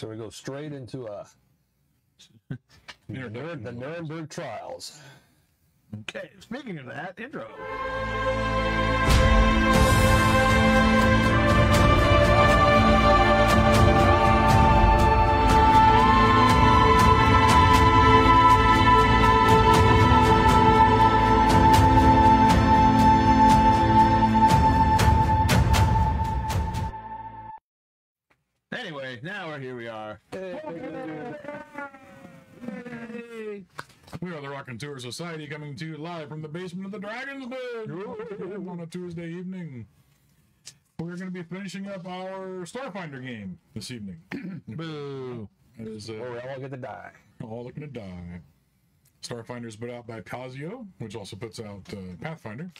So we go straight into the Nuremberg trials. Okay, speaking of that, intro. Anyway, now here we are. Hey. We are the Raconteur Society, coming to you live from the basement of the Dragon's Den on a Tuesday evening. We're going to be finishing up our Starfinder game this evening. Boo! We're all going to die. All looking to die. Starfinder's put out by Casio, which also puts out Pathfinder.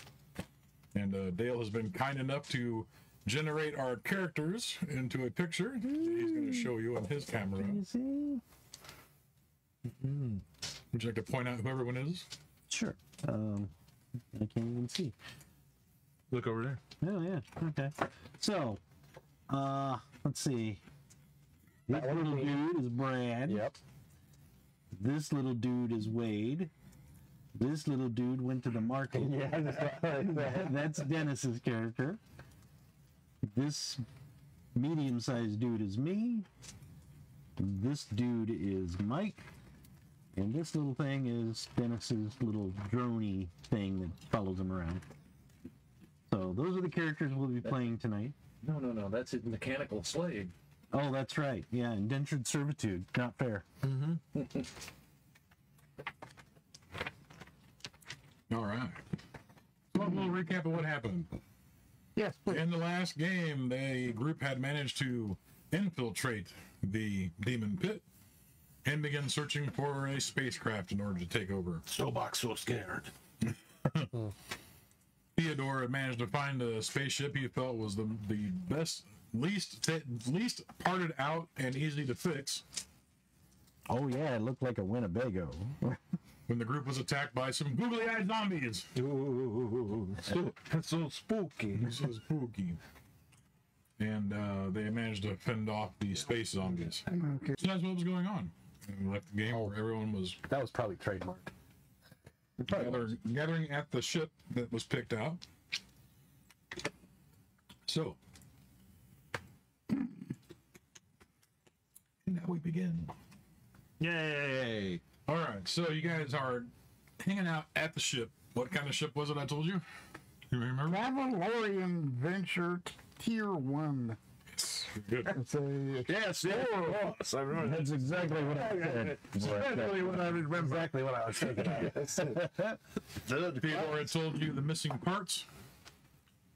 And Dale has been kind enough to generate our characters into a picture that he's going to show you on his camera. Would you like to point out who everyone is? Sure. I can't even see. Look over there. Oh, yeah. Okay. So, let's see. This little dude is Brad. Yep. This little dude is Wade. This little dude went to the market. Yeah, that's Dennis's character. This medium-sized dude is me. This dude is Mike. And this little thing is Dennis's little droney thing that follows him around. So those are the characters we'll be playing tonight. No. That's a mechanical slave. Oh, that's right. Yeah, indentured servitude. Not fair. Mm-hmm. All right. So a little recap of what happened. Yes, please. In the last game, the group had managed to infiltrate the demon pit and begin searching for a spacecraft in order to take over. Stowbox so scared. Theodore had managed to find a spaceship he felt was the best, least parted out and easy to fix. Oh yeah, it looked like a Winnebago. When the group was attacked by some googly-eyed zombies. Ooh, that's so spooky. So spooky. And they managed to fend off the space zombies. Okay. So that's what was going on. And we left the game where everyone was that was probably trademarked. gathering at the ship that was picked out. So, and now we begin. Yay! All right, so you guys are hanging out at the ship. What kind of ship was it I told you? You remember? Travelorian Venture Tier 1. Good. It's a... Yes, I remember. That's exactly what I said. Exactly what I remember. Exactly what I was thinking of. Theodore had told you the missing parts.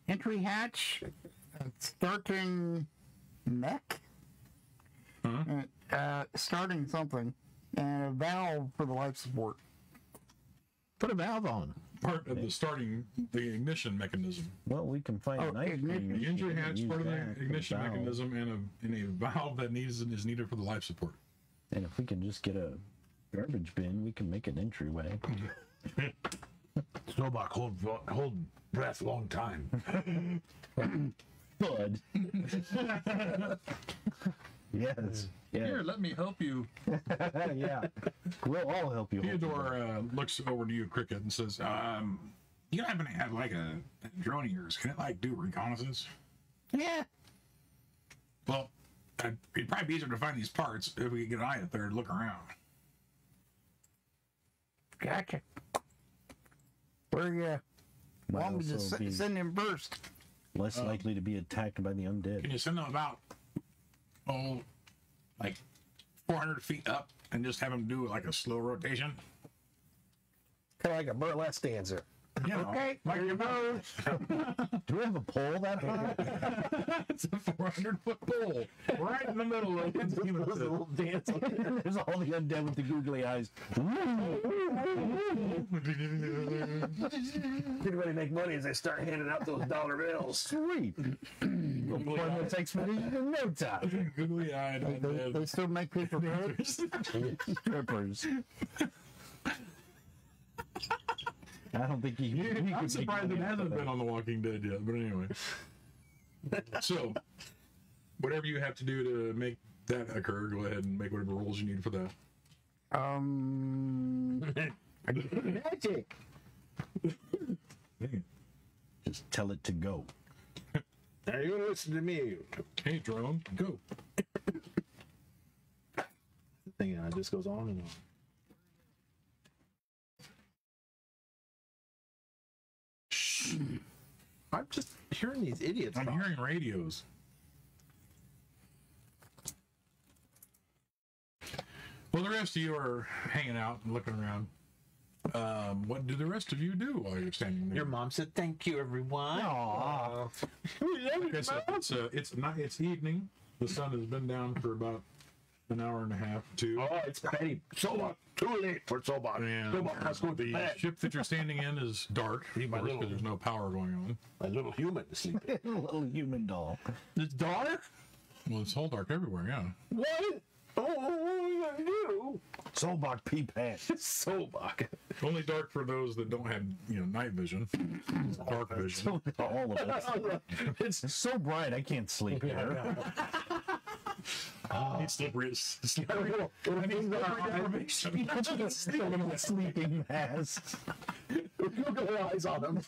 Entry hatch, starting neck, starting something, and a valve for the life support. Put a valve on. Part of the starting, the ignition mechanism. Well, we can find an ice cream. The entry hatch, part of the ignition valve. mechanism, and a valve that is needed for the life support. And if we can just get a garbage bin, we can make an entryway. Snowbach, hold breath long time. Bud. Yes. Yeah. Here, let me help you. Yeah. We'll all help you. Theodore looks over to you, Cricket, and says, you happen to have like a drone of yours. Can it like do reconnaissance? Yeah. Well, it'd probably be easier to find these parts if we could get an eye up there and look around. Gotcha. Where you want me to send him first? Less likely to be attacked by the undead. Can you send them about, like 400 feet up and just have them do like a slow rotation? Kind of like a burlesque dancer. Yeah, Okay, like here you go. Do we have a pole that high? It's a 400-foot pole right in the middle of it. Those little dancing. There's all the undead with the googly eyes. Get ready to make money as they start handing out those dollar bills. Sweet. It takes me in no time. Googly-eyed undead. They still make paper cups. Strippers. I don't think he I'm surprised it hasn't been on The Walking Dead yet, but anyway. So, whatever you have to do to make that occur, go ahead and make whatever rolls you need for that. Magic. Just tell it to go. Now you listen to me. Hey, drone, go. The thing just goes on and on. Shh. I'm just hearing these idiots. I'm talk. hearing radios. Well, the rest of you are hanging out and looking around. What do the rest of you do while you're standing there? Your mom said, "Thank you, everyone." Aww. Like I said, it's evening. The sun has been down for about an hour and a half, 2. Oh, it's Betty. Sobot. Too late for Sobot. And Sobot has to go to the bed. ship that you're standing in is dark, Need of my course, little- because there's no power going on. My little human is sleeping. Little human doll. It's dark. Well, it's all dark everywhere, yeah. What? Oh, what are we gonna do? Solbach pee pants. Sobot. Only dark for those that don't have, night vision, dark vision. All of us. It's so bright I can't sleep here. It's slippery. Sleeping masks. Google eyes on them.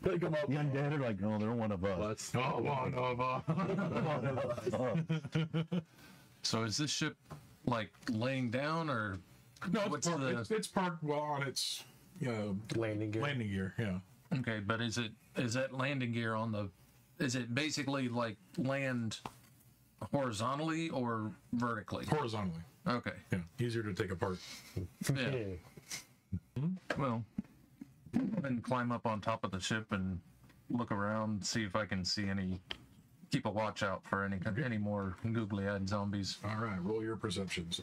Pick them up. The undead are like, no, they're one of us. Oh, one of So is this ship like laying down or No, what's it's parked well on its Landing gear. landing gear. Yeah. okay? But is that landing gear on the? Is it basically like land horizontally or vertically? Horizontally. Okay. Yeah. Easier to take apart. Yeah. Well, then climb up on top of the ship and look around, see if I can see any. Keep a watch out for any more googly-eyed zombies. All right. Roll your perceptions.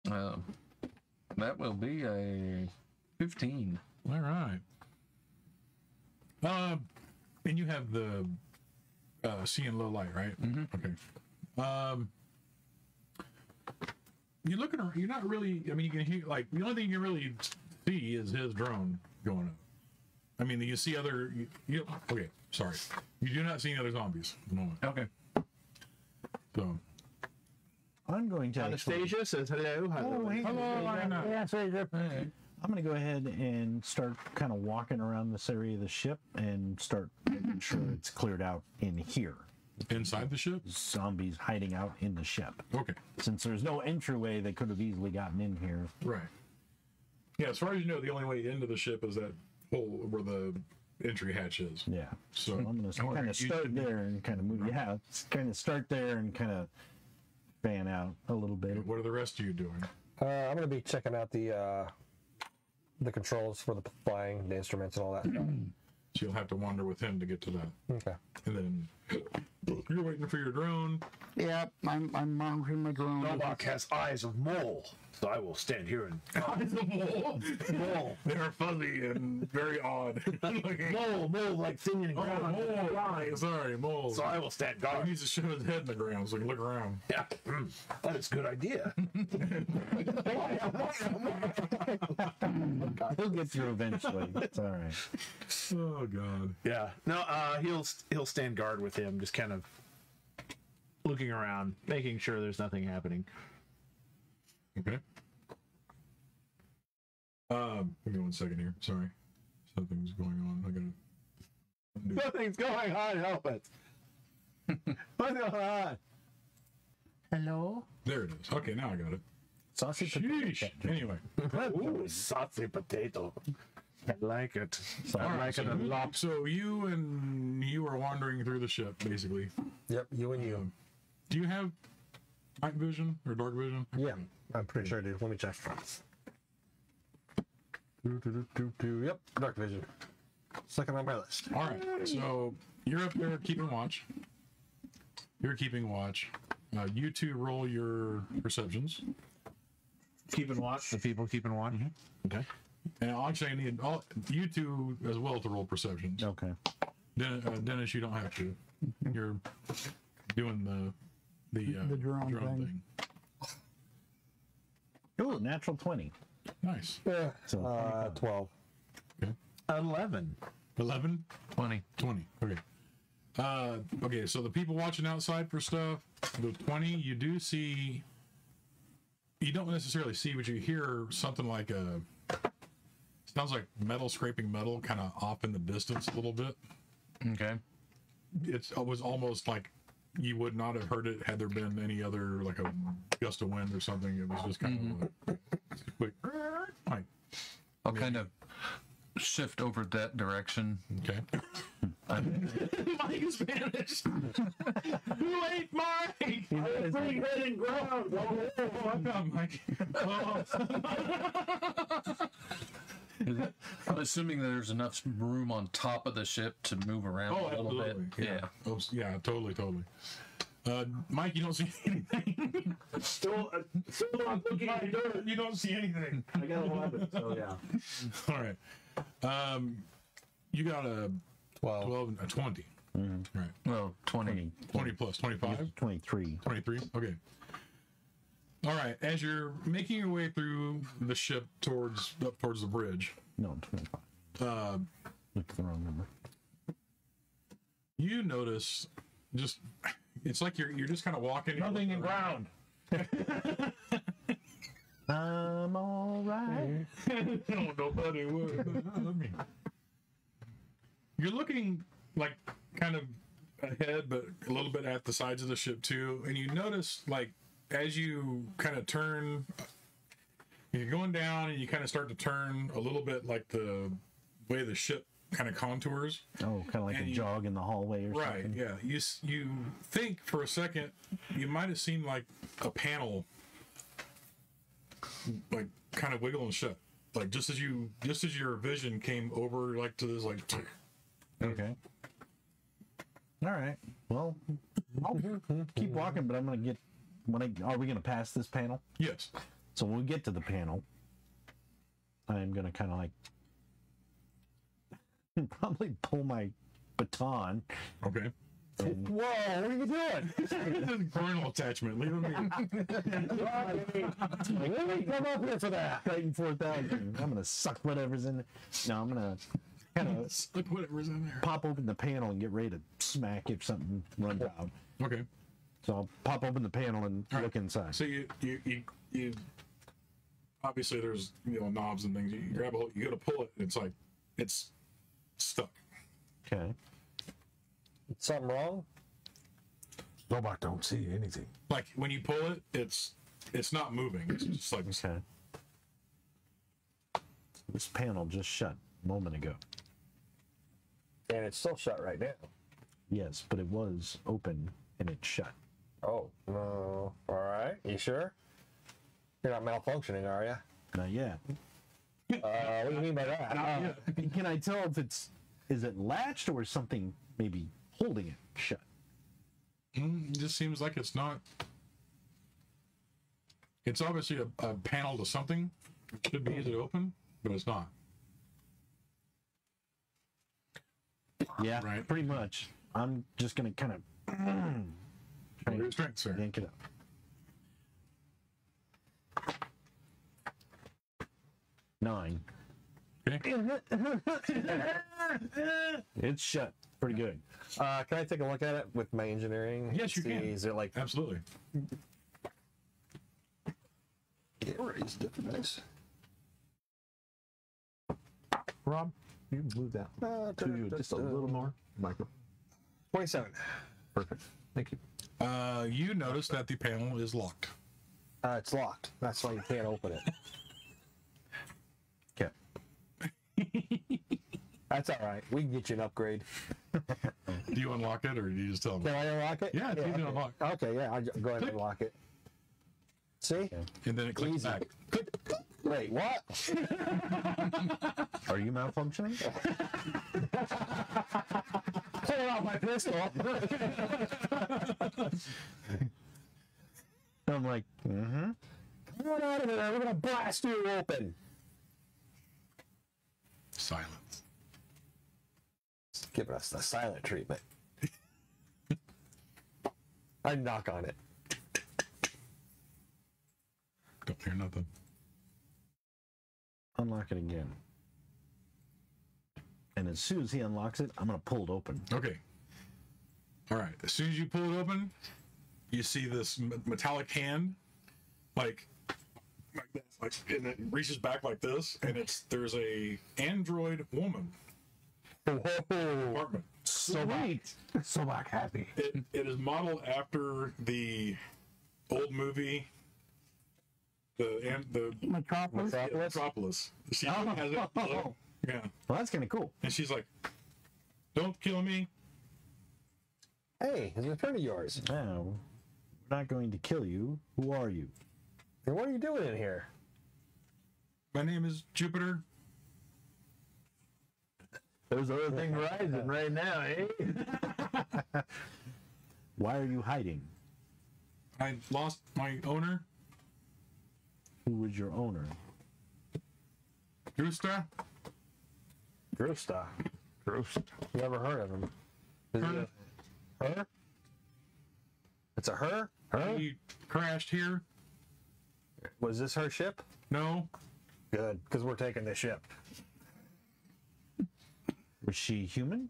That will be a 15. All right. And you have the seeing low light, right? Mm-hmm. Okay. You're looking around. You're not really. I mean, you can hear like the only thing you really see is his drone going up. I mean, you see other. Okay, sorry. You do not see any other zombies at the moment. Okay. So. I'm going to actually, Anastasia says hello. Oh, hey, Yeah, so you're- I'm going to go ahead and start kind of walking around this area of the ship and start making sure it's cleared out in here. Inside the ship? Zombies hiding out in the ship. Okay. Since there's no entryway, they could have easily gotten in here. Right. Yeah, as far as you know, the only way into the ship is that hole where the entry hatch is. Yeah. So I'm going to kind of start there and kind of move. Yeah, kind of start there and kind of fan out a little bit. what are the rest of you doing? I'm gonna be checking out the controls for the flying, the instruments, and all that stuff. So you'll have to wander with him to get to that. Okay. And then you're waiting for your drone. Yeah, I'm monitoring my drone. Sobot has eyes of mole, so I will stand here and mole. They're fuzzy and very odd. Mole, like singing and ground. Sorry, mole. So I will stand He guard. needs to show his head in the ground so he can look around. Yeah, that is a good idea. He'll get through eventually. It's all right. Oh God. Yeah, no, he'll stand guard with him, just kind of looking around, making sure there's nothing happening. Okay. Give me 1 second here. Sorry, something's going on. I gotta. Nothing's going on. Help it. What's going on? Hello? There it is. Okay, now I got it. Saucy Sheesh. Anyway, Ooh, saucy potato. I like it. I all right. like it a lot. So you are wandering through the ship, basically. Yep, you and you. Do you have night vision or dark vision? Yeah, I'm pretty sure I do. Let me check. Yep, dark vision. Second on my list. All right. So you're up there keeping watch. You're keeping watch. You two roll your perceptions. Keeping watch. The people keeping watch. Okay. And actually, I need all you two as well to roll perceptions. Okay. Dennis, you don't have to. You're doing the drone thing. Oh, natural 20. Nice. Yeah. So 12. 11. 11, 20. 20. Okay. Okay, so the people watching outside for stuff, the 20, you do see, you don't necessarily see, but you hear something like sounds like metal scraping metal kind of off in the distance a little bit. Okay. It was almost like you would not have heard it had there been any other, like a gust of wind or something. It was just kind of like, I'll kind of shift over that direction. okay. Mike is Spanish. You ain't Mike. Bring head and ground. I'm not Mike. I'm assuming there's enough room on top of the ship to move around a little bit. Yeah. Oh, yeah, totally. Mike, you don't see anything. Still not looking at the dirt. You don't see anything. I got 11, so yeah. All right. You got a 12 and a 20. Mm-hmm. Right. Well, 20. 20 plus 25. 23. 23. Okay. All right. As you're making your way through the ship up towards the bridge, No, 25. Looked at the wrong number. you notice it's like you're just kind of walking. Nothing in ground. I'm all right. No, nobody would. You're looking like kind of ahead, but a little bit at the sides of the ship too, and you notice like as you kind of turn, you're going down, and you kind of start to turn a little bit like the way the ship kind of contours. Oh, kind of like And a jog in the hallway or Right. something. Yeah. You think for a second you might have seen like a panel, like kind of wiggling shut, like just as your vision came over like to this like. Okay. All right. Well, I'll keep walking, but I'm gonna get. Are we gonna pass this panel? Yes. So when we get to the panel, I'm gonna kind of like probably pull my baton. Okay. And Whoa, what are you doing? This is parental attachment. Leave me. Willy, come up here for that. Titan 4000. I'm gonna suck whatever's in there. No, I'm gonna kind of Look whatever's in there. pop open the panel and get ready to smack if something runs out. Okay. So I'll pop open the panel and All right. look inside. So you obviously there's knobs and things. You grab a hold, you go to pull it. It's stuck. Okay. Something wrong? Robot don't see anything. Like when you pull it, it's not moving. It's just like Okay. This panel just shut a moment ago. And it's still shut right now. Yes, but it was open and it shut. Oh, no. All right. You sure? You're not malfunctioning, are you? Not yet. What do you mean by that? Can I tell if is it latched or is something maybe holding it shut? it just seems like it's not. It's obviously a panel to something. It should be easy to open, but it's not. Yeah, Right. pretty much. I'm just gonna kind of Your strength, sir. yank it up. Nine. Okay. It's shut. Pretty good. Can I take a look at it with my engineering? Yes, you See, can. Is it like Absolutely. raised difference? Rob, you can move that to you just a little more. Michael. 27. Perfect. Thank you. You notice that the panel is locked. It's locked. That's why you can't open it. Okay. That's all right. We can get you an upgrade. Do you unlock it, or do you just tell them? Can I unlock it? Yeah, it's easy to okay. unlock. Okay, yeah, I'll go ahead and unlock it. See? And then it clicks Easy. back. Wait, what? Are you malfunctioning? Pull out my pistol. I'm like, Come on out of there. We're going to blast you open. Silence. Giving us the silent treatment. I knock on it. Don't hear nothing. unlock it again. And as soon as he unlocks it, I'm going to pull it open. Okay. All right. As soon as you pull it open, you see this metallic hand, like this, and it reaches back like this, and there's a android woman. Apartment. So back happy. It is modeled after the old movie, the Metropolis. yeah, Metropolis. She has it. Yeah, Well, that's kind of cool. and she's like, "Don't kill me." Hey, he's a friend of yours. Now, we're not going to kill you. Who are you? And what are you doing in here? My name is Jupiter. There's other thing rising right now, eh? Why are you hiding? I lost my owner, Who was your owner? Gusta. Grosta. Never heard of him. Is it a her? It's a her? He crashed here. Was this her ship? No, Good, because we're taking this ship. Was she human?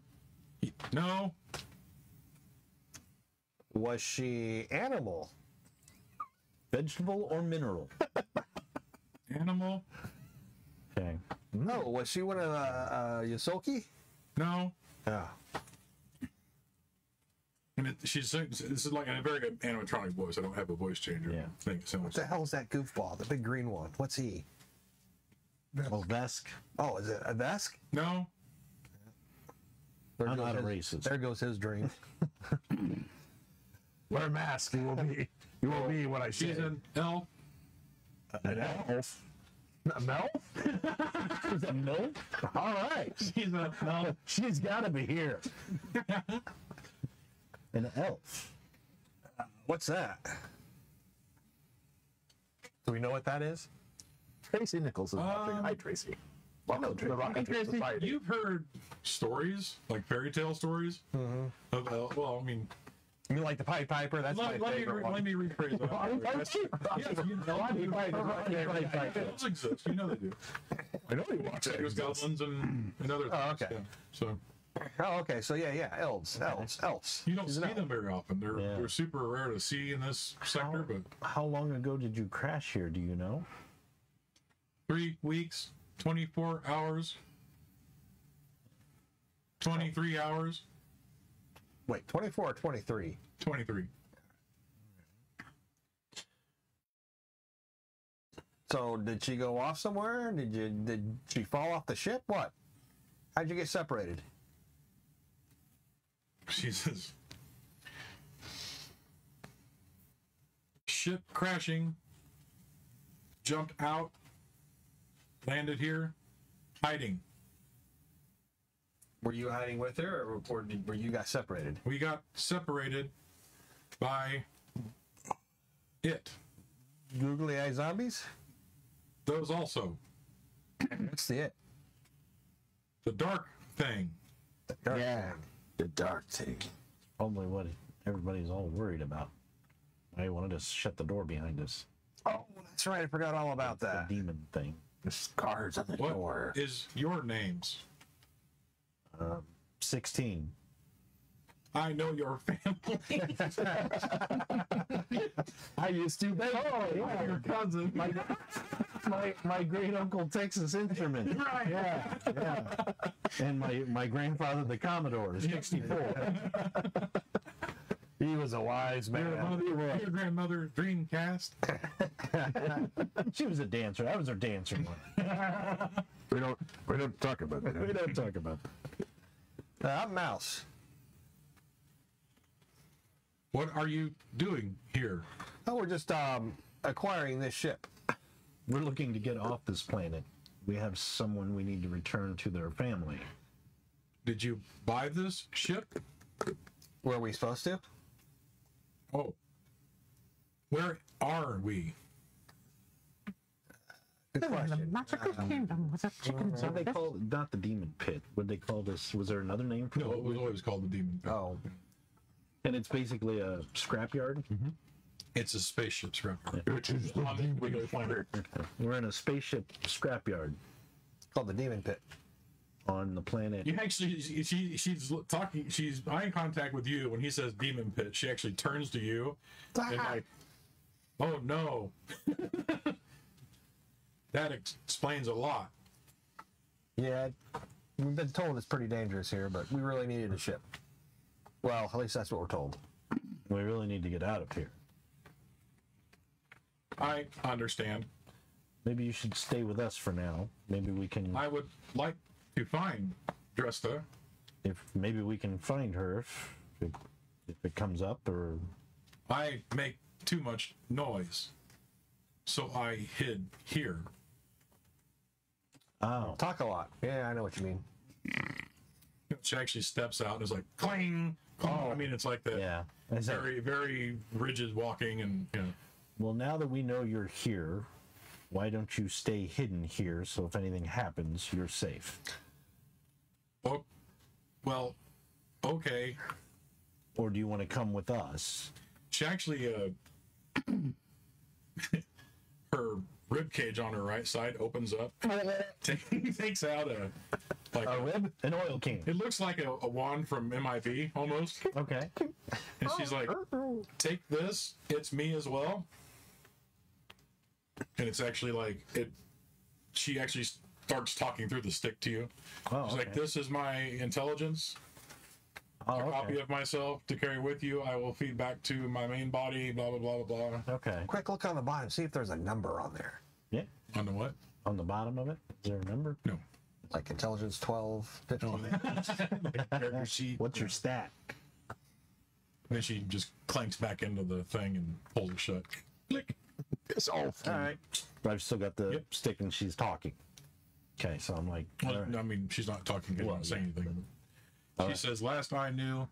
no, Was she animal? Vegetable or mineral? animal. Okay. No. Was she one of the Yosoki? No, Yeah. and this is like a very good animatronic voice. I don't have a voice changer. Yeah. Thing so What the hell is that goofball? The big green one. What's he? Well, Vesk. Oh, is it a Vesk? No, There I'm goes not a his- racist. There goes his dream. Wear a mask. You will be. You will be what I say. she's an elf. An elf. A Mel? Is that Mel? All right. She's a elf. She's got to be here. An elf. What's that? Do we know what that is? Tracy Nichols is watching. Hi, Tracy. Welcome to the Raconteur Society. You've heard stories, like fairy tale stories of elf. Well, I mean, You mean like the Pied Piper? That's my favorite one. let me rephrase that. Yes, you know, elves exist. You know they do. I know you watch There's it. goblins and other things. Oh, okay. Yeah. So Oh, okay. So yeah, elves. you don't She's see an elf. them very often. They're super rare to see in this sector. But How long ago did you crash here? Do you know? 3 weeks, 24 hours, 23 hours, Wait, 24 or 23? 23. So did she go off somewhere? Did she fall off the ship? What? How'd you get separated? She says, ship crashing, jumped out, landed here, hiding. Were you hiding with her, or were you guys separated? We got separated by it. Googly eye zombies? Those also. That's the it. The dark thing. Dark Yeah. thing. The dark thing. Probably what everybody's all worried about. I wanted to shut the door behind us. Oh, that's right. I forgot all about The that. demon thing. The scars on the What door. is your names? 16. I know your family. I used to. Oh, yeah. Your cousin. My great uncle Texas Instrument. Right. Yeah. And my grandfather the Commodore is 64. He was a wise man. Your grandmother Dreamcast. She was a dancer. I was her dancer one. We don't talk about that. We don't talk about that. I'm Mouse. What are you doing here? Oh, we're just acquiring this ship. We're looking to get off this planet. We have someone we need to return to their family. Did you buy this ship? Were we supposed to? Oh. Where are we? Good question. Magical kingdom with a chicken What they call not the demon pit? What they call this? Was there another name for No, it? it was always called the Demon Pit. Oh, And it's basically a scrapyard. It's a spaceship scrapyard. Which is the demon planet. We're in a spaceship scrapyard. it's called the Demon Pit. on the planet. You actually, she's talking. She's eye contact with you when he says demon pit. She actually turns to you and like, oh no. That explains a lot. Yeah, we've been told it's pretty dangerous here, but we really needed a ship. Well, at least that's what we're told. We really need to get out of here. I understand. Maybe you should stay with us for now. Maybe we can. I would like to find Dresta. If maybe we can find her if it comes up, or I make too much noise, so I hid here. oh, Talk a lot. Yeah, I know what you mean. She actually steps out and is like clang. Oh, I mean, it's like that. yeah. Very, very rigid walking, and you know. Well, now that we know you're here, why don't you stay hidden here so if anything happens, you're safe? Oh, well, okay. Or do you want to come with us? She actually, her rib cage on her right side opens up, takes out a rib? An oil can. It looks like a wand from MIB almost, Okay. and she's like, "Take this. It's me as well." And it's actually like it. She actually starts talking through the stick to you. Oh, She's like, okay. "This is my intelligence. Oh, A copy okay. of myself to carry with you. I will feed back to my main body. Blah blah blah blah blah." Okay. Quick look on the bottom, see if there's a number on there. Yeah. On the what? On the bottom of it, is there a number? No. Like intelligence 12, 15. Character sheet. What's your stat? Then she just clanks back into the thing and pulls it shut. Click. It's awful. All right. But I've still got the Yep. stick and she's talking. Okay, so I'm like, Well, all right. I mean, she's not talking. She's Well, not saying yeah. anything. She says, "Last I knew,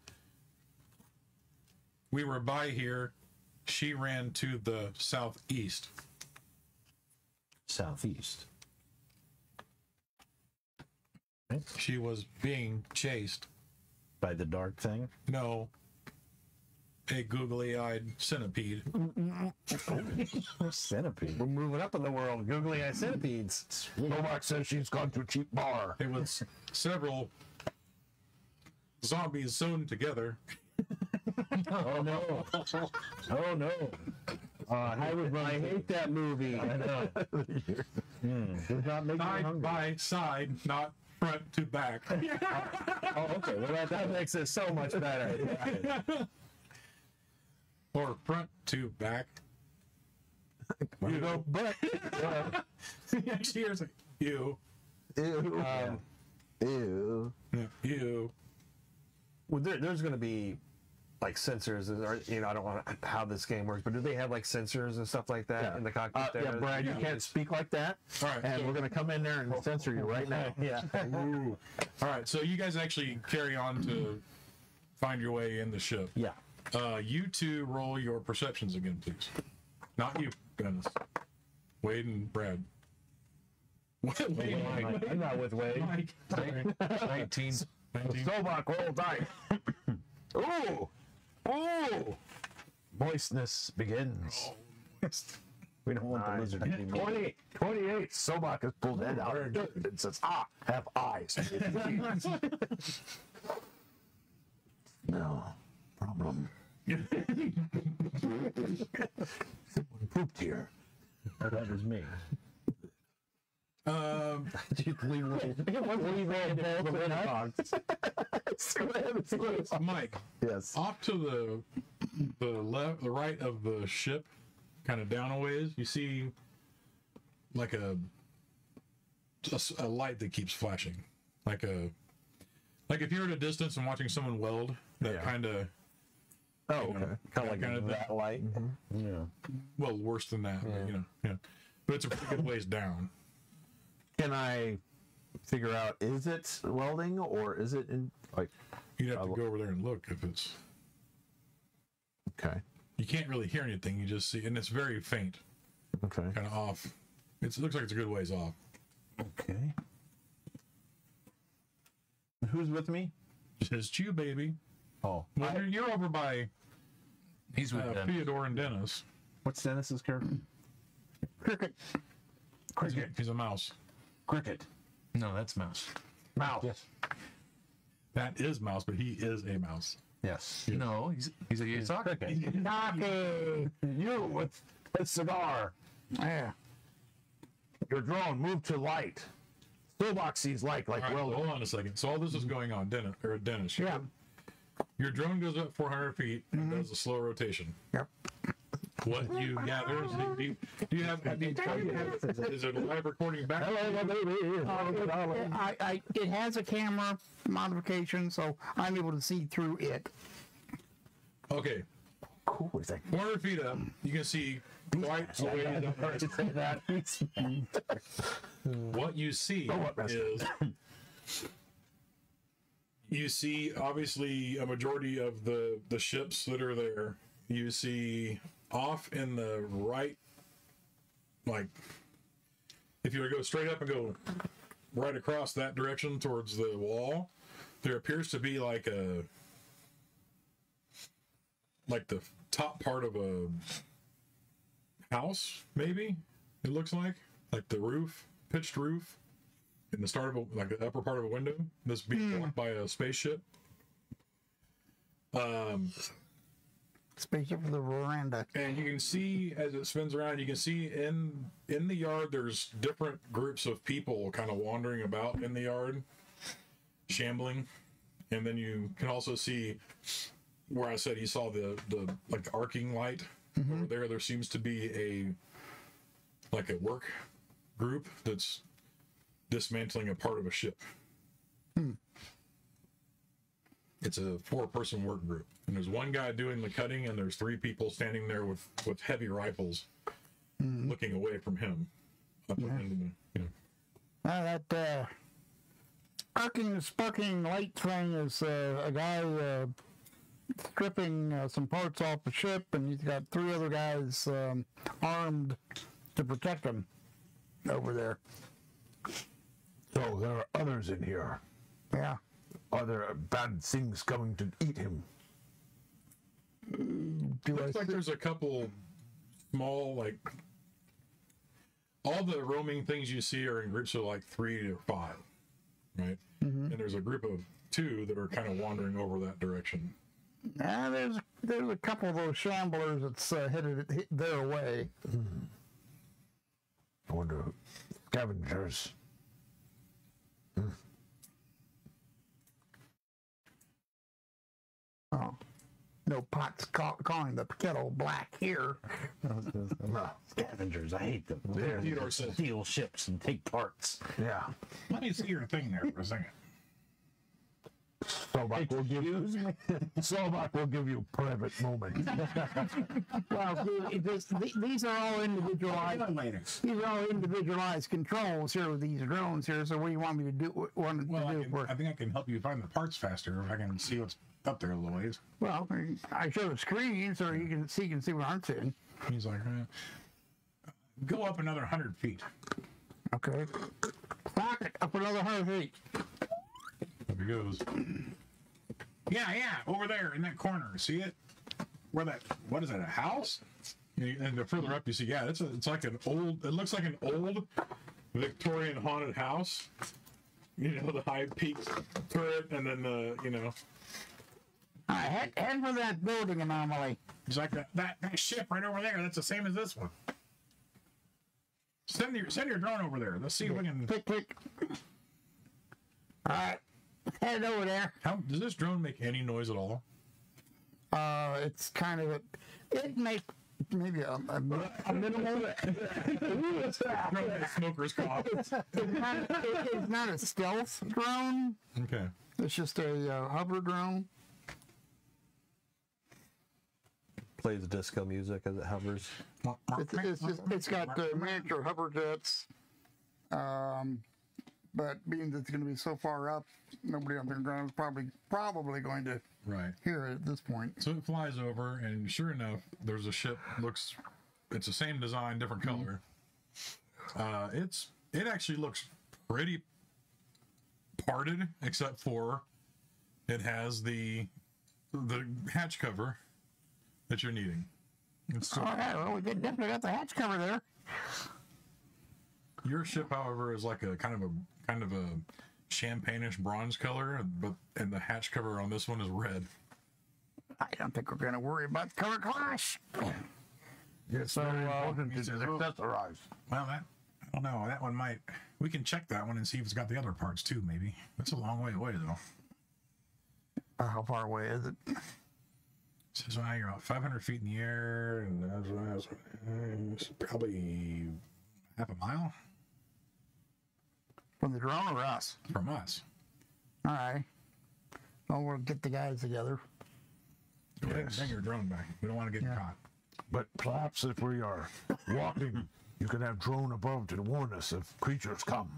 we were by here. She ran to the southeast." Southeast. She was being chased. By the dark thing? No. A googly-eyed centipede. Centipede. We're moving up in the world. Googly eyed centipedes. Novak says she's gone to a cheap bar. It was several zombies sewn together. Oh no. Oh no. I hate that movie. I know. Does not make me Side hungry. by side, not front to back. Oh, okay. Well, That makes it so much better. Or front to back. You know, but She hears like, you. ew, ew. Yeah, you. Well, there's going to be like sensors, or I don't want how this game works, but do they have like sensors and stuff like that in the cockpit? There? Yeah, Brad, you can't speak like that. All right. And we're going to come in there and censor you right now. Yeah. Ooh. All right, so you guys actually carry on to find your way in the ship. Yeah. You two roll your perceptions again, please. Not you, Dennis. Wade and Brad. Wade, Mike. I'm not with Wade. Mike. 19. Stovak, roll dice. Ooh, ooh. Moistness begins. We don't want the lizard anymore. 28. Sobak has pulled head out and says, "Ah, have eyes." No problem. Someone pooped here. That was me. Mike, Yes. off to the right of the ship, kind of down a ways, you see like a light that keeps flashing, like if you're at a distance and watching someone weld, that kind of Oh, okay. Kind of like kind of that light. Yeah. well, worse than that, but, yeah. But it's a pretty good ways down. Can I figure out, is it welding or is it in, like, You'd have to go over there and look if it's. okay. You can't really hear anything. You just see, and it's very faint, Okay. kind of off. It looks like it's a good ways off. Okay. Who's with me? It's you, baby. Oh. Well, you're over by He's with them. Theodore and Dennis. What's Dennis's character? Cricket. He's a mouse. Cricket. No, that's Mouse. Mouse. Yes. That is Mouse, but he is a mouse. Yes. No, he's a socket. Cocky. You with a cigar. Yeah. Your drone, move to light. Stillbox sees light like All right, well. hold on a second. So all this is going on, Dennis. Yeah. Your drone goes up 400 feet and does a slow rotation. Yep. What you gather is, do you have, is it a live recording back? It has a camera modification, so I'm able to see through it. Okay. Cool. It's like 400 feet up, you can see quite a ways up there. What you see is you see obviously a majority of the ships that are there. You see off in the right, like if you were to go straight up and go right across that direction towards the wall, there appears to be like the top part of a house, maybe it looks like the roof, pitched roof, in the start of like the upper part of a window that's being blocked by a spaceship. Spaceship for the veranda. And you can see as it spins around, you can see in the yard there's different groups of people kind of wandering about in the yard, shambling. And then you can also see where I said you saw the like the arcing light over there. There seems to be a work group that's dismantling a part of a ship. It's a 4-person work group, and there's one guy doing the cutting, and there's 3 people standing there with heavy rifles, looking away from him. Up into the, That arcing, sparking light thing is a guy stripping some parts off the ship, and he's got 3 other guys armed to protect him over there. so there are others in here. Yeah. Are there bad things coming to eat him? looks like there's a couple small, like, all the roaming things you see are in groups of like 3 to 5, right? And there's a group of 2 that are kind of wandering over that direction. There's a couple of those shamblers that's hit their way. I wonder, scavengers. Oh, no pots calling the kettle black here. Scavengers, I hate them. Theodore says, Steal ships and take parts. Yeah. Let me see your thing there for a second. Slovak will give you. Slovak will give you a private moment. Well, these are all individualized. These are all individualized controls here with these drones here. So what do you want me to do? I think I can help you find the parts faster if I can see what's up there a little ways. Well, I show the screen so you can see what I'm seeing. He's like, go up another 100 feet. Okay. Back it up another 100 feet. There he goes. Yeah, over there in that corner. See it? What is that, a house? And the further up you see, it's like an old, it looks like an old Victorian haunted house. You know, the high peaked turret, and then the, All right, head for that building anomaly. He's like, that ship right over there, that's the same as this one. Send your drone over there. Let's see if we can... Click. All right, head over there. Does this drone make any noise at all? It's kind of it makes maybe a minimal. Smoker's cough. It's not a stealth drone. Okay. It's just a hover drone. Plays disco music as it hovers. It's got miniature hover jets. But being that it's going to be so far up, nobody on the ground is probably going to hear it at this point. So it flies over, and sure enough, there's a ship. It's the same design, different color. It actually looks pretty parted, except for it has the hatch cover that you're needing. Well, we definitely got the hatch cover there. Your ship, however, is like a kind of a champagne-ish bronze color, and the hatch cover on this one is red. I don't think we're going to worry about the color clash. It's very important to accessorize. Well, I don't know. That one might. We can check that one and see if it's got the other parts too. Maybe that's a long way away though. How far away is it? Says you're about 500 feet in the air, and that's probably half a mile From the drone or us? from us. All right. Well, we'll get the guys together. Bring your drone back. We don't want to get caught. But perhaps if we are walking, you can have drone above to warn us if creatures come.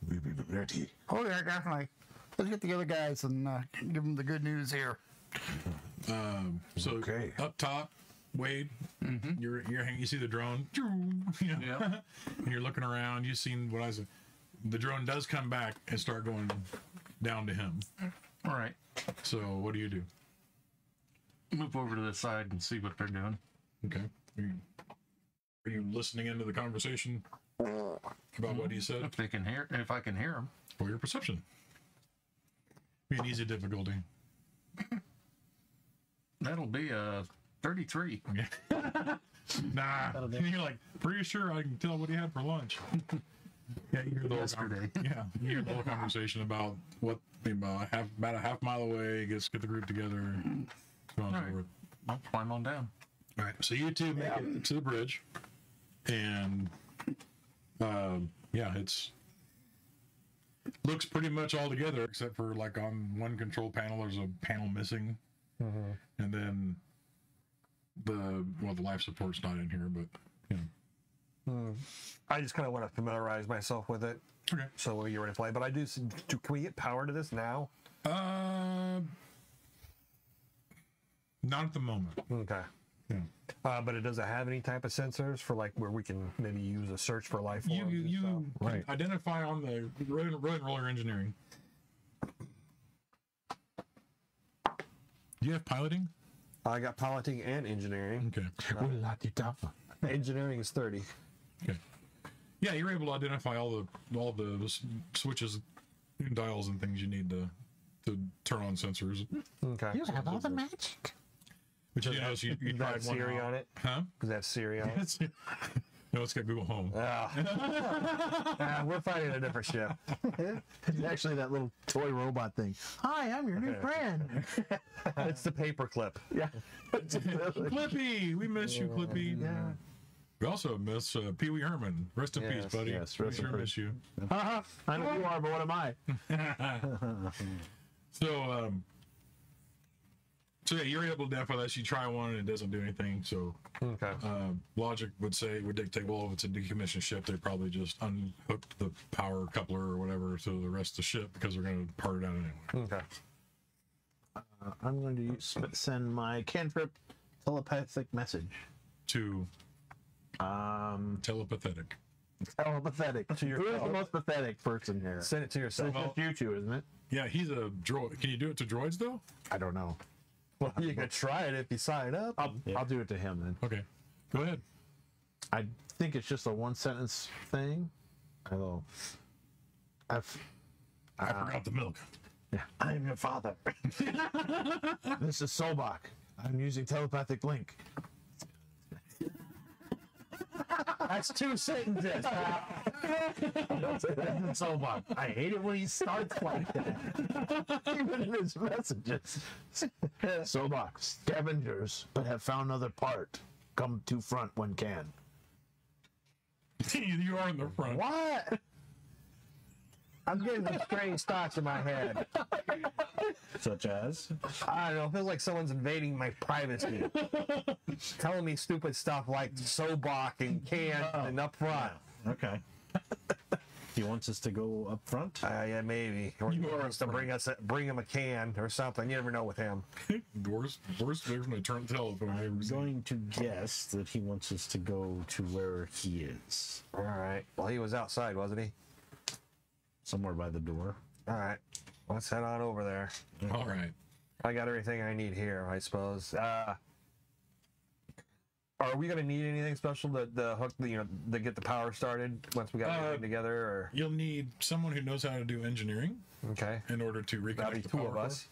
We'll be ready. Oh, yeah, definitely. Let's get the other guys and give them the good news here. So Okay. up top, Wade, you see the drone. Yeah. And you're looking around. You've seen what I said. The drone does come back and start going down to him. All right. So what do you do? Move over to the side and see what they're doing. Okay. Are you listening into the conversation about what he said? If I can hear them. Or your perception? Be an easy difficulty. That'll be a 33. Okay. Nah. You're like, pretty sure I can tell what he had for lunch. Yeah, you hear the Yesterday. you hear the whole conversation about what about a half mile away. Get the group together. So on and so forth. I'll climb on down. All right, so you two make it to the bridge, and it's looks pretty much all together except for like on one control panel there's a panel missing, and then the life support's not in here, but you know. I just kind of want to familiarize myself with it. Okay. So when you're ready to play, but I do. Can we get power to this now? Not at the moment. Okay. Yeah. But it doesn't have any type of sensors for like where we can maybe use a search for life forms. You Right. identify on the roller engineering. Do you have piloting? I got piloting and engineering. Okay. Engineering is 30. Okay. Yeah, you're able to identify all the switches and dials and things you need to turn on sensors. Okay. You have all the magic. Which you know, you Does that tried have one Siri out. on it? Huh? Does that have Siri on it? No, it's got Google Home. We're fighting a different ship. It's actually that little toy robot thing. Hi, I'm your new friend. It's the paperclip. Yeah. Clippy, we miss you, Clippy. Yeah. We also miss Pee Wee Herman. Rest in peace, Yes, buddy. yes, We rest in sure miss you. I know you are, but what am I? So yeah, you're able to identify that. You try one and it doesn't do anything. So Okay. logic would dictate, well, if it's a decommissioned ship, they probably just unhooked the power coupler or whatever to the rest of the ship because they're going to part it out anyway. Okay. I'm going to send my cantrip telepathic message. To telepathetic. Telepathetic. To Who is the yourself. most pathetic person here? Send it to yourself. It's just you two, isn't it? Yeah, he's a droid. Can you do it to droids though? I don't know. Well, you could try it if you sign up. I'll do it to him then. Okay, go ahead. I think it's just a one sentence thing. Although I forgot the milk. I'm your father. This is Sobak. I'm using telepathic link. That's 2 sentences. Sobak. I hate it when he starts like that. Even in his messages. Sobak. Scavengers, but have found another part. Come to front when can. You are in the front. What? I'm getting some strange thoughts in my head. Such as? I don't know. It feels like someone's invading my privacy. Telling me stupid stuff like Sobok and can and up front. Okay. He wants us to go up front? Yeah, maybe. Or he wants to bring him a can or something. You never know with him. Worst they're going to turn the telephone. I'm going to guess that he wants us to go to where he is. All right. Well, he was outside, wasn't he? Somewhere by the door. All right. Let's head on over there. All right. I got everything I need here, I suppose. Are we gonna need anything special to hook to get the power started once we got everything together? Or You'll need someone who knows how to do engineering okay, in order to reconnect that'd be the two power of core. us.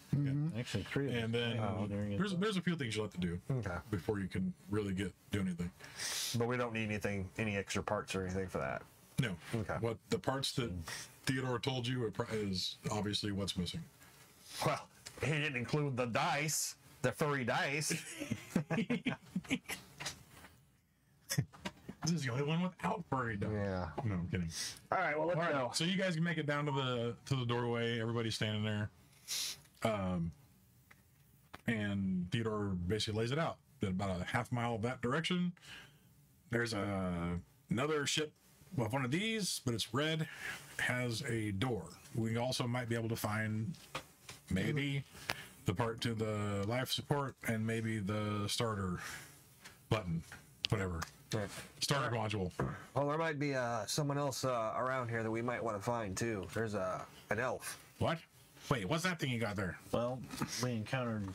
Actually, 3 of And then there's a few things you'll have to do Okay, before you can really do anything. but we don't need any extra parts or anything for that. No. Okay. What the parts that Theodore told you is obviously what's missing. Well, he didn't include the dice, the furry dice. This is the only one without furry dog. Yeah. No, I'm kidding. All right. Well, let's All right, go. so you guys can make it down to the doorway. Everybody's standing there, and Theodore basically lays it out that about a half mile that direction. There's another ship with one of these, but it's red, has a door. We also might be able to find maybe the part to the life support and maybe the starter button, whatever. Starter module. Well, there might be someone else around here that we might want to find too. There's an elf. What? Wait, what's that thing you got there? Well, we encountered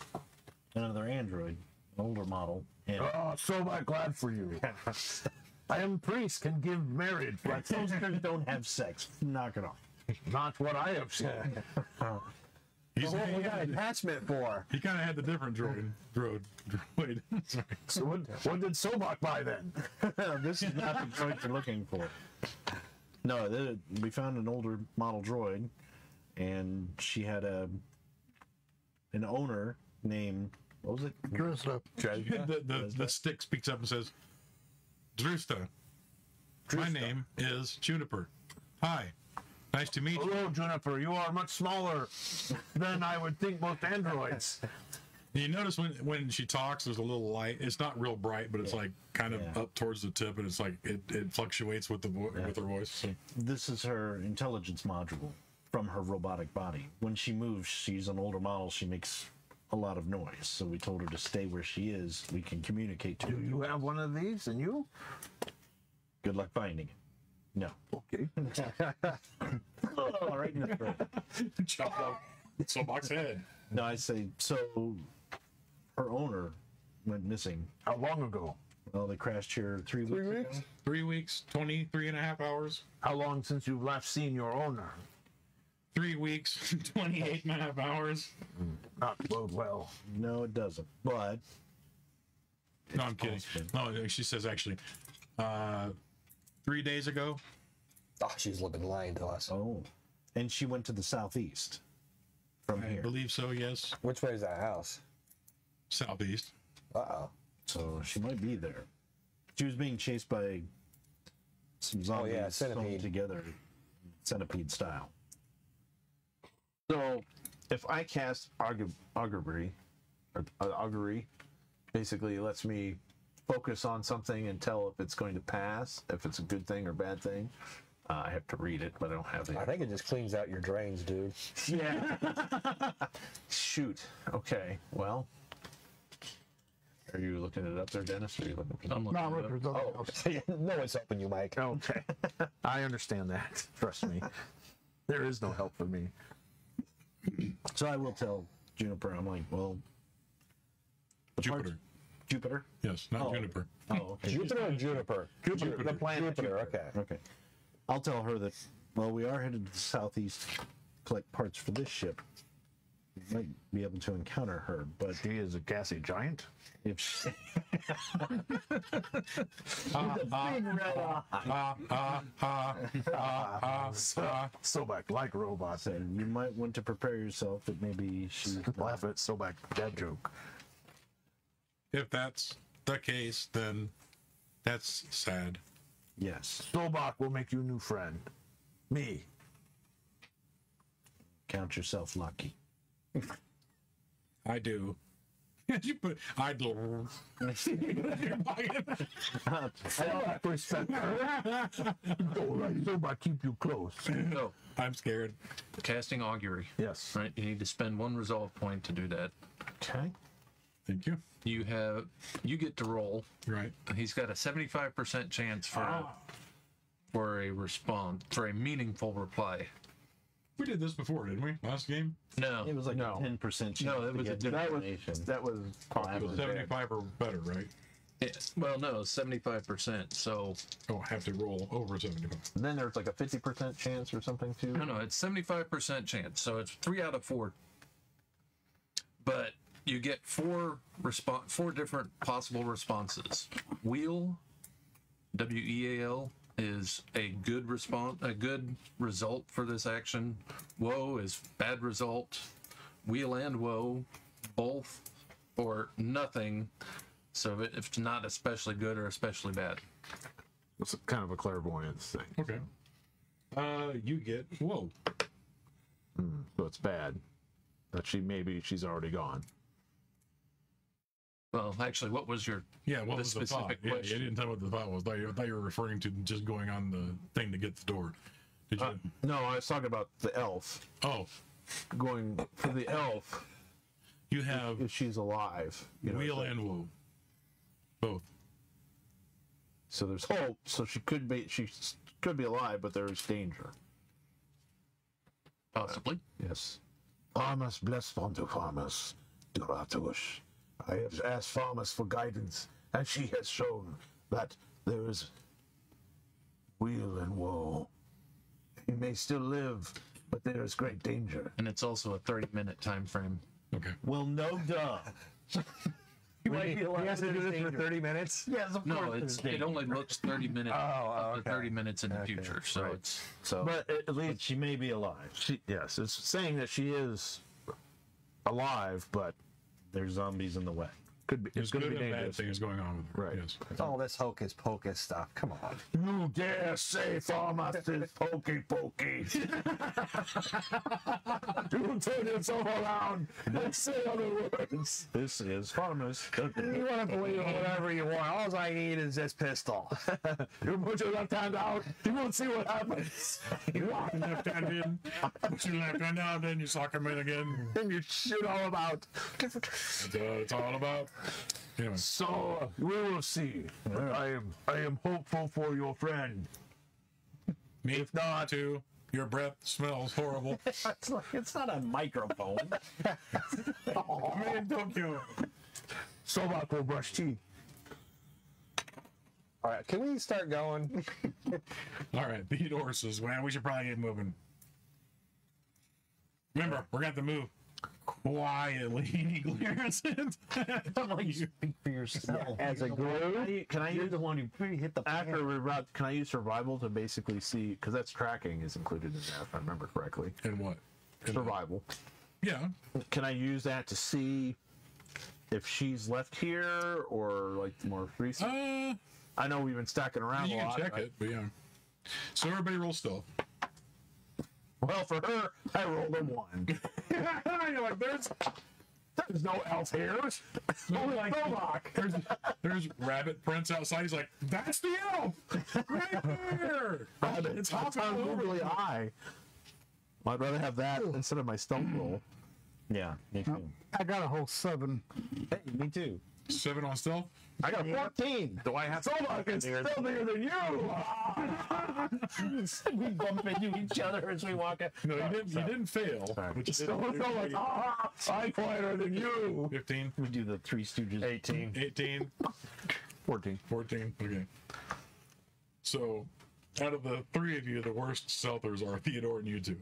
another android, an older model, and Oh, so glad for you. I am priest, can give marriage, but soldiers don't have sex. Knock it off. not what I have seen. He's, What we got attachment for? he kind of had the different droid. Sorry. So what did Sobak buy then? This is not the droid you're looking for. No, we found an older model droid, and she had an owner named, what was it? Drusla. The stick speaks up and says, Drusta, my name is Juniper. Hi, nice to meet you. Hello, Juniper. You are much smaller than I would think most androids. You notice when she talks, there's a little light. It's not real bright, but it's like kind of up towards the tip, and it's like it fluctuates with with her voice. So. This is her intelligence module from her robotic body. When she moves, she's an older model. She makes a lot of noise, so we told her to stay where she is. We can communicate to Do her. you have one of these, and you? Good luck finding it. No. Okay. Oh, right in the throat. Chop off Sobak's head. No, I say, so her owner went missing. How long ago? Well, they crashed here 3 weeks ago. 3 weeks, 23.5 hours. How long since you've last seen your owner? 3 weeks, 28.5 hours. Not bode well. No, it doesn't. But No, I'm kidding. No, she says actually, 3 days ago. Oh, she's lying to us. oh, and she went to the southeast from I here. believe so. Yes, Which way is that house? southeast. Uh-oh. So she might be there. She was being chased by some zombies yeah, sewn centipede. together, centipede style. So, if I cast augury, basically lets me focus on something and tell if it's going to pass, if it's a good thing or bad thing. I have to read it, but I don't have I it. think it just cleans out your drains, dude. Yeah. Shoot. Okay. Well. Are you looking it up there, Dennis? Or are you looking for I'm looking Not it up. Richard's other house. No one's helping you, Mike. Okay. I understand that. Trust me. There is no help for me. So I will tell Juniper, I'm like, well, the parts- Jupiter. Jupiter? Yes, not Oh. Juniper. Oh, okay. Jupiter or Juniper? Jupiter, the planet. Jupiter, okay. Okay. I'll tell her that, well, we are headed to the southeast to collect parts for this ship. We might be able to encounter her, but She is a gassy giant. if she, Sobak, like robots. then you might want to prepare yourself that maybe she's Laugh at Sobak dad joke. If that's the case, then that's sad. yes, Sobak will make you a new friend. Me. count yourself lucky. I do. You put I do. Sobak respect her. Don't let Sobak keep you close. So, I'm scared. casting augury. Yes. Right, you need to spend 1 resolve point to do that. Okay. Thank you. You get to roll. Right. He's got a 75% chance for a response, for a meaningful reply. We did this before, didn't we? Last game? No, It was like No. a 10% chance. No, it to was a get different- That was information. that was It was 75 or better, right? Well, no, 75%. So Oh, I have to roll over 75. And then there's like a 50% chance or something too. no, it's 75% chance. So it's 3 out of 4. But you get 4 different possible responses. Weal, Weal, is a good result for this action. Woe is bad result. Weal and woe, both or nothing. So if it's not especially good or especially bad. It's kind of a clairvoyance thing. Okay. You get whoa. So it's bad. That she's already gone. Well, actually, what was your What was the thought? specific Yeah, you question? didn't tell me what the thought was. I thought you were referring to just going on the thing to get the door. Did you? No, I was talking about the elf. Oh, Going for the elf, you have if she's alive. You know, Weal and woe. Both. so there's hope. So she could be alive, but there's danger. Possibly. Yes. Farmers, bless Fonto Farmers, Duratush. I have asked Farmers for guidance, and she has shown that there is weal and woe. He may still live, but there is great danger. And it's also a 30-minute time frame. Okay. Well, no duh. You might be He alive has to in do this for danger. 30 minutes. Yes, of No, course. it only looks 30 minutes up to okay. 30 minutes in the future. So right. it's So, But at But least she may be alive. yes, it's saying that she is alive, but There's zombies in the way. could be There's it's going good to be and bad dangerous. things going on with her. Right. Yes. all this hocus pocus stuff. Come on. You dare say Farmers is pokey pokey? You turn yourself around and say other words. This is Farmers. You want to believe whatever you want. All I need is this pistol. You put your left hand out, you won't see what happens. You walk your left hand in, put your left hand out, then you sock him in again. And you shoot all about. That's what it's all about. Anyway, So we will see. I am hopeful for your friend. me If not, too. Your breath smells horrible. It's not a microphone. I'm in Tokyo. Sobak will brush teeth. All right, can we start going? All right, beat horses. Man, we should probably get moving. Remember, we're gonna have to move quietly. Speak for yourself. As a group, can I You're use the one who hit the after we route? Can I use survival to basically see? Because that's tracking is included in that, if I remember correctly. And what? Survival. Yeah. Can I use that to see if she's left here or like more recent? I know we've been stacking around You a can lot. check it, but yeah. So everybody roll stealth. Well, for her, I rolled a 1. You're like, there's no elf here. Only like There's rabbit prints outside. He's like, that's the elf right there. It's sounds really high. I'd rather have that instead of my stealth roll. Yeah, me too. I got a whole 7. Hey, me too. 7 on stealth. I got a 14. Do I have to? Sobak is stealthier than you. We bump into each other as we walk out. No, you didn't fail. Which is I'm quieter than you. 15, We do the Three Stooges. 18. 18, 14. 14. Okay. So, out of the 3 of you, the worst stealthers are Theodore and you two.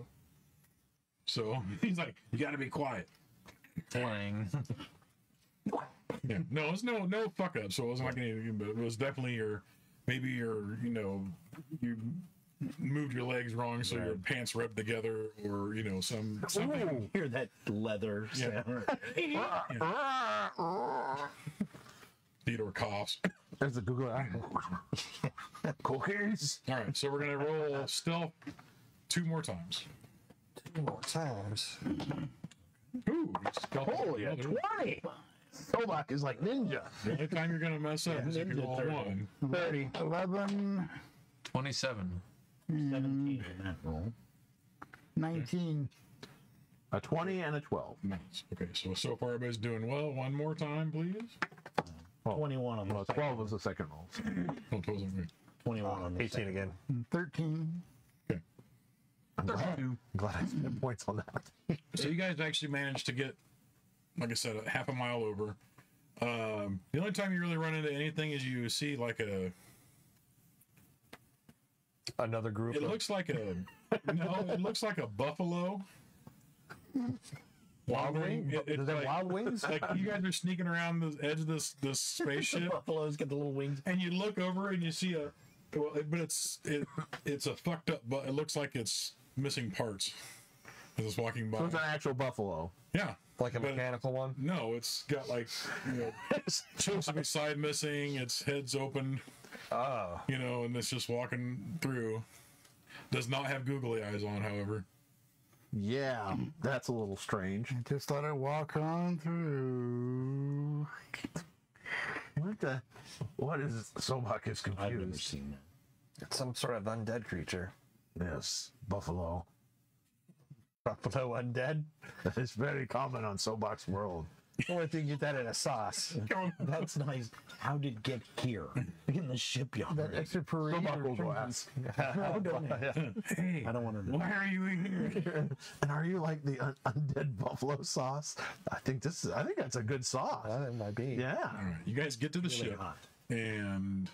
So he's like, you got to be quiet. playing. Yeah. No, it was no fuck up. So it wasn't like anything, but it was definitely you moved your legs wrong, so your pants rubbed together, or something. Hear that leather sound. Theodore coughs. There's a Google. Cookies. All right, so we're gonna roll stealth 2 more times. 2 more times. Ooh, stealth Holy, a 20. Sobak is like ninja. The only time you're gonna mess up is if you roll 1. 30. 11, 27. 17 in that roll. 19. A 20 and a 12. Nice. Okay, so far everybody's doing well. 1 more time, please. 21 on the Well, 12 was the second roll. Oh, it wasn't me. 21 on the 18 again. 13. I'm glad I spent points on that. So you guys actually managed to get, like I said, a half a mile over. The only time you really run into anything is you see like Another group. it looks like a it looks like a buffalo. Wild wing? Does it have wild wings? Like you guys are sneaking around the edge of this spaceship, Buffaloes get the little wings. and you look over and you see but it's a fucked up. But it looks like it's missing parts as it's walking by. So it's an actual buffalo. Yeah, Like a but mechanical one? no, it's got like chunks of its side missing. Its head's open. Oh. And it's just walking through. Does not have googly eyes on, however. Yeah, that's a little strange. Just let it walk on through. What is Sobak is confused. I've never seen that. It's some sort of undead creature. Yes, buffalo. Buffalo undead? It's very common on Sobak's world. Only if you get that in a sauce. That's nice. How did it get here? In the shipyard. That extra parade. Sobak will go ask. Hey, I don't want to know. why are you in here? And are you like the undead buffalo sauce? I think that's a good sauce. That might be. Yeah. All right, you guys get to the ship, hot. and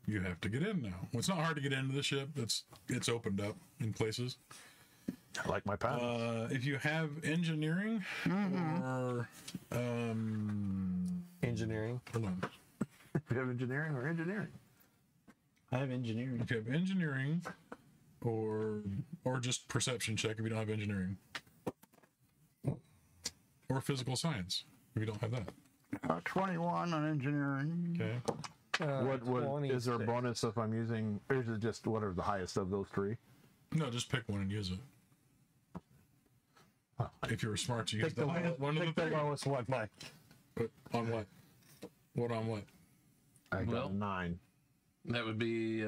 you have to get in now. Well, it's not hard to get into the ship. It's opened up in places. I like my path. If you have engineering or Engineering. hold on. If you have engineering or engineering. I have engineering. If you have engineering or just perception check if you don't have engineering. Or physical science if you don't have that. 21 on engineering. Okay. What is there a bonus if I'm using, or is it just what are the highest of those three? No, just pick one and use it. If you're smart, you use the highest one of the the three. lowest one, Mike. But on what? What on what? I got Well- a 9. That would be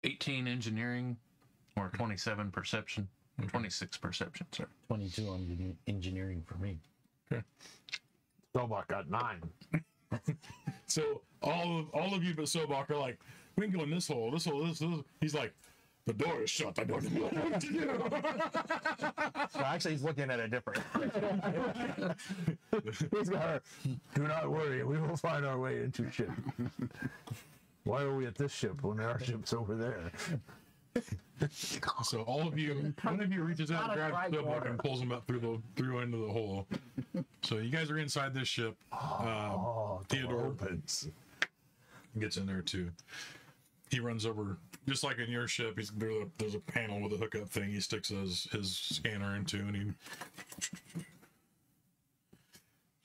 18 engineering or 27 perception. 26 perception, sorry. 22 on engineering for me. Sobak got 9. So all of you but Sobak are like, we can go in this hole, this hole, this. He's like, the door is shut. I don't know what to do. So actually, he's looking at it different. He's got her. Do not worry, we will find our way into ship. Why are we at this ship when our ship's over there? So all of you, one of you reaches out and grabs Sobak and pulls him up through into the hole. So you guys are inside this ship. Theodore opens. gets in there too. He runs over, just like in your ship. There's a panel with a hookup thing. He sticks his scanner into, and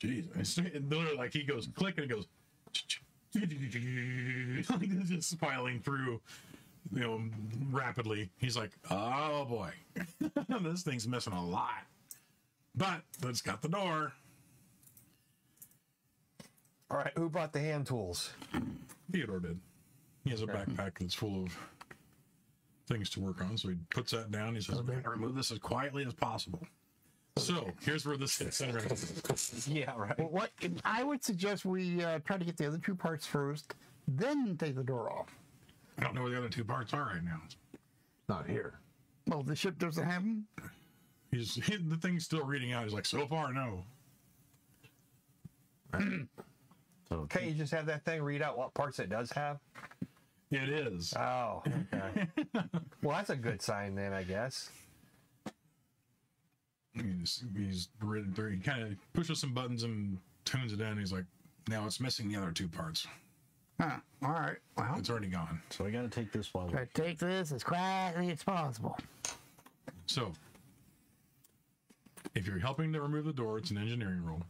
jeez, it's literally like he goes click and it goes, like just piling through, rapidly. He's like, oh boy, this thing's missing a lot, but it's got the door. All right, who brought the hand tools? Theodore did. He has a backpack that's full of things to work on, so he puts that down. He says, "I'm going to remove this as quietly as possible." So here's where this hits. Yeah, right. Well, what I would suggest we try to get the other two parts first, then take the door off. I don't know where the other two parts are right now. Not here. Well, the ship doesn't have them. The thing's still reading out. He's like, so far, no. Can't you just have that thing read out what parts it does have? It is. Oh, okay. Well, that's a good sign then, I guess. He's reading through. He kind of pushes some buttons and tunes it down. He's like, now it's missing the other two parts. Huh. All right. Well, It's already gone. So I got to take this while try to take this as quietly as possible. So, if you're helping to remove the door, it's an engineering roll.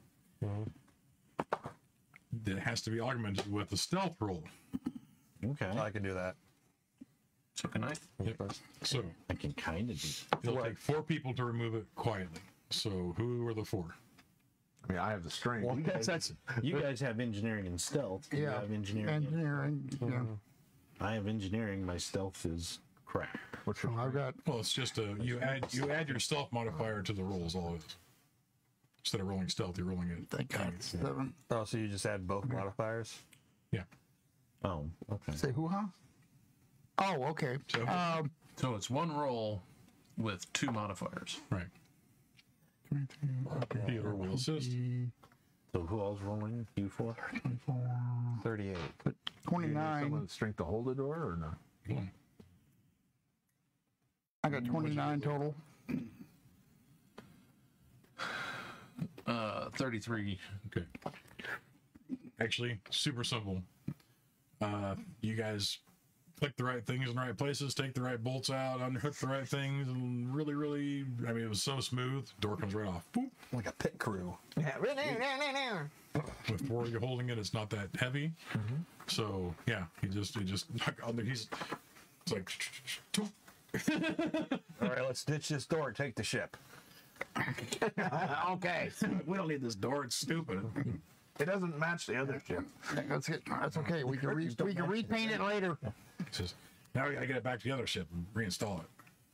That has to be augmented with a stealth roll. Okay. I can do that. So can I? Yep. So, I can kind of do that. it'll take 4 people to remove it quietly. So, who are the 4? I mean, I have the strength. Well, that's You guys have engineering and stealth. You Yeah. have engineering. Engineering. Yeah. I have engineering. My stealth is crap. What's your So I've got. Well, it's just you add your stealth modifier to the rolls. All it is. Instead of rolling stealth, you're rolling it. I think I got 7. oh, so you just add both modifiers? Yeah. Oh, okay. Say hoo-ha? Oh, okay. So- So it's one roll with 2 modifiers. Right. Theodore will will assist. So who all's rolling? You 4? 38. 29. Someone strength to hold the door or no? I got 29 total. 33. Okay. Actually, super simple. You guys click the right things in the right places, take the right bolts out, underhook the right things, and really, really, I mean, it was so smooth. Door comes right off. Boop. Like a pit crew. With 4 of you holding it, it's not that heavy. So yeah, he just he's it's like. All right, let's ditch this door and take the ship. Okay. We don't need this door. It's stupid. It doesn't match the other ship. That's okay. We can repaint it later. It's just, now we gotta get it back to the other ship and reinstall it.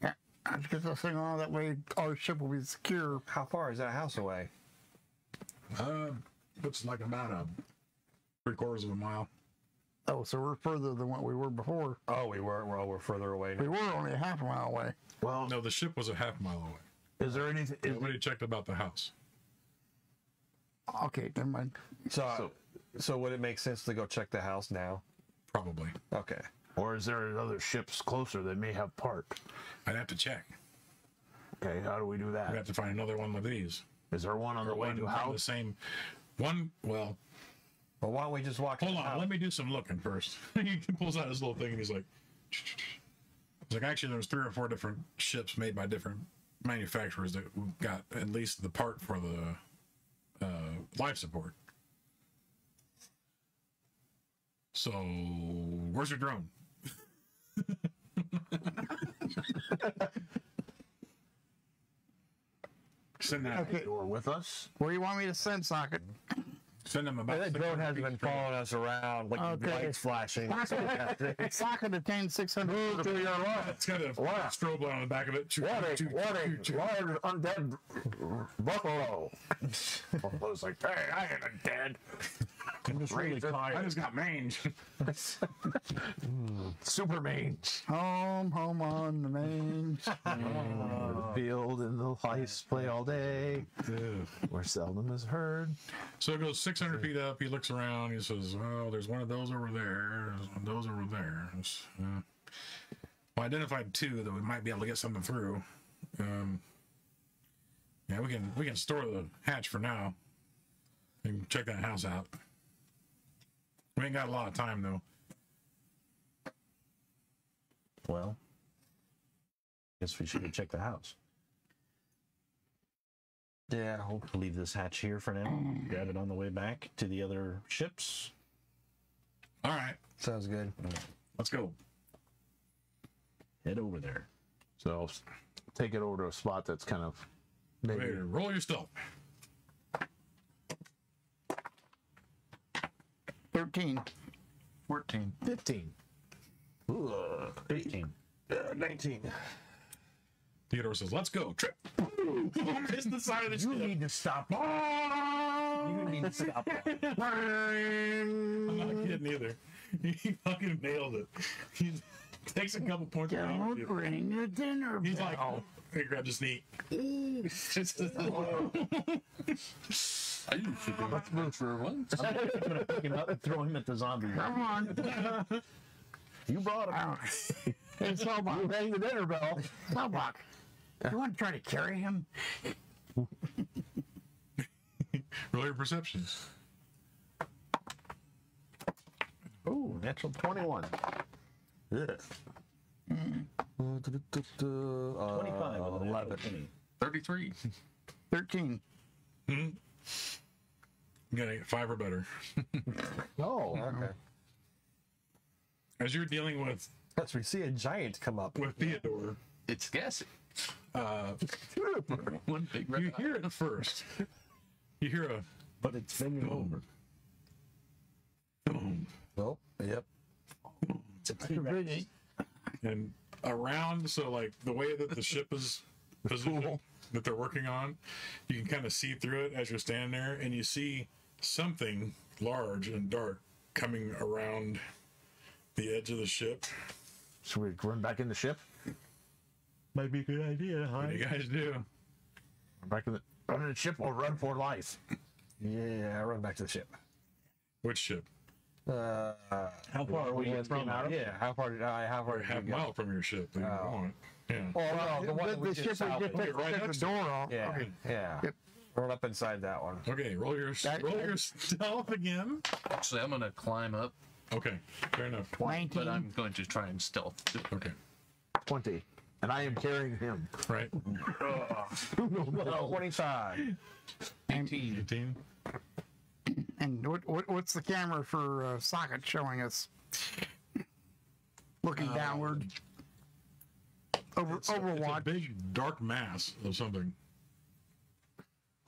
Yeah, let's get this thing on. That way our ship will be secure. How far is that house away? Looks like about a 3/4 of a mile. Oh, so we're further than what we were before. Oh, we're further away now. We were only a half a mile away. Well, No, the ship was a half mile away. is there anything? Nobody checked about the house. Okay, never mind. So would it make sense to go check the house now? Probably. Okay. Or is there other ships closer that may have parked? I'd have to check. Okay, how do we do We that? have to find another one of these. Is there one on the way One to from house? the same one. Well, Well, why don't we just walk? hold in the on. house? Let me do some looking first. He pulls out his little thing and he's like, actually, there was 3 or 4 different ships made by different manufacturers that got at least the part for the life support. So, where's your drone? Send that. Okay, Or with us? where do you want me to send socket? Send them about. That drone has 600 been feet. following us around, like Okay. lights flashing. Socket attains 600. To your left. It's got a strobe light on the back of it. What a large undead buffalo. Buffalo's like, hey, I ain't dead. I'm just really tired. I just got mange. Super mange. Home on the main. The field and the lights play all day. Where seldom is heard. So it goes 600 feet up. He looks around. He says, "Oh, there's one of those over there. There's one of those over there." Well, I identified 2 that we might be able to get something through. Yeah, we can store the hatch for now. We can check that house out. We ain't got a lot of time though. Well, guess we should go check the house. Yeah. I'll leave this hatch here for now. Grab it on the way back to the other ships. All right, Sounds good. let's go. Head over there. So take it over to a spot that's kind of maybe. Hey, roll your stealth. 13. 14. 15. 15. 19. Theodore says, "Let's go." Trip. It's the side of the ship. You need to stop. You need to stop. I'm not kidding either. He fucking nailed it. He takes a couple points. Don't ring the dinner He's like, bell. he grabs his knee. I usually do. Let's move for one. I'm gonna pick him up and throw him at the zombie. Come on. You brought him. Hey, Slowbuck. You rang the dinner bell. Slowbuck. You want to try to carry him? Roll your perceptions. Oh, natural 21. Yeah. 25. 11. 33. 13. You gotta get 5 or better. No. Okay. As you're dealing with That's we see a giant come up. Theodore, It's gassy. One big red you eye. hear it first. You hear a But it's bending over. boom, Oh, yep. and around. So like the way that the ship is positioned, that they're working on, you can kind of see through it as you're standing there, and you see something large and dark coming around the edge of the ship. Should we run back in the ship? Might be a good idea, huh? What do you guys do? Back in the. Run in the ship or run for life. Yeah, run back to the ship. Which ship? How far are we from? Yeah, how far did We're we half go? mile from your ship. That you want. Yeah. Well, the one that we the ship we just took right the next door off. Yeah, Okay. yeah. Yep. Roll up inside that one. Okay, roll your stealth again. Actually, I'm gonna climb up, Okay, fair enough. 19. but I'm going to try and stealth. Okay, 20. And I am carrying him. right. 25. 18. And what's the camera for socket showing us? Looking downward. It's a Overwatch. big dark mass of something.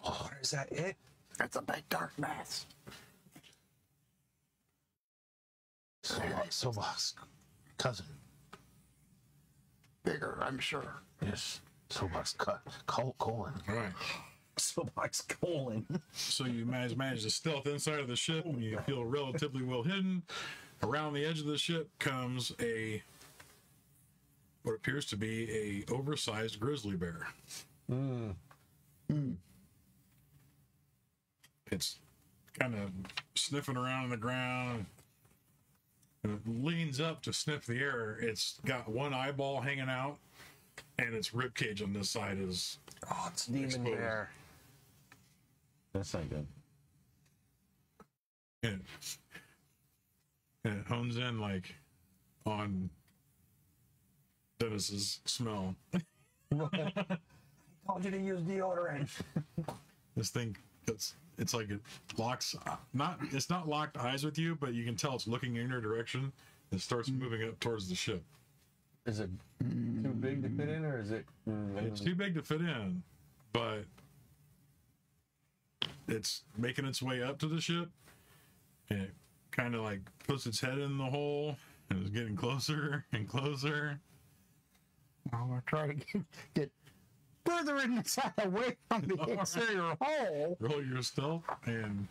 Oh, is that it? That's a big dark mass. Sobak's cousin. Bigger, I'm sure. Yes. Sobak's colon. All right. Sobak's colon. So you manage to stealth inside of the ship, and you feel relatively well hidden. Around the edge of the ship comes what appears to be a oversized grizzly bear. It's kind of sniffing around on the ground. And it leans up to sniff the air. It's got one eyeball hanging out, and its rib cage on this side is It's demon exposed. bear. That's not good. And it hones in like on Dennis's smell. Told you to use deodorant. This thing, it's like it locks it's not locked eyes with you, but you can tell it's looking in your direction. It starts moving up towards the ship. Is it too big to fit in, or is it? It's too big to fit in, but it's making its way up to the ship, and it kind of like puts its head in the hole and is getting closer and closer. I'm going to try to get further inside away from the exterior hole. Roll your stealth and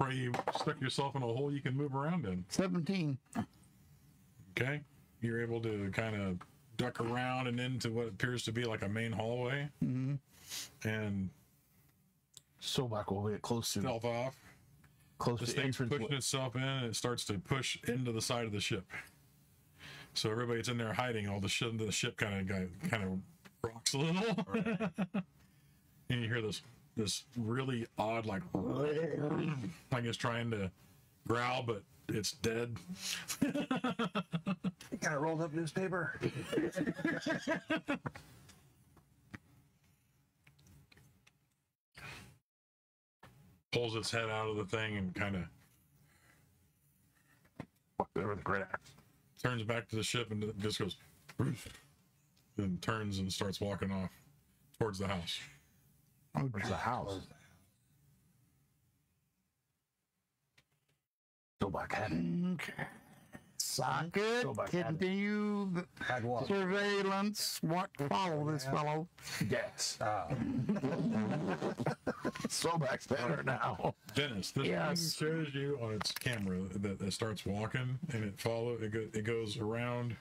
pray you stuck yourself in a hole you can move around in. 17. Okay, you're able to kind of duck around and into what appears to be like a main hallway, and Sobak will get close to stealth off. close This to thing's entrance. pushing itself in, and it starts to push into the side of the ship. So everybody that's in there hiding, all the ship kind of rocks a little, and you hear this really odd like it's trying to growl, but it's dead. You got a rolled up newspaper. Pulls its head out of the thing and kind of There with a great axe. turns back to the ship and just goes, then turns and starts walking off towards the house. Where's the house? Sobak had it. Okay. Socket, Go back at it. continue the Had what? surveillance. What follow this fellow? Yes. Sobak's better now. Dennis, this Yes. thing shows you on its camera that it starts walking, and it goes around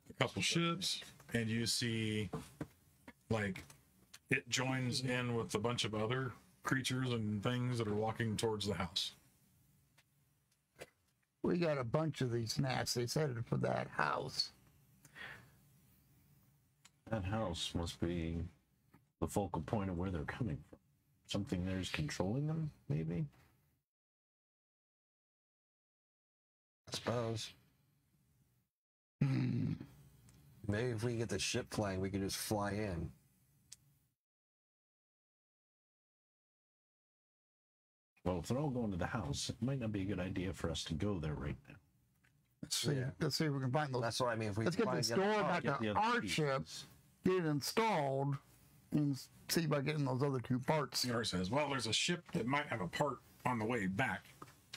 a couple ships, and you see like it joins in with a bunch of other creatures and things that are walking towards the house. We got a bunch of these nasties headed for that house. That house must be the focal point of where they're coming from. Something there's controlling them, maybe? I suppose. Hmm. Maybe if we get the ship flying, we can just fly in. Well, if they're all going to the house, it might not be a good idea for us to go there right now. Let's see. Yeah. Let's see if we can find those. That's what I mean. If we Let's get find this the other door part- back get the to other our pieces. ship, get it installed, and see by getting those other two parts. Yar says, well, there's a ship that might have a part on the way back.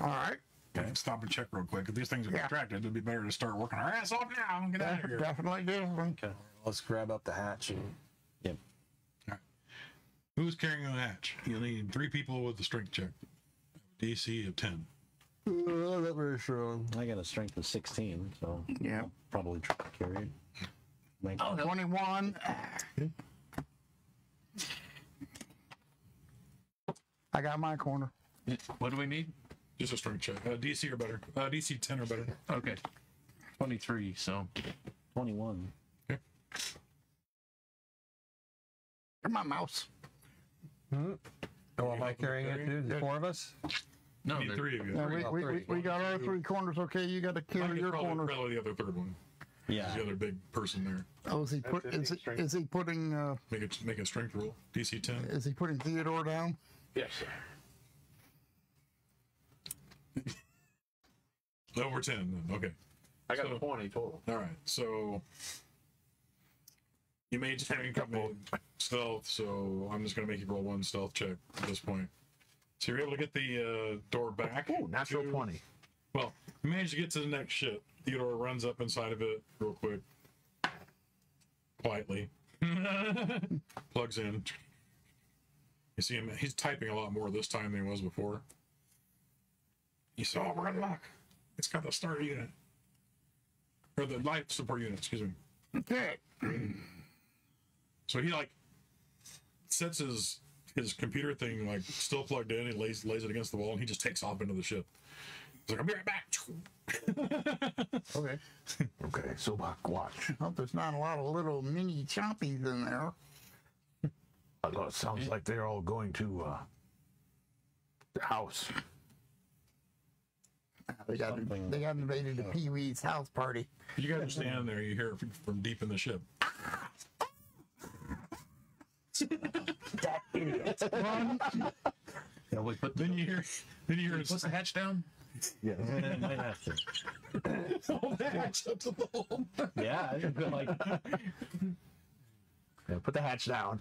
All right. Okay, stop and check real quick. If these things are Yeah. distracted, it'd be better to start working our ass off now and get out of here. Definitely do. Okay. Let's grab up the hatch and Yep. Who's carrying the hatch? You'll need 3 people with the strength check. DC of 10. not very strong. I got a strength of 16, so Yeah. I'll probably try to carry it. Make 21. I got my corner. What do we need? Just a strength check. DC or better. DC 10 or better. Okay. 23, so. 21. Okay. Come on, mouse. Oh, am I carrying it too? The four of us? No, Need there- 3 of you. Yeah, we got our 3 corners. Okay, you got to Mike carry is your probably, corner. probably the other third one. Yeah. The other big person there. Oh, is he putting Make a strength roll. DC 10. is he putting Theodore down? Yes, sir. Over 10 then. Okay. I got So- 20 total. All right. So you made stealth, so I'm just going to make you roll 1 stealth check at this point. So you're able to get the door back. Ooh, natural to- 20. Well, you managed to get to the next ship. Theodore runs up inside of it real quick. Quietly. Plugs in. You see him, he's typing a lot more this time than he was before. You saw, oh, we're unlocked. It's got the starter unit. Or the life support unit, excuse me. Okay. So he like sets his computer thing like still plugged in, he lays it against the wall, and he just takes off into the ship. He's like, I'll be right back. Okay. Okay, so watch. Hope there's not a lot of little mini chompies in there. Although it sounds like they're all going to the house. They got invaded to Pee Wee's house party. You guys are standing there, you hear it from deep in the ship. That idiot. Yeah, we put Then you hear Put the hatch down? yeah. Yeah, I just feel like Yeah, put the hatch down.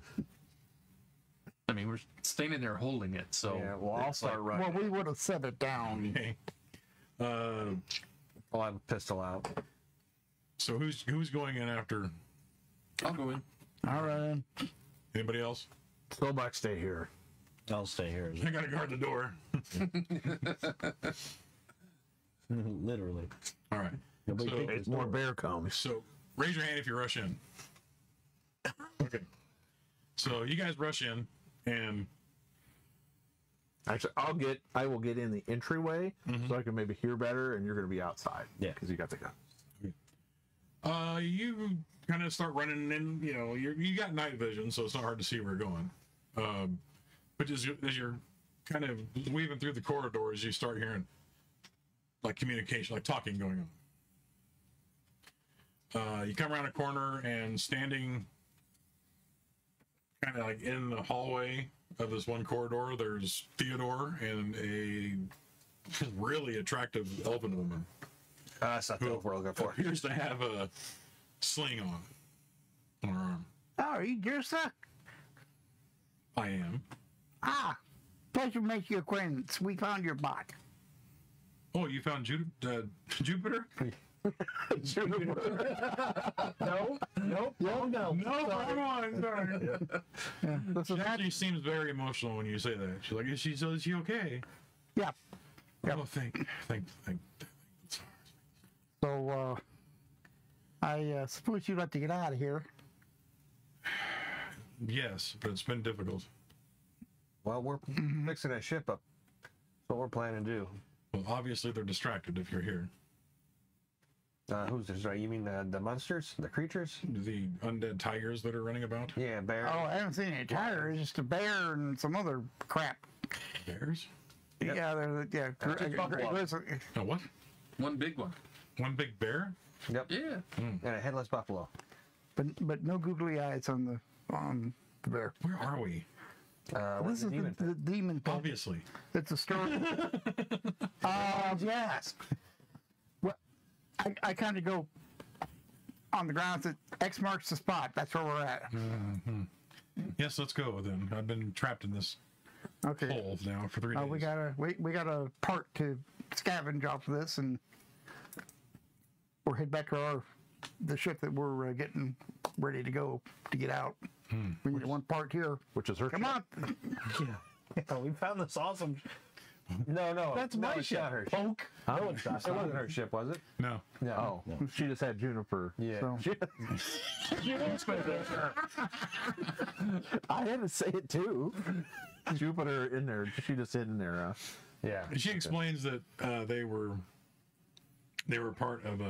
I mean, we're standing there holding it, so. Yeah, well, I'll it's start like- running. Well, we would have set it down. Okay. I'll have a pistol out. So who's going in after I'll go in. All right. anybody else? Slowback, stay here. I'll stay here. I gotta guard the door. Literally. All right. Nobody So- takes It's more bear comes. So raise your hand if you rush in. Okay. So you guys rush in, and Actually, I will get in the entryway so I can maybe hear better, and you're going to be outside. Yeah. because you got the gun. you kind of start running in. You know, you got night vision, so it's not hard to see where you're going. But as you're kind of weaving through the corridors, you start hearing like communication, like talking going on. You come around a corner, and standing kind of like in the hallway of this one corridor, there's Theodore and a really attractive elven woman That's not the elf we're looking for. appears to have a sling on her arm. Oh, are you Gersa? I am. Ah, pleasure to make your acquaintance. We found your bot. Oh, you found Jupiter? No. No, come on, sorry. This She is actually seems very emotional when you say that. She's like, is she okay? yeah. Oh, thank. So, I suppose you'd like to get out of here. Yes, but it's been difficult. Well, we're fixing that ship up. That's what we're planning to do. Well, obviously they're distracted if you're here. Who's this? Right? You mean the monsters, the creatures? The undead tigers that are running about. Yeah, bear. Oh, I haven't seen any tigers, just a bear and some other crap. Bears? Yeah, they're buffalo. Oh, what? One big one. One big bear? Yep. Yeah. And a headless buffalo. but no googly eyes on the bear. Where are we? This is the demon pit. Obviously. It's a story. Yes. Well, I kind of go on the grounds that X marks the spot. That's where we're at. Yes, let's go then. I've been trapped in this Okay. hole now for 3 days. We got a part to scavenge off of this, and we'll head back to the ship that we're getting ready to go to get out. We need one part here. Which is her. Come on. Yeah, we found this awesome. No, That's no, my it's ship. not her ship. Punk. No, it's not. It wasn't her ship, was it? No. No. Oh, she just had Juniper. Yeah. So, I had to say it too. Jupiter in there. She just hid in there. Yeah. She explains that they were part of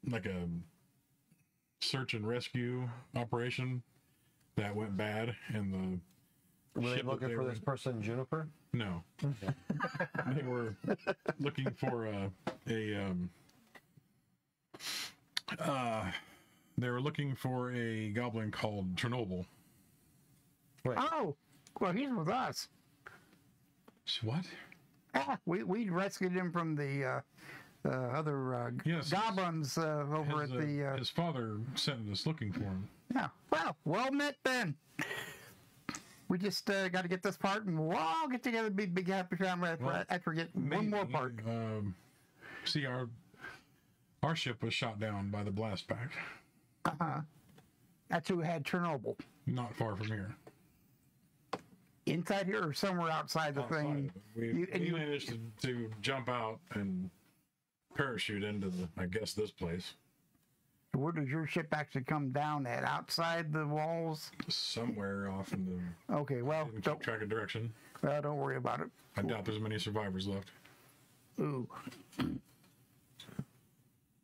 like a search and rescue operation that went bad, and the Were they ship that looking for this person, Juniper? No, they were looking for they were looking for a goblin called Chernobyl. Oh, well, he's with us. What? Ah, we rescued him from the other Yes. goblins over at the. His father sent us looking for him. Yeah, well met then. We just got to get this part, and we'll all get together, big happy family after we get one more part. See, our ship was shot down by the blast pack. That's who had Chernobyl. Not far from here. Inside here or somewhere outside the thing? We managed to jump out and parachute into I guess this place. Where does your ship actually come down at? Outside the walls? Somewhere off in the. Okay, well, Didn't keep track of direction. don't worry about it. I doubt there's many survivors left. Ooh.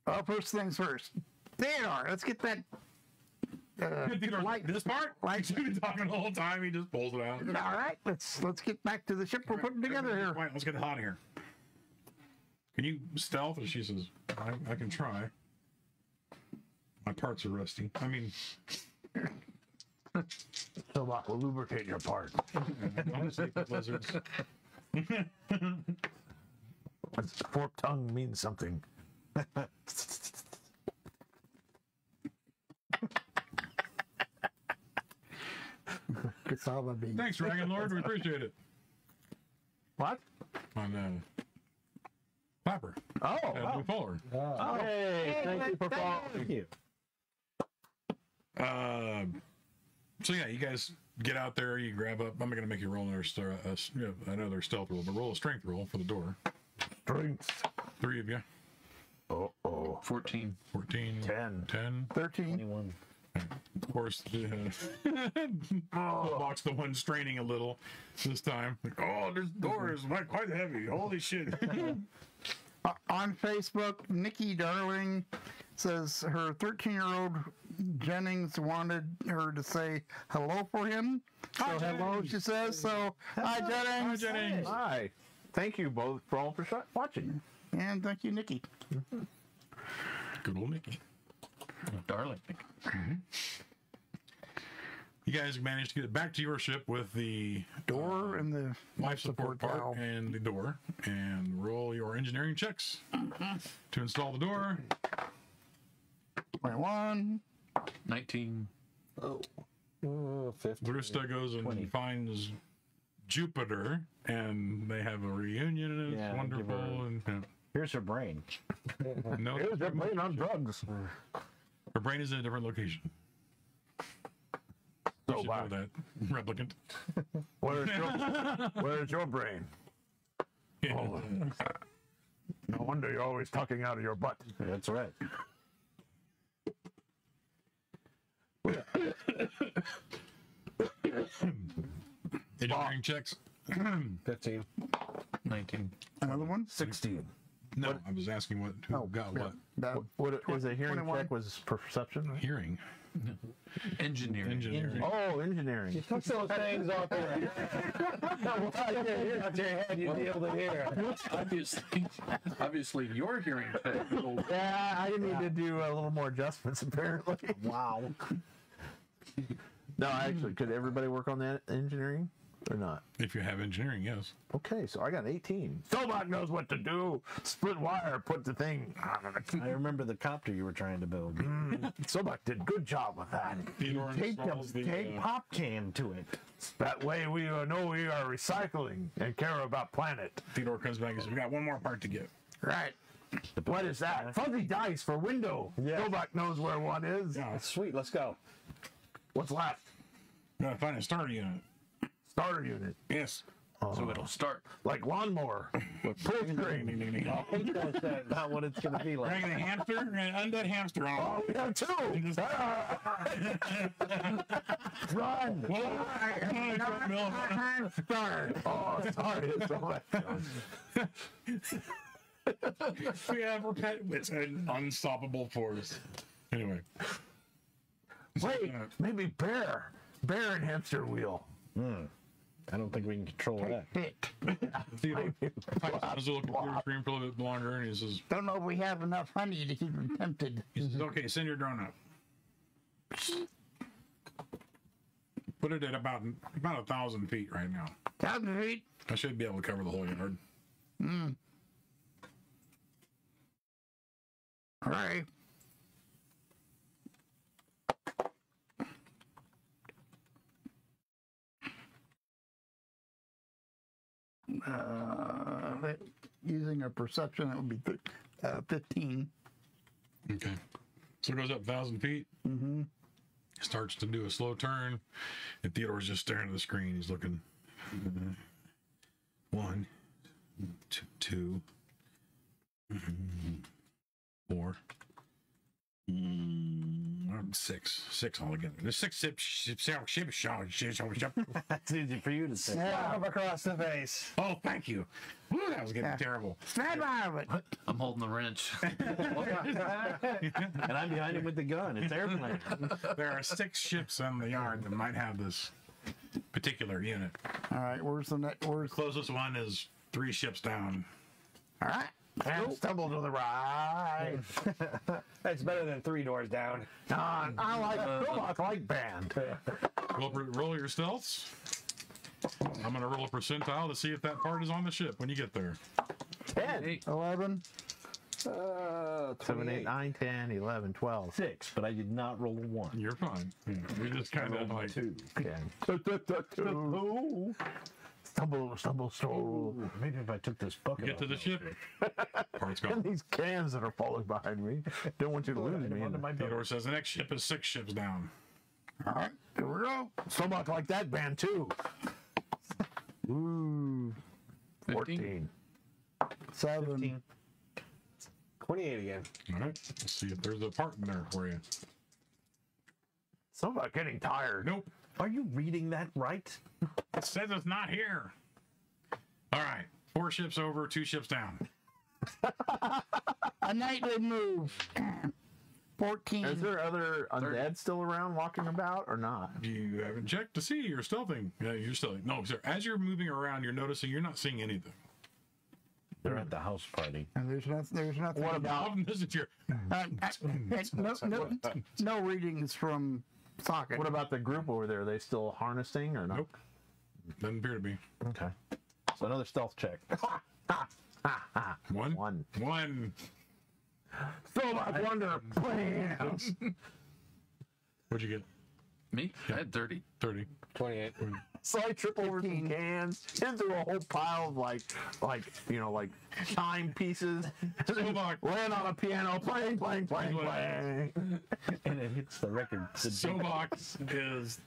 Well, first things first. Theodore, let's get that. This part? Like you've been talking the whole time, he just pulls it out. All right, let's get back to the ship we're putting together here. Right, let's get hot here. Can you stealth? And she says, I can try. My parts are rusty. I mean, So that will lubricate your part. honestly, lizards. Forked tongue means something. Cassava beans. Thanks, Dragon Lord. We appreciate it. What? On Clapper. Oh, Move forward. hey, thank you for following. Thank you. So yeah, you guys get out there. You grab up. I'm not gonna make you roll another another stealth roll, but roll a strength roll for the door. Strength. 3 of you. Oh, 14. 14. 10. 13. 21. Of course, Bob's the one straining a little this time. Like, oh, this door is quite heavy. Holy shit. On Facebook, Nikki Darling says her 13-year-old Jennings wanted her to say hello for him. So hello, she says. So hi, Jennings. Hi, Jennings. hi. Thank you both for all for watching. And thank you, Nikki. Good old Nicky. Darling. You guys managed to get back to your ship with the Door and the life support part valve. and the door, and roll your engineering checks to install the door. 21. 19. Oh, 50. Brewster goes and finds Jupiter, and they have a reunion, and it's Yeah, wonderful. And Here's her brain. no, Here's their brain on drugs. her brain is in a different location. You So should know bad. that, replicant. Where's your brain? Oh. No wonder you're always talking out of your butt. That's right. Engineering checks. 15. 19. Another one? 16. No, I was asking who got what. What is a hearing 21. check? Was perception? Right? Hearing. Engineering. Engineering. Oh, engineering. Took those things off there. Out your head, you nailed it here. Obviously, your hearing check. Yeah, I need to do a little more adjustments apparently. Wow. No, actually, could everybody work on that engineering or not? If you have engineering, yes. Okay, so I got 18. Sobot knows what to do. Split wire, put the thing. I remember the copter you were trying to build. Sobot did good job with that. Theodore installs the, Take pop can to it. That way we know we are recycling and care about planet. Theodore comes back and says, we got one more part to get. Right. What is that? Fuzzy dice for window. Yeah. Sobot knows where one is. Yeah, Sweet, let's go. What's left? gotta find a starter unit. Starter unit. Yes. So it'll start. Like lawnmower with pull string. That's not what it's gonna be like. Bring a hamster, an undead hamster on. Oh, we have two. Run! Oh, sorry. It's so much. It's an unstoppable force. Anyway. Wait, maybe bear and hamster wheel. I don't think we can control that. See, I was looking through the screen for a little bit longer, and he says, Don't know if we have enough honey to keep him tempted. he says, okay, send your drone up. Put it at about 1,000 feet right now. 1,000 feet. I should be able to cover the whole yard. All right. Using a perception, that would be 15. Okay. So it goes up 1,000 feet. Starts to do a slow turn, and Theodore's just staring at the screen. He's looking. 1, 2, 4, 6 altogether. There's 6 ships. That's easy for you to say. Yeah. Across the face. Oh, thank you. Woo, that was getting terrible. Stand by with it. I'm holding the wrench. And I'm behind him with the gun. It's airplane. There are 6 ships on the yard that might have this particular unit. All right, where's the next? Where's Closest one is 3 ships down. all right? And stumble to the right. That's better than 3 doors down. I like band. Roll your stealths. I'm going to roll a percentile to see if that part is on the ship when you get there. 10. 11. 7, 8, 9, 10, 11, 12. 6, but I did not roll a 1. You're fine. We just kind of like 2. 2. Stumble. Maybe if I took this bucket. get to the ship. Part's And gone. these cans that are falling behind me. Don't want you to lose me. Theodore says the next ship is 6 ships down. All right, here we go. So much like that band too. Ooh. 14. 7. 28 again. All right. Let's see if there's a part in there for you. So about getting tired. Nope. Are you reading that right? It says it's not here. All right. 4 ships over, 2 ships down. A nightly move. 14. Is there other undead still around walking about or not? You haven't checked to see. You're stealthing. Yeah, you're stealthing. No, sir. As you're moving around, you're noticing you're not seeing anything. They're at the house party. And there's nothing. What about this? Is your no readings from socket. What about the group over there? Are they still harnessing or not? Nope. Doesn't appear to be. Okay. So another stealth check. 1. 1. 1. So much wonder. Bam! What'd you get? Me? I had 30. 30. 28. So I trip over some cans into a whole pile of like chime pieces. Sobok. Land on a piano, playing. And it hits the record. Sobok is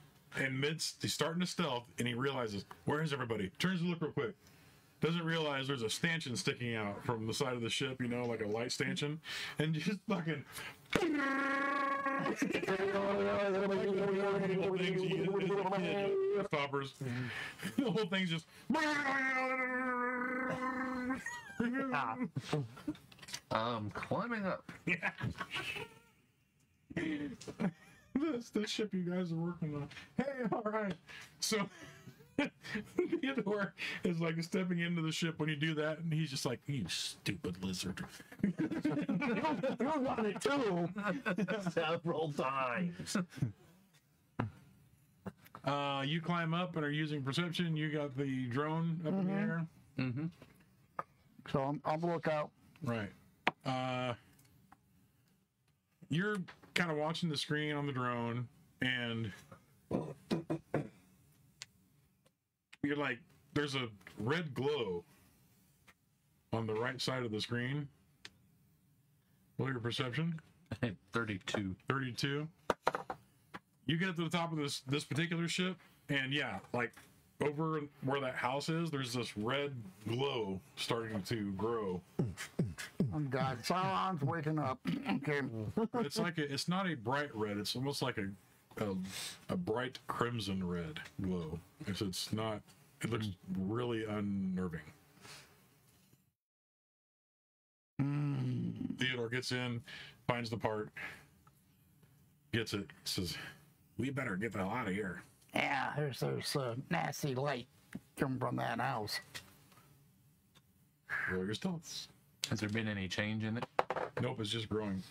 he's starting to stealth, and he realizes, where is everybody? Turns to look real quick. Doesn't realize there's a stanchion sticking out from the side of the ship, like a light stanchion, and just fucking. Stoppers. The whole thing's just. Climbing up. That's the ship you guys are working on. Hey, all right. So Theodore is like stepping into the ship when you do that, and he's just like, "You stupid lizard." You want it too. Several times. You climb up and are using perception. You got the drone up in the air. Mm-hmm. So I'm on the lookout. Right. You're kind of watching the screen on the drone, and you're like, there's a red glow on the right side of the screen. Roll your perception. I had 32. 32. You get to the top of this particular ship, and yeah, like over where that house is, there's this red glow starting to grow. Oh God, Sauron's waking up. Okay. It's like it's not a bright red. It's almost like a bright crimson red glow. It's not. It looks really unnerving. Theodore gets in, finds the part, gets it, says, "We better get the hell out of here." Yeah, there's nasty light coming from that house. Roll your stealth. Has there been any change in it? Nope, it's just growing.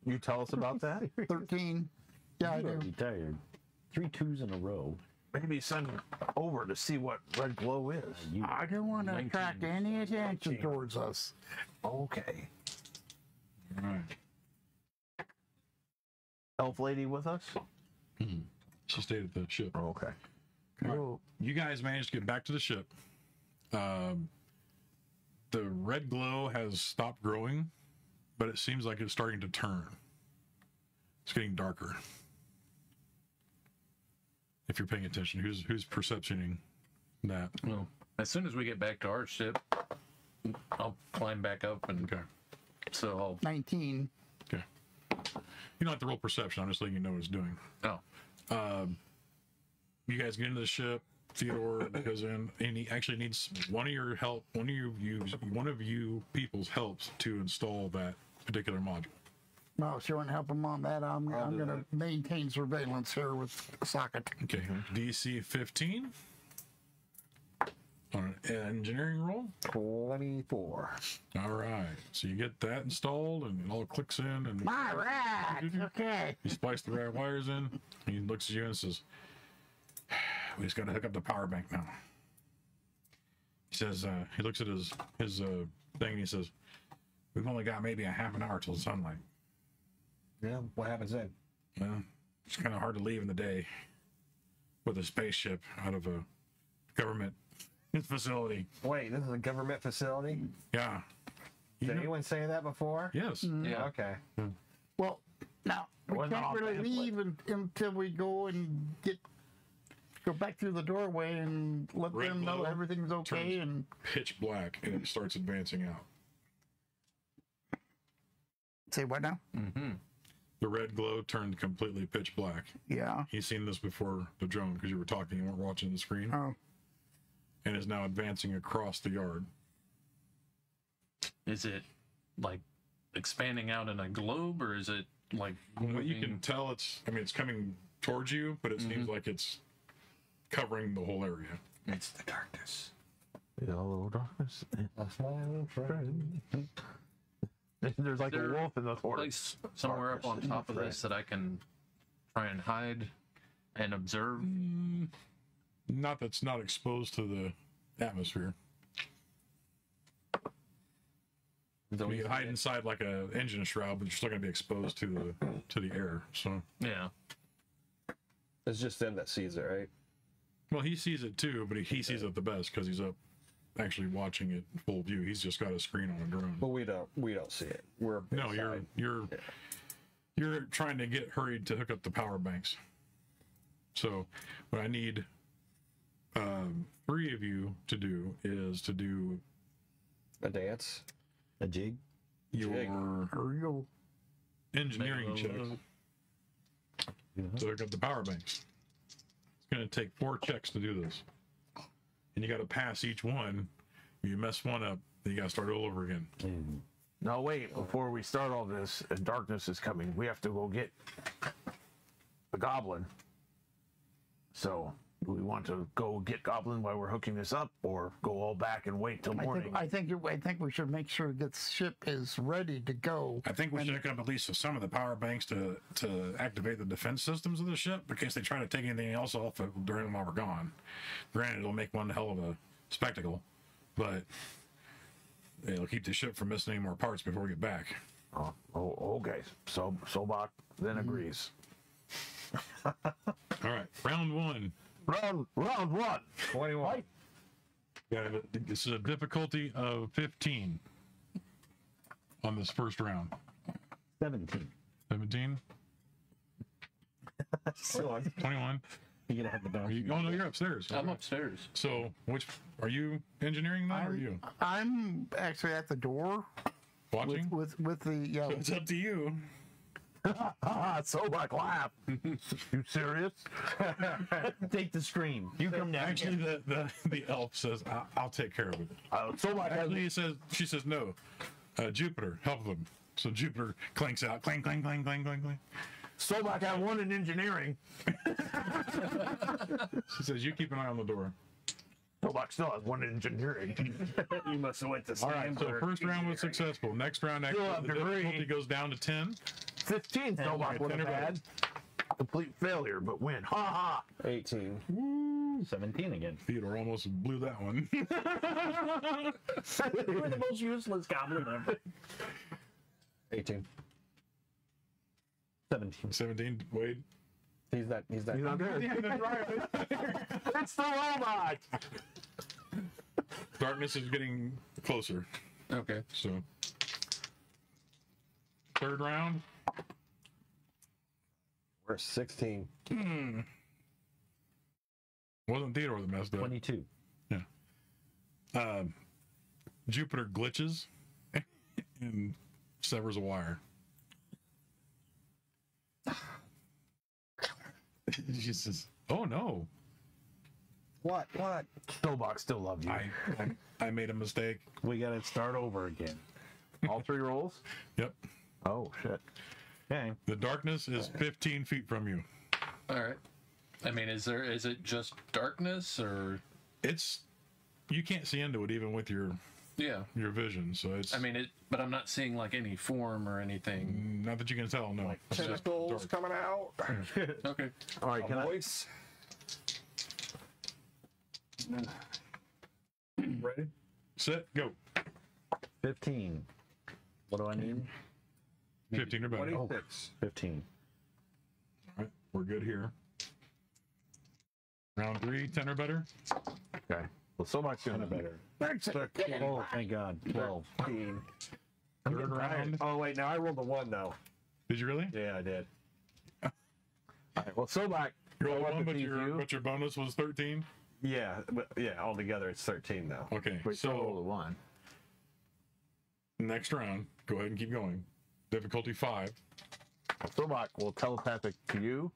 You tell us about that? 13. Yeah, I You are do. retired. 3 2s in a row. Maybe send over to see what red glow is. I don't want to attract any attention towards us. Okay. All right. Elf lady with us? She stayed at the ship. Oh, okay. All right. You guys managed to get back to the ship. The red glow has stopped growing, but it seems like it's starting to turn. It's getting darker. If you're paying attention, who's perceptioning that? Well, as soon as we get back to our ship, I'll climb back up and Okay. so I'll. 19. Okay. You don't have to roll perception. I'm just letting you know what it's doing. Oh, You guys get into the ship. Theodore goes in, and he actually needs one of your help. One of you people's helps to install that particular module. No, if you want to help him on that, I'm going to maintain surveillance here with a socket. Okay. DC 15 on an engineering roll. 24. All right. So you get that installed, and it all clicks in, and All right. Okay. you splice the right wires in. He looks at you and says, "We just got to hook up the power bank now." He says, he looks at his thing, and he says, "We've only got maybe a half an hour till sunlight." Yeah, what happens then? Well, it's kind of hard to leave in the day with a spaceship out of a government facility. Wait, this is a government facility? Yeah. Did anyone say that before? Yes. yeah. Okay. Well, now, we Wasn't can't all really pamphlet. leave until we go and go back through the doorway and let Red them know glow everything's okay. turns And pitch black, and it starts advancing out. say what now? Mm-hmm. The red glow turned completely pitch black. Yeah. You've seen this before the drone because you were talking, you weren't watching the screen, Oh, and is now advancing across the yard. Is it like expanding out in a globe, or is it like Well, you moving- can tell it's coming towards you, but it seems like it's covering the whole area. It's the darkness. Hello, darkness. That's my old friend. There's like There- a wolf in the forest. Place somewhere up on top of this that I can try and hide and observe. Not that's not exposed to the atmosphere. You can hide inside like a engine shroud, but you're still going to be exposed to the air. So, Yeah. It's just them that sees it, right? well, he sees it too, but he sees it the best because he's up, actually watching it full view. He's just got a screen on a drone. But we don't see it. We're No, inside. you're trying to get hurried to hook up the power banks. So, what I need 3 of you to do is to do a dance. A jig? your real. engineering Make a checks little- to hook up the power banks. It's going to take 4 checks to do this, and you got to pass each one. If you mess one up, then you got to start all over again. No, wait. Before we start all this, and darkness is coming, we have to go get the goblin. So, do we want to go get goblin while we're hooking this up, or go all back and wait till morning? I think we should make sure that the ship is ready to go. I think we should hook up at least some of the power banks to activate the defense systems of the ship in case they try to take anything else off during while we're gone. Granted, it'll make one hell of a spectacle, but it'll keep the ship from missing any more parts before we get back. Oh, okay. So Sobak then agrees. All right, round 1. Round 1. 21. Yeah, this is a difficulty of 15 on this first round. 17. 17, 21. You're gonna have the bounce. Oh no, you're upstairs. I'm upstairs. So, which are you engineering that, or are you I'm actually at the door watching? with the So it's up to you. So like laugh. You serious? Take the scream. You come next. Actually, the elf says, "I'll take care of it." So like Actually, she says no. Jupiter, help them. So Jupiter clanks out, clang, clang, clang, clang, clang, clang. so like I won in engineering. She says, "You keep an eye on the door." So like still has one in engineering. You must have went to All right. So first round was successful. Next round, actually, Still have the degree. difficulty goes down to 10. 15 so like would have 10 or had. Complete failure, but win. Ha ha. 18. 17 again. Theodore almost blew that one. You're the most useless goblin ever. 18. 17. 17. Wade. He's not there. Yeah, that's right. It's the robot. Darkness is getting closer. Okay. So, third round. We're 16. Wasn't Theodore that messed up. 22. Jupiter glitches and severs a wire. She says, "Oh no, What? Stowbox still loves you. I made a mistake." We gotta start over again. All 3 rolls? Yep. Oh shit. Okay. The darkness is 15 feet from you. All right. I mean, is it just darkness or? You can't see into it even with your Yeah. vision. So it's. I mean, but I'm not seeing like any form or anything. not that you can tell. No. It's just Tentacles dark. coming out. Okay. All right, can I? Voice. Ready? Set. Go. 15. What do I need? 15 or better. 26. 15. All right. We're good here. Round 3, 10 or better. Okay. Well, so much gonna Better. Thirteen. Oh, thank God. 12. 13. Third round. Oh wait, now I rolled a 1 though. Did you really? Yeah, I did. All right. Well, so back. You rolled What one, the but TQ? your bonus was 13. Yeah, but yeah, altogether it's 13 now. Okay. Wait, so roll So a 1. next round, go ahead and keep going. Difficulty 5. So back will telepathic to you.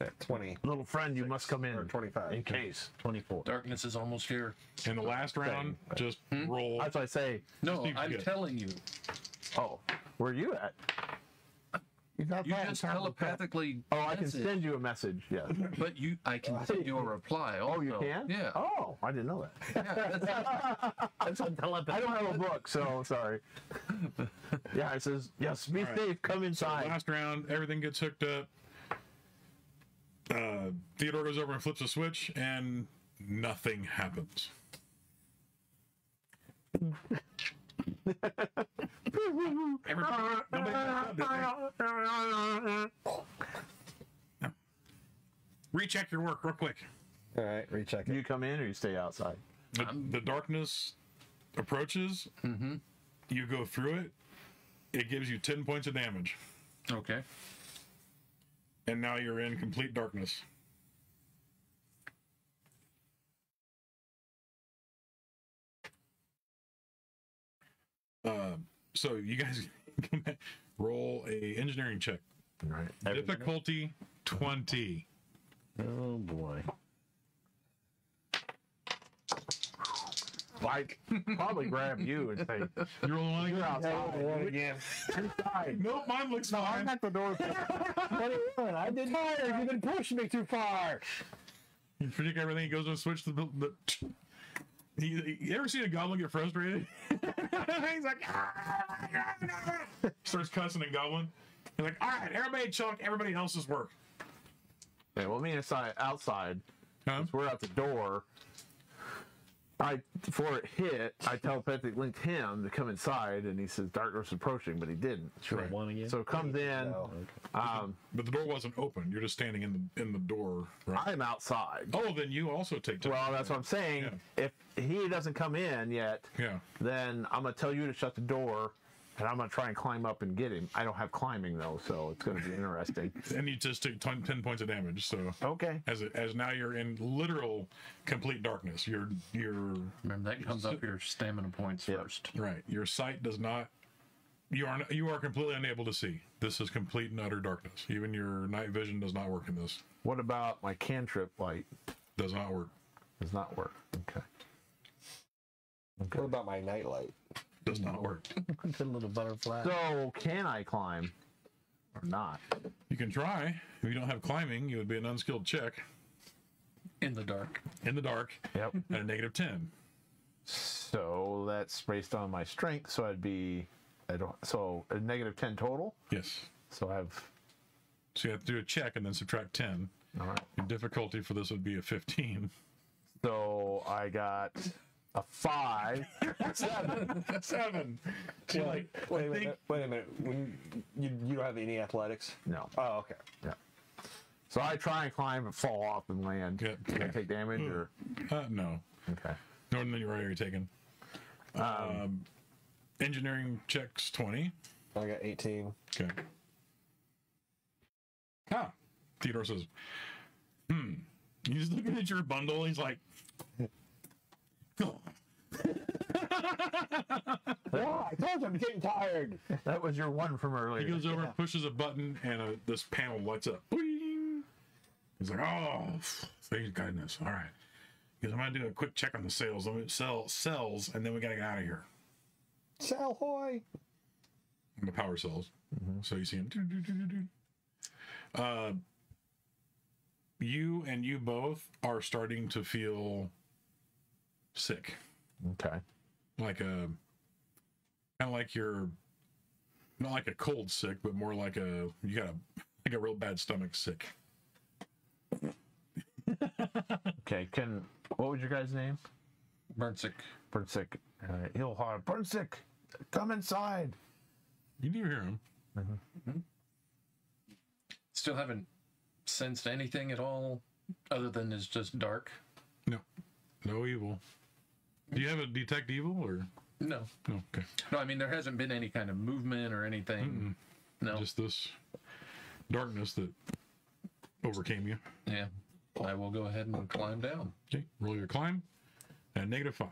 At 20 Little friend, you must come in. or 25. In case. 24. Darkness is almost here. In the last round, just roll. That's what I say. No, need to I'm get- telling you. Oh, where are you at? He's not You playing just Telepath. telepathically. Oh, I can message. send you a message. Yes. But I can send you a reply. Also. Oh, you can? Yeah. Oh, I didn't know that. Yeah, That's on telepathy. I don't have a book, so sorry. Yeah, it says, yes, be right. safe, come So inside. last round, everything gets hooked up. Theodore goes over and flips a switch, and nothing happens. Recheck your work real quick. All right, recheck Do it. you come in or you stay outside? The darkness approaches. Mm-hmm. You go through it. It gives you 10 points of damage. Okay. And now you're in complete darkness. So you guys roll a engineering check. All right. Difficulty 20. Oh, boy. Like, probably grab you and say, You roll one again? outside. Again. Inside. Nope, mine looks fine. I'm at the door. 21. I didn't tire. You've been pushing me too far. You predict everything. He goes to switch to the you ever seen a goblin get frustrated? He's like, starts cussing and goblin. He's like, all right, everybody chunk everybody else's work. Okay, well, me inside, outside. Huh? We're at the door. Before it hit, I telepathic linked him to come inside, and he says darkness approaching, but he didn't. Right. One again? So it comes in. But the door wasn't open. You're just standing in the door, right? I'm outside. Oh, then you also take time. Well, that's what I'm saying. Yeah. If he doesn't come in yet, Yeah. then I'm gonna tell you to shut the door, And I'm gonna try and climb up and get him. I don't have climbing though, so it's gonna be interesting. And you just take 10 points of damage. So Okay. as now you're in literal complete darkness. You're Remember that comes up your stamina points first. right. Your sight does not. You are completely unable to see. This is complete and utter darkness. Even your night vision does not work in this. What about my cantrip light? Does not work. Does not work. Okay. What about my nightlight? Does not work. Put a little butterfly. So can I climb or not? You can try. If you don't have climbing, it would be an unskilled check In the dark. in the dark Yep. at a -10. So that's based on my strength. So I'd be, so a -10 total. Yes. So I have. So you have to do a check and then subtract 10. All right. Your difficulty for this would be a 15. So I got a 5. 7. So like, Wait a minute. Wait a minute. When you don't have any athletics? No. Oh, okay. Yeah. So I try and climb and fall off and land. Yeah. Can I take damage or? No. Okay. No, then you're already taken. Engineering checks 20. I got 18. Okay. Theodore says, He's looking at your bundle. He's like, I told you I'm getting tired. That was your one from earlier. he goes over and pushes a button, and this panel lights up. Boing! He's like, oh, thank goodness. All right. He goes, I'm going to do a quick check on the sales. I'm going to cells, and then we got to get out of here. Sal hoy. And the power cells. So you see him. You both are starting to feel sick. Okay. Like kind of like you're not like a cold sick, but more like you got a real bad stomach sick. Okay. What was your guy's name? Burnsick. Burnsick. He'll hard. Burnsick, come inside. You do hear him. Still haven't sensed anything at all other than it's just dark. No evil. Do you have a detect evil or No. no? Okay. No, I mean, there hasn't been any kind of movement or anything. No. Just this darkness that overcame you. Yeah. I will go ahead and climb down. Okay. Roll your climb at -5.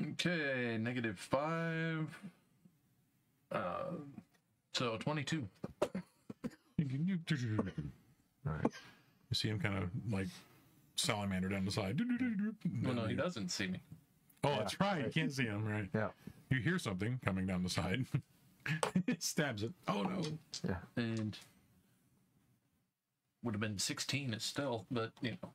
Okay, -5. So 22. All right. You see him kind of like salamander down the side. Well, no, he doesn't see me. Oh, that's right. You can't see him, right? Yeah. You hear something coming down the side. It stabs it. Oh no. Yeah. And would have been 16 as stealth, but you know.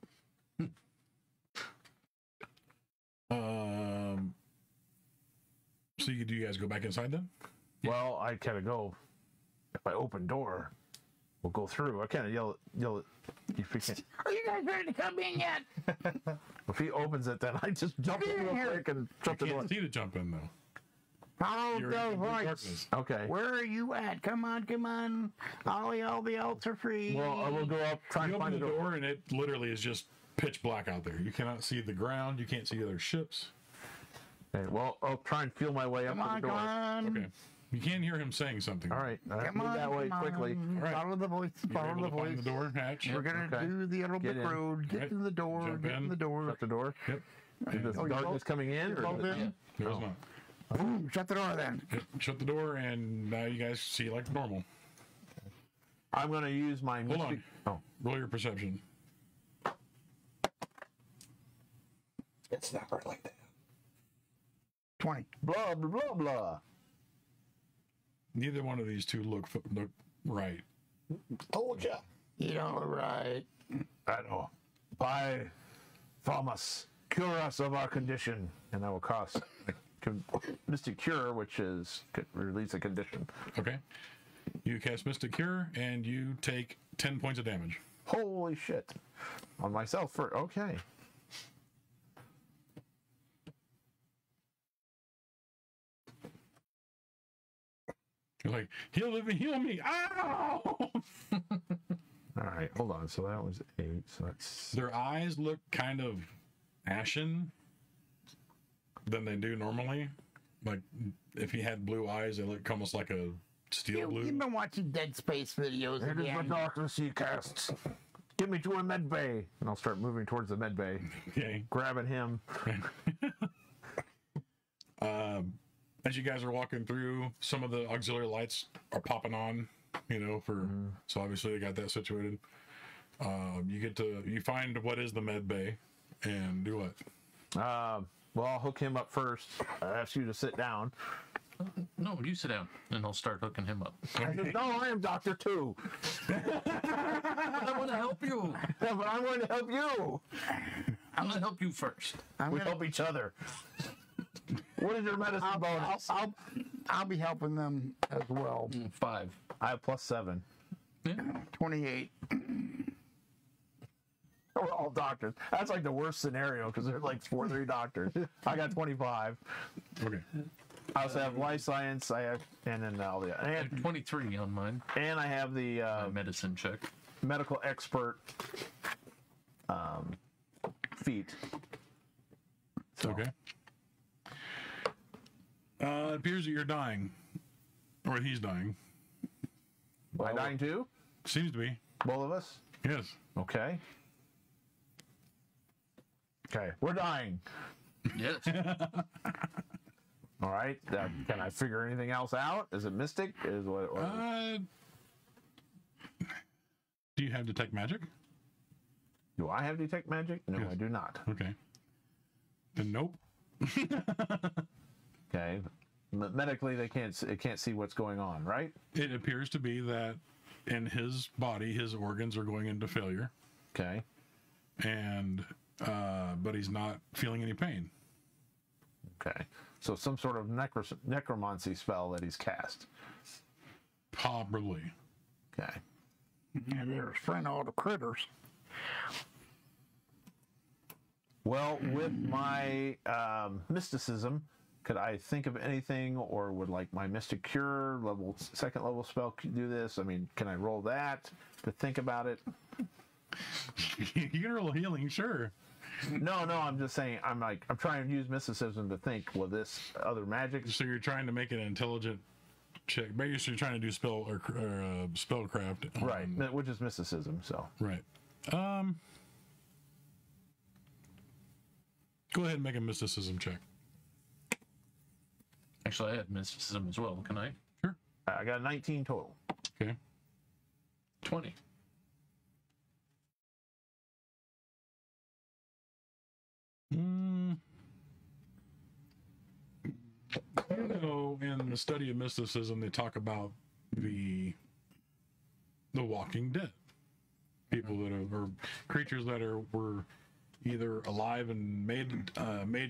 So do you guys go back inside then? Well, I kind of go. If I open door, we'll go through. I kind of yell at you. Are you guys ready to come in yet? If he opens it, then I just jump in real quick and shut the door. Can't see to jump in though. Follow You're those in the lights. darkness. Okay. Where are you at? Come on, come on. All the outs are free. Well, I will go up, try You and open find the the door. door and it literally is just pitch black out there. You cannot see the ground. You can't see other ships. Okay, well, I'll try and feel my way up Come to on, the come door. on. Okay. You can hear him saying something. All right. Come Move on, that way come quickly. on. All right. Follow the voice. You're Follow able the to find voice. the door hatch. We're gonna Okay. do the aerobic Get in. road. Get Right. in the door. Jump Get in in. the door. Shut the door. Yep. Is this Oh, you darkness both- coming in? Or both in? There is not. Boom, shut the door then. Yep. Shut the door and now you guys see like normal. I'm going to use my Hold mystic. on. Oh, Roll your perception. It's not right like that. 20. blah, blah, blah, blah. Neither one of these two look right. Told ya. You don't look right. I know. By Thomas, cure us of our condition. And that will cost Mystic Cure, which is release a condition. Okay. You cast Mystic Cure and you take 10 points of damage. Holy shit. On myself for okay. You're like, heal me, heal me. Ow! All right, hold on. So that was 8. So that's Their eyes look kind of ashen than they do normally. Like if he had blue eyes, they look almost like a steel blue. You've been watching Dead Space videos It is the again. darkness he casts. Get me to a med bay. And I'll start moving towards the med bay. Okay. Grabbing him. As you guys are walking through, some of the auxiliary lights are popping on, so obviously they got that situated. You find what is the med bay and do what? Well, I'll hook him up first. I ask you to sit down. No, you sit down, and I'll start hooking him up. I said, no, I am Doctor 2. I want to help you. Yeah, but I'm going to help you. I'm going to help you first. We help each other. What is your medicine bonus? I'll be helping them as well. 5. I have +7. Yeah. 28. We're all doctors. That's like the worst scenario because there's like 3 doctors. I got 25. Okay. I also have life science. I have, and then all the I had 23 on mine. and I have the Medicine check. medical expert feat. Okay. It appears that you're dying, or he's dying. Am I dying too? Seems to be. Both of us? Yes. Okay. Okay, we're dying. Yes. All right. Can I figure anything else out? Is it mystic? Is what? Or, Do you have detect magic? do I have detect magic? No, Yes. I do not. Okay. Then nope. Okay. Medically, it can't see what's going on, right? It appears to be that in his body, his organs are going into failure, Okay. and but he's not feeling any pain. Okay. So some sort of necromancy spell that he's cast. Probably. Okay. Yeah, they're spraying all the critters. Well, with my mysticism, could I think of anything, or would like my mystic cure second level spell do this? I mean, can I roll that to think about it? You can roll healing, sure. No, I'm just saying. I'm trying to use mysticism to think. Will this other magic? So you're trying to make an intelligent check. Basically, you're trying to do spell or spellcraft. Right, which is mysticism. So Right. Go ahead and make a mysticism check. Actually, I had mysticism as well. Can I? Sure. I got 19 total. Okay. 20. In the study of mysticism, they talk about the Walking Dead, people that are or creatures that were either alive and made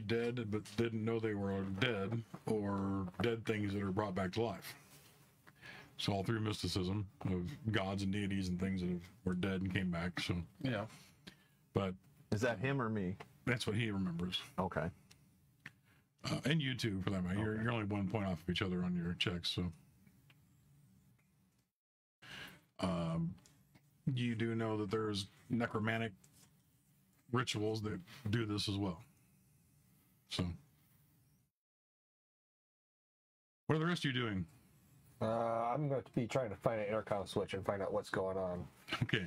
dead but didn't know they were dead, or dead things that are brought back to life. So all through mysticism of gods and deities and things that were dead and came back. So Yeah. but Is that him or me? that's what he remembers. Okay. And you too, for that matter. You're only 1 point off of each other on your checks, so. You do know that there's necromantic rituals that do this as well. So. What are the rest of you doing? I'm going to be trying to find an intercom switch and find out what's going on. Okay.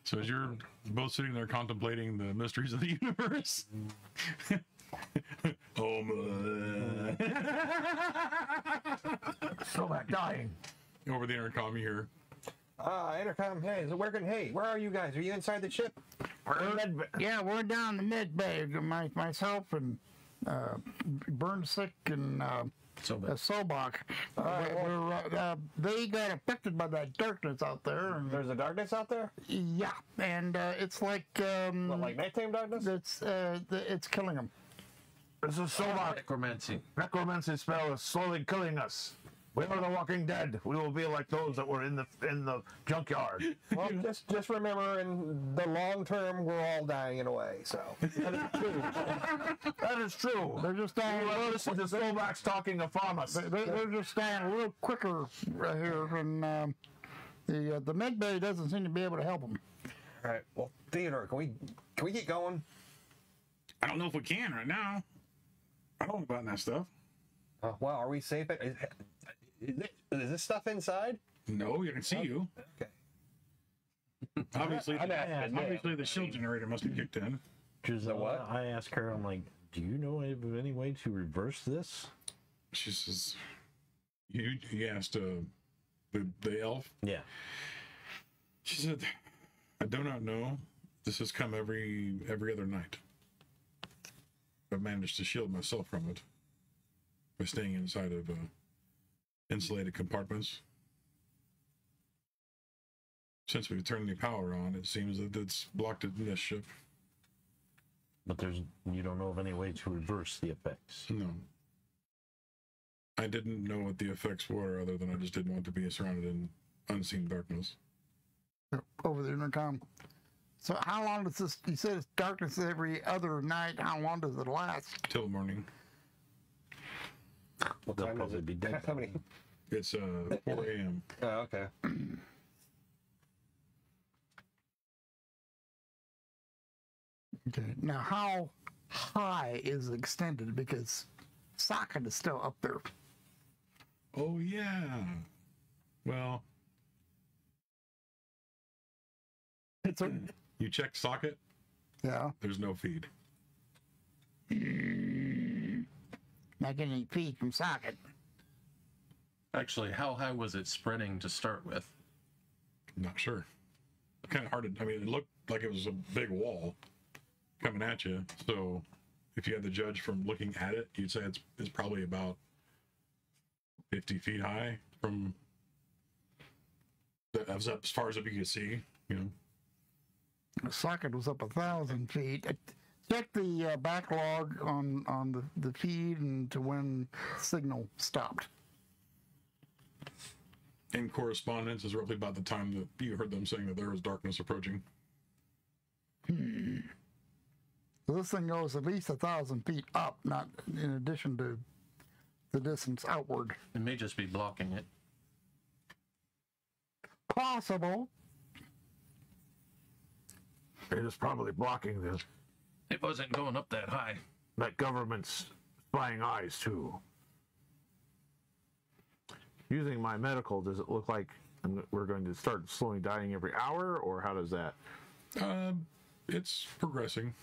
So as you're both sitting there contemplating the mysteries of the universe. Oh my. So back dying. Over the intercom you hear. Intercom, hey, is it working? Hey, where are you guys? Are you inside the ship? Yeah, we're down in the mid bay. Myself and Burn Sick and Sobach. They got affected by that darkness out there. And, There's a darkness out there? yeah, and it's like What, like nighttime darkness? it's killing them. This is so much. Necromancy. Necromancy spell is slowly killing us. We are the Walking Dead. We will be like those that were in the junkyard. Well, just remember, in the long term, we're all dying in a way. So That is true. That is true. They're just dying. Listen to Slovaks talking to farmers. They're just dying a little quicker right here, and the med bay doesn't seem to be able to help them. all right. Well, Theodore, can we get going? I don't know if we can right now. I don't know about that stuff. Well, are we safe? Is this stuff inside? No, you can see you. Okay. Obviously, the shield generator must have kicked in. Giselle, what? I asked her, I'm like, do you know of any way to reverse this? She says, "You asked the elf." Yeah. She said, "I do not know. This has come every other night. I've managed to shield myself from it by staying inside of insulated compartments. Since we've turned the power on, it seems that it's blocked it in this ship." But you don't know of any way to reverse the effects. No. I didn't know what the effects were, other than I just didn't want to be surrounded in unseen darkness. Over the intercom. So how long does this, you said it's darkness every other night, how long does it last? Till morning. What They'll time is probably it? be dead. How many? It's 4 a.m. Oh, okay. Okay. Now how high is it extended? Because socket is still up there. Oh, yeah. Well, It's a, you check socket, yeah. there's no feed. Not getting any feed from socket. Actually, how high was it spreading to start with? Not sure. Kind of hard to, I mean, it looked like it was a big wall coming at you. So if you had to judge from looking at it, you'd say it's probably about 50 feet high from as far as you could see, you know. The socket was up 1,000 feet. Check the backlog on the feed and to when signal stopped. In correspondence is roughly about the time that you heard them saying that there was darkness approaching. So this thing goes at least 1,000 feet up, not in addition to the distance outward. It may just be blocking it. Possible. It is probably blocking this. It wasn't going up that high. That government's spying eyes too. Using my medical, does it look like we're going to start slowly dying every hour, or how does that? It's progressing.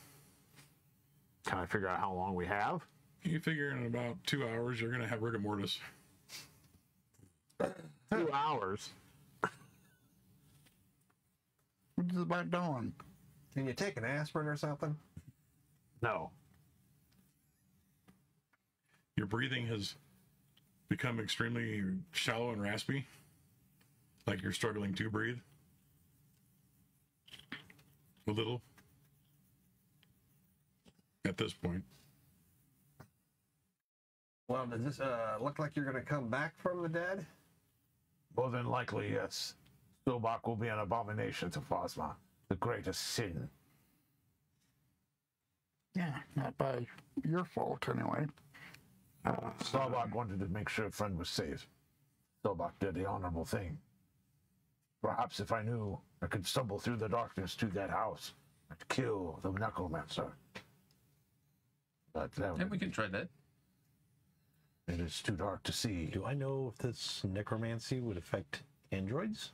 Can I figure out how long we have? You figure in about 2 hours you're gonna have rigor mortis. 2 hours. What is it about doing? Can you take an aspirin or something? No. Your breathing has become extremely shallow and raspy, like you're struggling to breathe. A little. At this point. Well, does this look like you're going to come back from the dead? More than likely, yes. Stowaway will be an abomination to Phasma, the greatest sin. Yeah, not by your fault anyway. Stowaway wanted to make sure a friend was safe. Stowaway did the honorable thing. Perhaps if I knew I could stumble through the darkness to that house, I'd kill the Necromancer. But that And we can try that. it is too dark to see. Do I know if this necromancy would affect androids?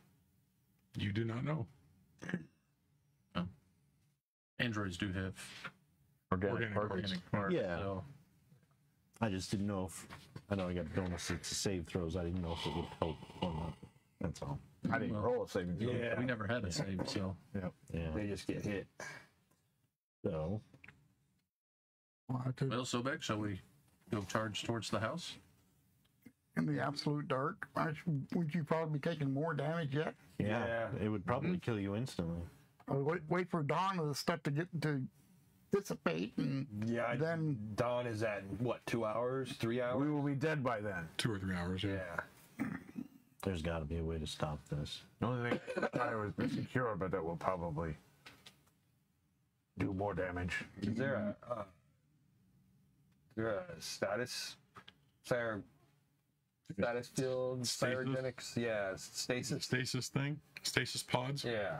You do not know. Oh. Androids do have Organic parts. organic parts. Yeah. So I just didn't know if, I know I got bonuses to save throws, I didn't know if it would help or not. That's all. I didn't roll a saving throw. we never had a save, so Yeah. They just get hit. So, well, Sobek, shall we go charge towards the house? In the absolute dark, would you probably be taking more damage yet? yeah, it would probably kill you instantly. Or wait for dawn of the stuff to get to dissipate, and Yeah, then dawn is at what, 2 hours, 3 hours? We will be dead by then. 2 or 3 hours. Yeah. There's got to be a way to stop this. The only thing I was secure, but that will probably do more damage. Is there a status? Status field? Stasis? Cryogenics? Yeah, stasis? Stasis thing? Stasis pods? Yeah.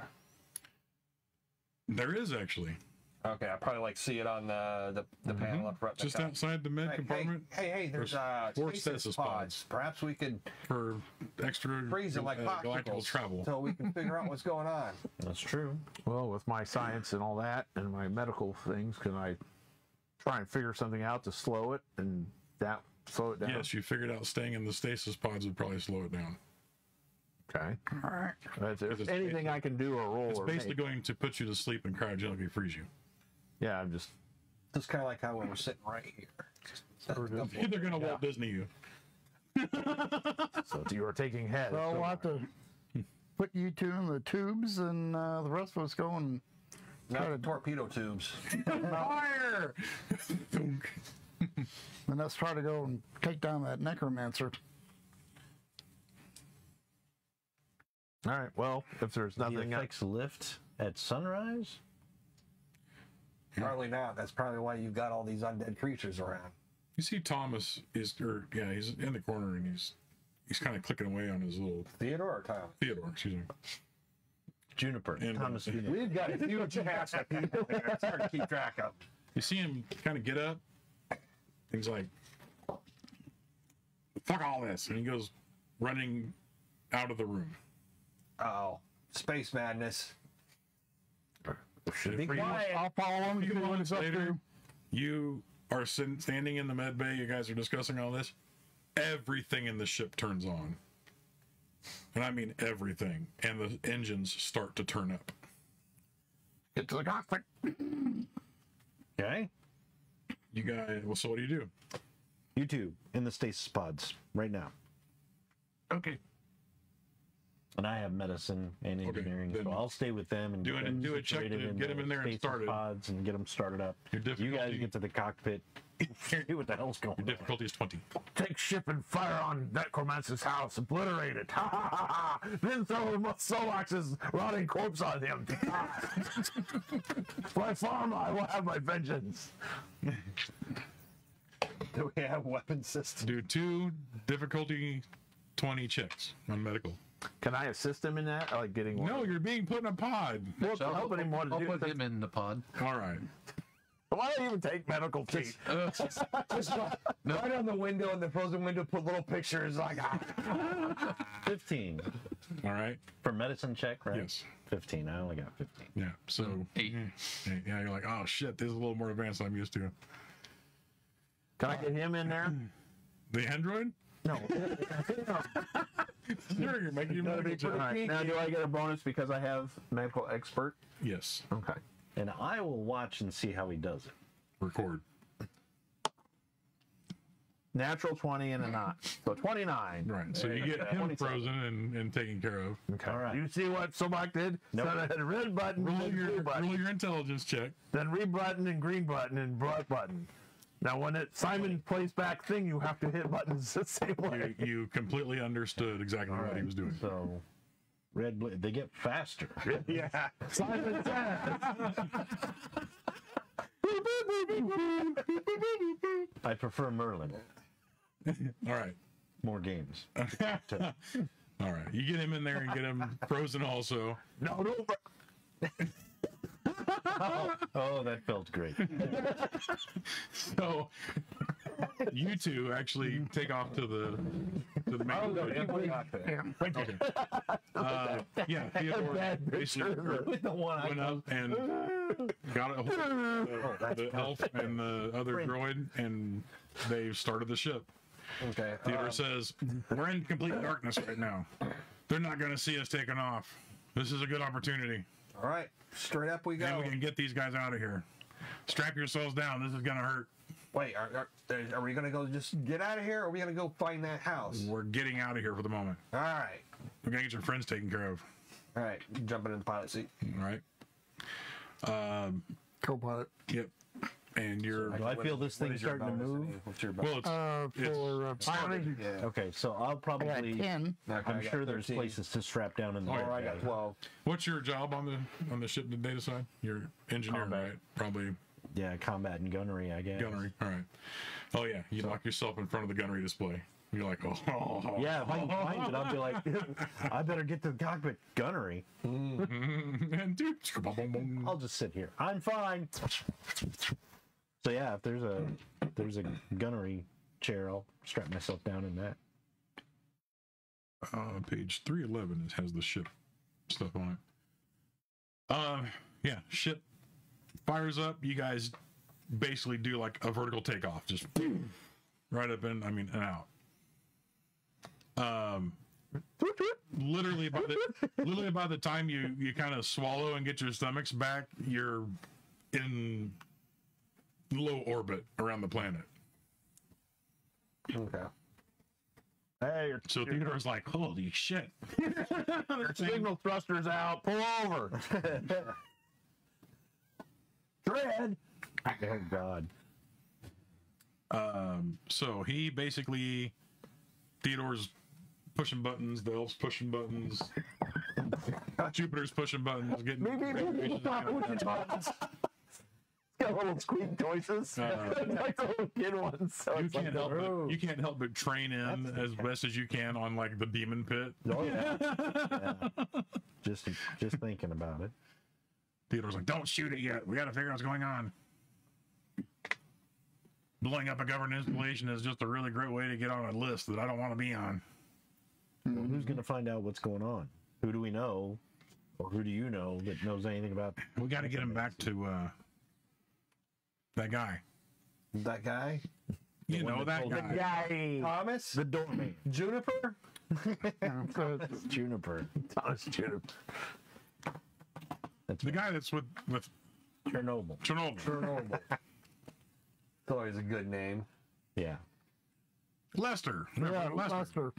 There is actually. Okay, I probably like see it on the panel up front. Just outside the med compartment. Hey, there's four Stasis Pods. Perhaps we could for extra freeze it like galactical popsicles travel. so we can figure out what's going on. That's true. Well, with my science and all that, and my medical things, can I try and figure something out to slow it and that slow it down? Yes, you figured out staying in the stasis pods would probably slow it down. Okay. All right. If anything I can do or roll It's or basically make. going to put you to sleep and cryogenically freeze you. Yeah, I'm just. It's kind of like how we were sitting right here. They're going to Walt Disney you. So you are taking heads. So we'll have to put you two in the tubes, and the rest of us go and Not the torpedo tubes. Fire! and let's try to go and take down that necromancer. All right. Well, if there's The nothing else. effects lift at sunrise. Probably not. That's probably why you've got all these undead creatures around. You see Thomas he's in the corner and he's kind of clicking away on his little Theodore or Tom? Theodore, excuse me. Juniper. And, Thomas Juniper. We've got a huge cast of people there. It's hard to keep track of. You see him kind of get up. He's like, "Fuck all this," and he goes running out of the room. Oh, space madness. Be quiet. I'll follow him. A few See what moments he's up later, to. you are standing in the med bay. You guys are discussing all this. Everything in the ship turns on. And I mean everything. And the engines start to turn up. Get to the cockpit. Okay. You guys, well, so what do you do? You two in the stasis pods right now. Okay. And I have medicine and engineering, then so I'll stay with them and do get it- them do a check to situated get 'em in there and stasis started. pods and get them started up. Your You guys difficulty- get to the cockpit. See what the hell's going Your on. difficulty is 20. Take ship and fire on Necromancer's house. Obliterate it. Ha ha ha ha. Then throw Solox's rotting corpse on him. My farm, I will have my vengeance. Do we have weapon systems? Do 2 difficulty 20 checks on medical. Can I assist him in that? Like getting one? No, you're being put in a pod. Well, to help him want to I'll do put it. him in the pod. All right. Why don't you even take medical cheat? Just right on the window, in the frozen window, put little pictures like, 15 All right. for medicine check, right? Yes. 15. I only got 15. Yeah. So 8. yeah, you're like, oh shit, this is a little more advanced than I'm used to. Can I get him in there? The android? No. Sure, you're making your medical check. All right. Now, do I get a bonus because I have medical expert? Yes. Okay. And I will watch and see how he does it. Record. Natural 20 and a knot. So 29. Right. So you get him frozen and taken care of. Okay. All right. You see what Sobak did? Nope. So I had a red button, Roll then blue button, your intelligence check. then red button and green button and black button. Now, when Simon plays back thing, you have to hit buttons the same way. You completely understood exactly what he was doing. So, red, blue, they get faster. Yeah. Simon says. I prefer Merlin. All right. More games. All right. You get him in there and get him frozen also. No, no. Oh, that felt great. So you two actually take off to the main. Yeah, Theodore basically With the one went up and got a hold of the elf and the other droid, and they started the ship. okay. Theodore says, "We're in complete darkness right now. They're not going to see us taking off. This is a good opportunity, All right. Straight up we and go. we can get these guys out of here. Strap yourselves down. This is going to hurt. Wait, are we going to go just get out of here, or are we going to go find that house? We're getting out of here for the moment. All right. We're going to get your friends taken care of. All right. Jumping in the pilot seat. All right. Co-pilot. Yep. And you're Do I feel this thing starting to move? What's your well. For started. yeah. Okay, so I'll I got probably. 10. Okay, I I'm got sure there's 13. places to strap down in the. Oh, yeah. Or I got 12. What's your job on the ship, the data side? You're engineer, Combat. right? Probably Yeah, combat and gunnery, I guess. gunnery. All right. Oh yeah, you lock yourself in front of the gunnery display. You're like, oh. Yeah, if I can find it, I'll be like, I better get to the cockpit gunnery. And dude, I'll just sit here. I'm fine. So yeah, if there's a gunnery chair, I'll strap myself down in that. Page 311 has the ship stuff on it. Yeah, ship fires up. You guys basically do like a vertical takeoff, just right up and out. Literally by the time you kind of swallow and get your stomachs back, you're in low orbit around the planet. Okay. Hey, So Theodore's like, holy shit. your signal thruster's out. Pull over. Dread. Oh God. So he basically, Theodore's pushing buttons, the elf's pushing buttons, Jupiter's pushing buttons, getting. Got little squeak noises, like the little kid ones. So You it's like, can't help but train in as best as you can on like the demon pit. Oh yeah. Just thinking about it. Theodore's like, don't shoot it yet. We got to figure out what's going on. Blowing up a government installation is just a really great way to get on a list that I don't want to be on. Well, who's going to find out what's going on? Who do we know, or who do you know that knows anything about? We got to get him back to that guy. That guy? You know that guy. Yay. Thomas? The doorman. Juniper? It's Juniper. Thomas Juniper. That's The guy that's with Chernobyl. Chernobyl. It's always a good name. Yeah. Lester. Yeah, Lester. Lester.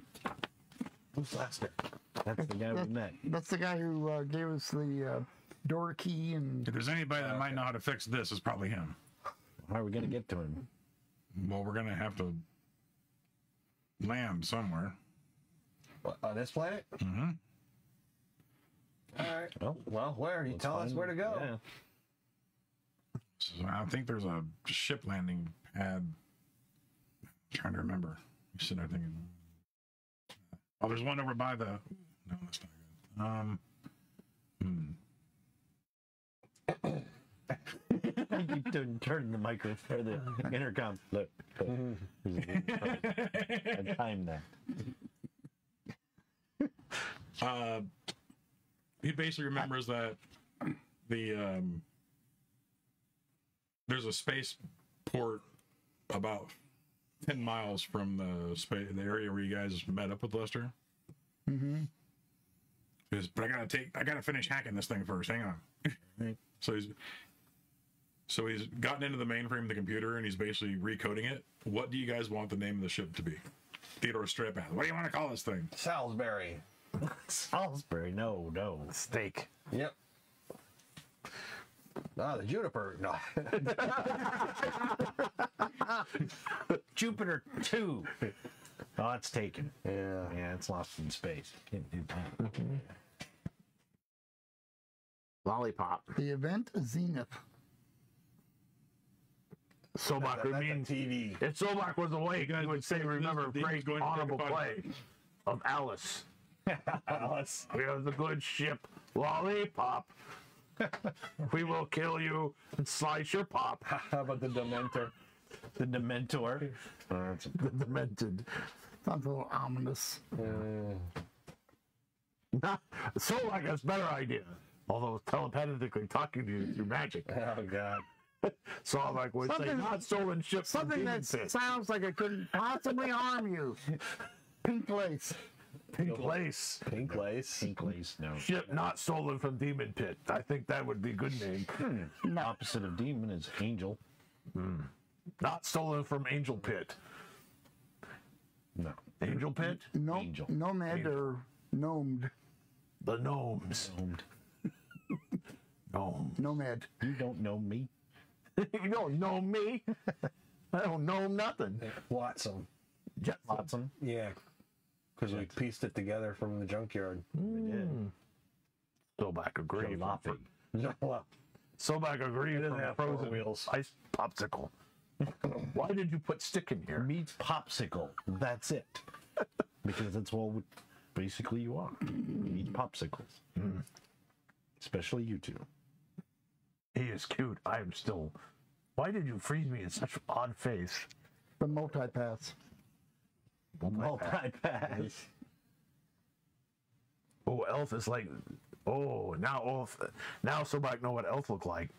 Who's Lester? That's the guy we met. That's the guy who gave us the door key and. If there's anybody that might know how to fix this, it's probably him. How are we going to get to him? Well, we're going to have to land somewhere. What, on this planet? Mm-hmm. All right. Well, where? You tell us where to go. Yeah. So I think there's a ship landing pad. I'm trying to remember. You sitting there thinking. Oh, there's one over by the. No, that's not good. I keep turning the microphone or the intercom. Look. I timed that. He basically remembers that the there's a space port about 10 miles from the area where you guys met up with Lester. Mm-hmm. But I gotta finish hacking this thing first. Hang on. Right. So he's gotten into the mainframe of the computer and he's basically recoding it. What do you guys want the name of the ship to be? Theodore straight back. What do you want to call this thing? Salisbury. Salisbury. No. Steak. Yep. Ah, the Juniper. No. Jupiter 2. Oh, it's taken. Yeah. Yeah, it's lost in space. Can't do that. Lollipop. The event Zenith. Sobak would That's mean a TV. if Sobak was awake, he would say, "Remember, this is great going to honorable take a play of Alice. Alice. We have the good ship Lollipop. We will kill you and slice your pop." How about the Dementor? The Dementor. The demented. Sounds a little ominous. Sobak has a better idea. Although telepathically talking to you through magic. Oh, God. Sobak would say, Something- "Not stolen ship from Something Demon that Pit." sounds like it couldn't possibly harm you. Pink lace. Pink lace. Pink lace. Pink lace. No. Ship not stolen from Demon Pit. I think that would be a good name. Opposite of demon is angel. Not stolen from Angel Pit. No. Angel Pit? No, Angel. nomad or gnomed. The gnomes. Gnome. Nomad. You don't know me. You don't know me. I don't know nothing. Watson. Watson. Yeah. Because we pieced it together from the junkyard. We did. Sobak agreed. Jalopy. Well, Sobak agreed it doesn't from have frozen four wheels. ice popsicle. Why did you put stick in here? Meets popsicle. That's it. Because that's all basically you are. Meets popsicles. Especially you two. He is cute. I am still. Why did you freeze me in such an odd face? The multipaths. Multi-pass. Oh, Elf is like. Oh, now Elf. Now Sobak know what Elf look like.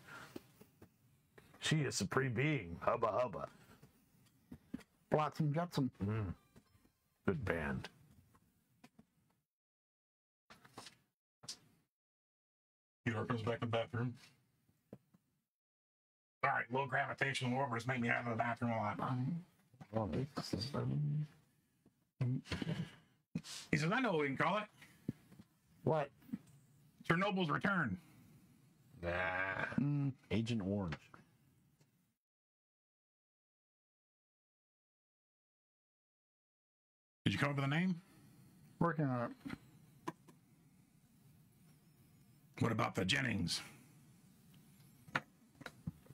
She is supreme being. Hubba hubba. Flotsam Jetsam. Good band. Theodore comes back in the bathroom. All right, low gravitational orbiters make me out of the bathroom a lot. He says, I know what we can call it. What? Chernobyl's return. Agent Orange. Did you come up with a name? Working on it. What about the Jennings?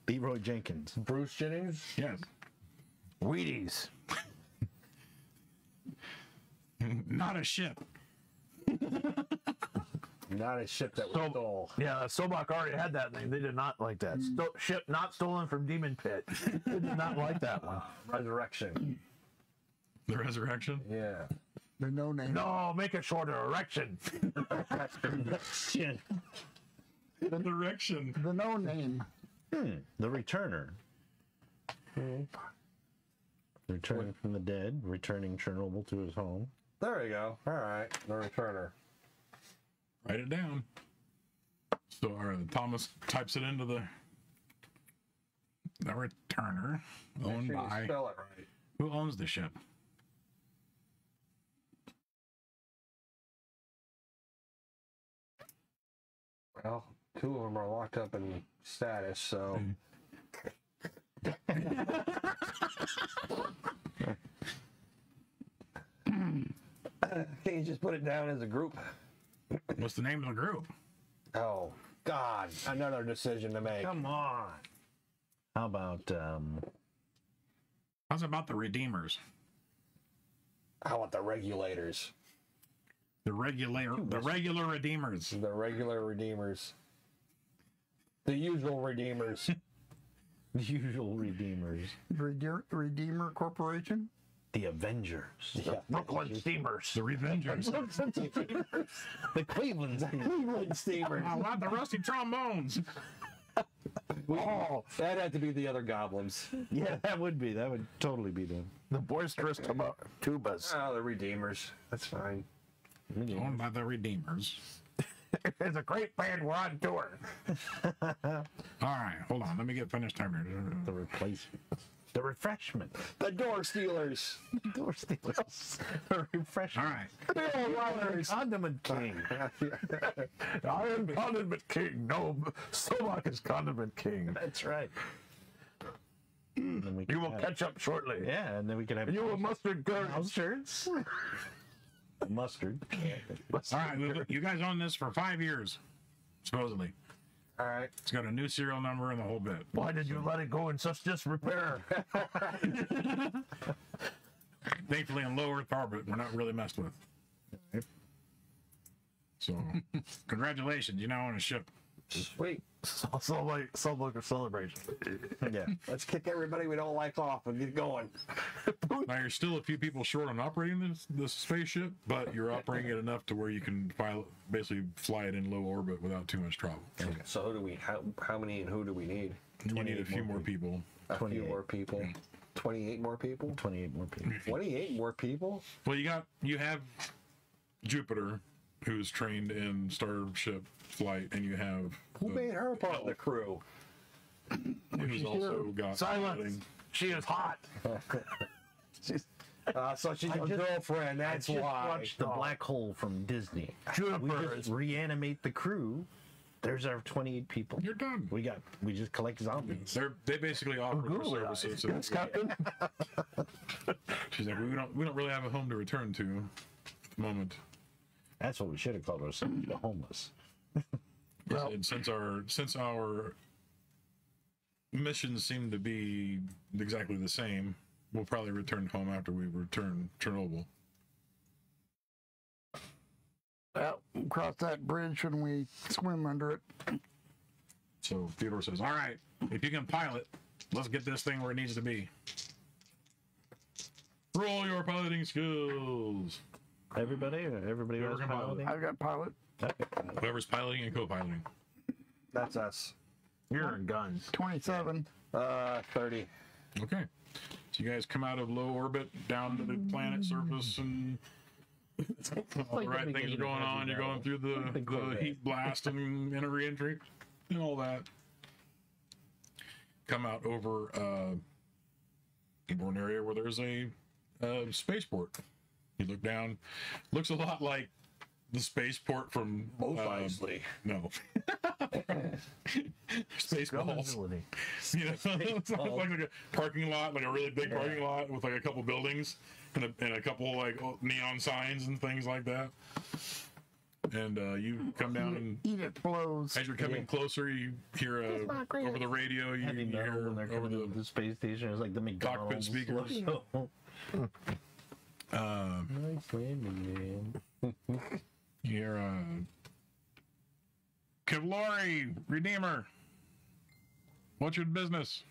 Leroy Jenkins. Bruce Jennings? Yes. Wheaties. Not a ship. Not a ship that was stole. Yeah, Sobak already had that name. They did not like that. Ship not stolen from Demon Pit. They did not like that one. Resurrection. The resurrection? Yeah. The no name. No, make it shorter. Erection. The direction. The no name. The Returner. Returning from the dead, returning Chernobyl to his home. There we go. All right. The Returner. Write it down. So Thomas types it into the Returner. Owned Make sure you by. spell it right. Who owns the ship? Well, two of them are locked up in status, so. Can you just put it down as a group? What's the name of the group? Oh, God. Another decision to make. Come on. How about How's about the Redeemers? How about the Regulators? The regular Redeemers. The regular Redeemers. The usual Redeemers. the usual Redeemers? Redeemer Corporation? The Avengers. Yeah. Brooklyn Steamers. The Revengers. The Cleveland Steamers. I want the rusty trombones. Oh, that'd have to be the other goblins. Yeah, that would be. That would totally be them. The boisterous tubas. Oh, the Redeemers. That's fine. Owned by the Redeemers. It's a great band. We're on tour. All right, hold on. Let me get finished time here. The replacement. The refreshment. The Door Stealers. Door stealers. The refreshment. All right. Condiment King. I am Condiment King. No, Sobak is Condiment King. That's right. You will catch up shortly. Yeah, and then we can have You will mustard girls. shirts. Mustard. All right, you guys own this for 5 years, supposedly. All right. It's got a new serial number and the whole bit. Why did you let it go in such disrepair? Thankfully, in low Earth orbit, we're not really messed with. So, congratulations, you now own a ship. Sweet. So like some look of celebration. Yeah. Let's kick everybody we don't like off and get going. Now, you're still a few people short on operating this spaceship, but you're operating it enough to where you can basically fly it in low orbit without too much trouble. Okay. So who do we? How many and who do we need? You need a few more people. A few 28. more people. 28 more people. 28 more people. 28 more people. Well, you have Jupiter, who's trained in starship flight, and you have Who made her part of the crew? who's also got Silence. She is hot. So she's your girlfriend. That's Just why. watch the black hole from Disney. We Juniper just is reanimate the crew. There's our 28 people. You're done. We just collect zombies. They basically offer their services. So Yes, Captain. she's like, we don't really have a home to return to at the moment. That's what we should have called ourselves, the homeless. And since our missions seem to be exactly the same. We'll probably return home after we return Chernobyl. Well, cross that bridge and we swim under it. So Theodore says, all right, if you can pilot, let's get this thing where it needs to be. Roll your piloting skills. Everybody Whoever was can piloting? I've got pilot. Whoever's piloting and co-piloting. That's us. You're in guns. 27. 30. Okay. So you guys come out of low orbit down to the planet surface, and all the right things are going on. You're going through the heat blast and re-entry and all that. Come out over an area where there's a spaceport. You look down. Looks a lot like the spaceport from Isley. No. Spaceballs. You know, it's like a parking lot, like a really big parking lot with like a couple buildings and a couple like neon signs and things like that. And you come down and Eat it flows. as you're coming closer, you hear over the radio. You Heavy metal hear when they're over coming to the space station. It's like the McDonald's speakers. logo. Nice landing, man. You hear Kevlori, Redeemer. What's your business?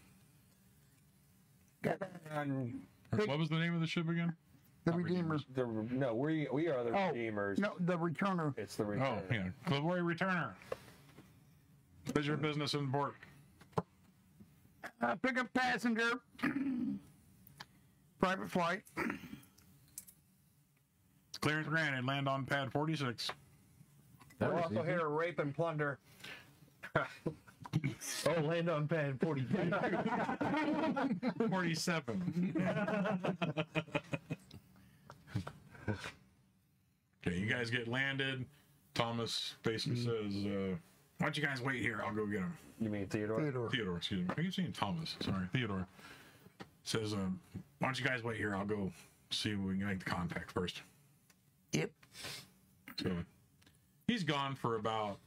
What was the name of the ship again? The Redeemer. No, we are the Redeemers. No, the Returner. It's the Returner. Oh, yeah. Kevlori Returner. What is your business in port? Pick up passenger. Private flight. Clearance granted. Land on pad 46. We're also here to rape and plunder. Oh, land on pad 42. 47. Okay, you guys get landed. Thomas basically says, why don't you guys wait here? I'll go get him. You mean Theodore? Theodore, excuse me. I keep saying Thomas. Sorry, Theodore. Says, why don't you guys wait here? I'll go see if we can make the contact first. Yep. So he's gone for about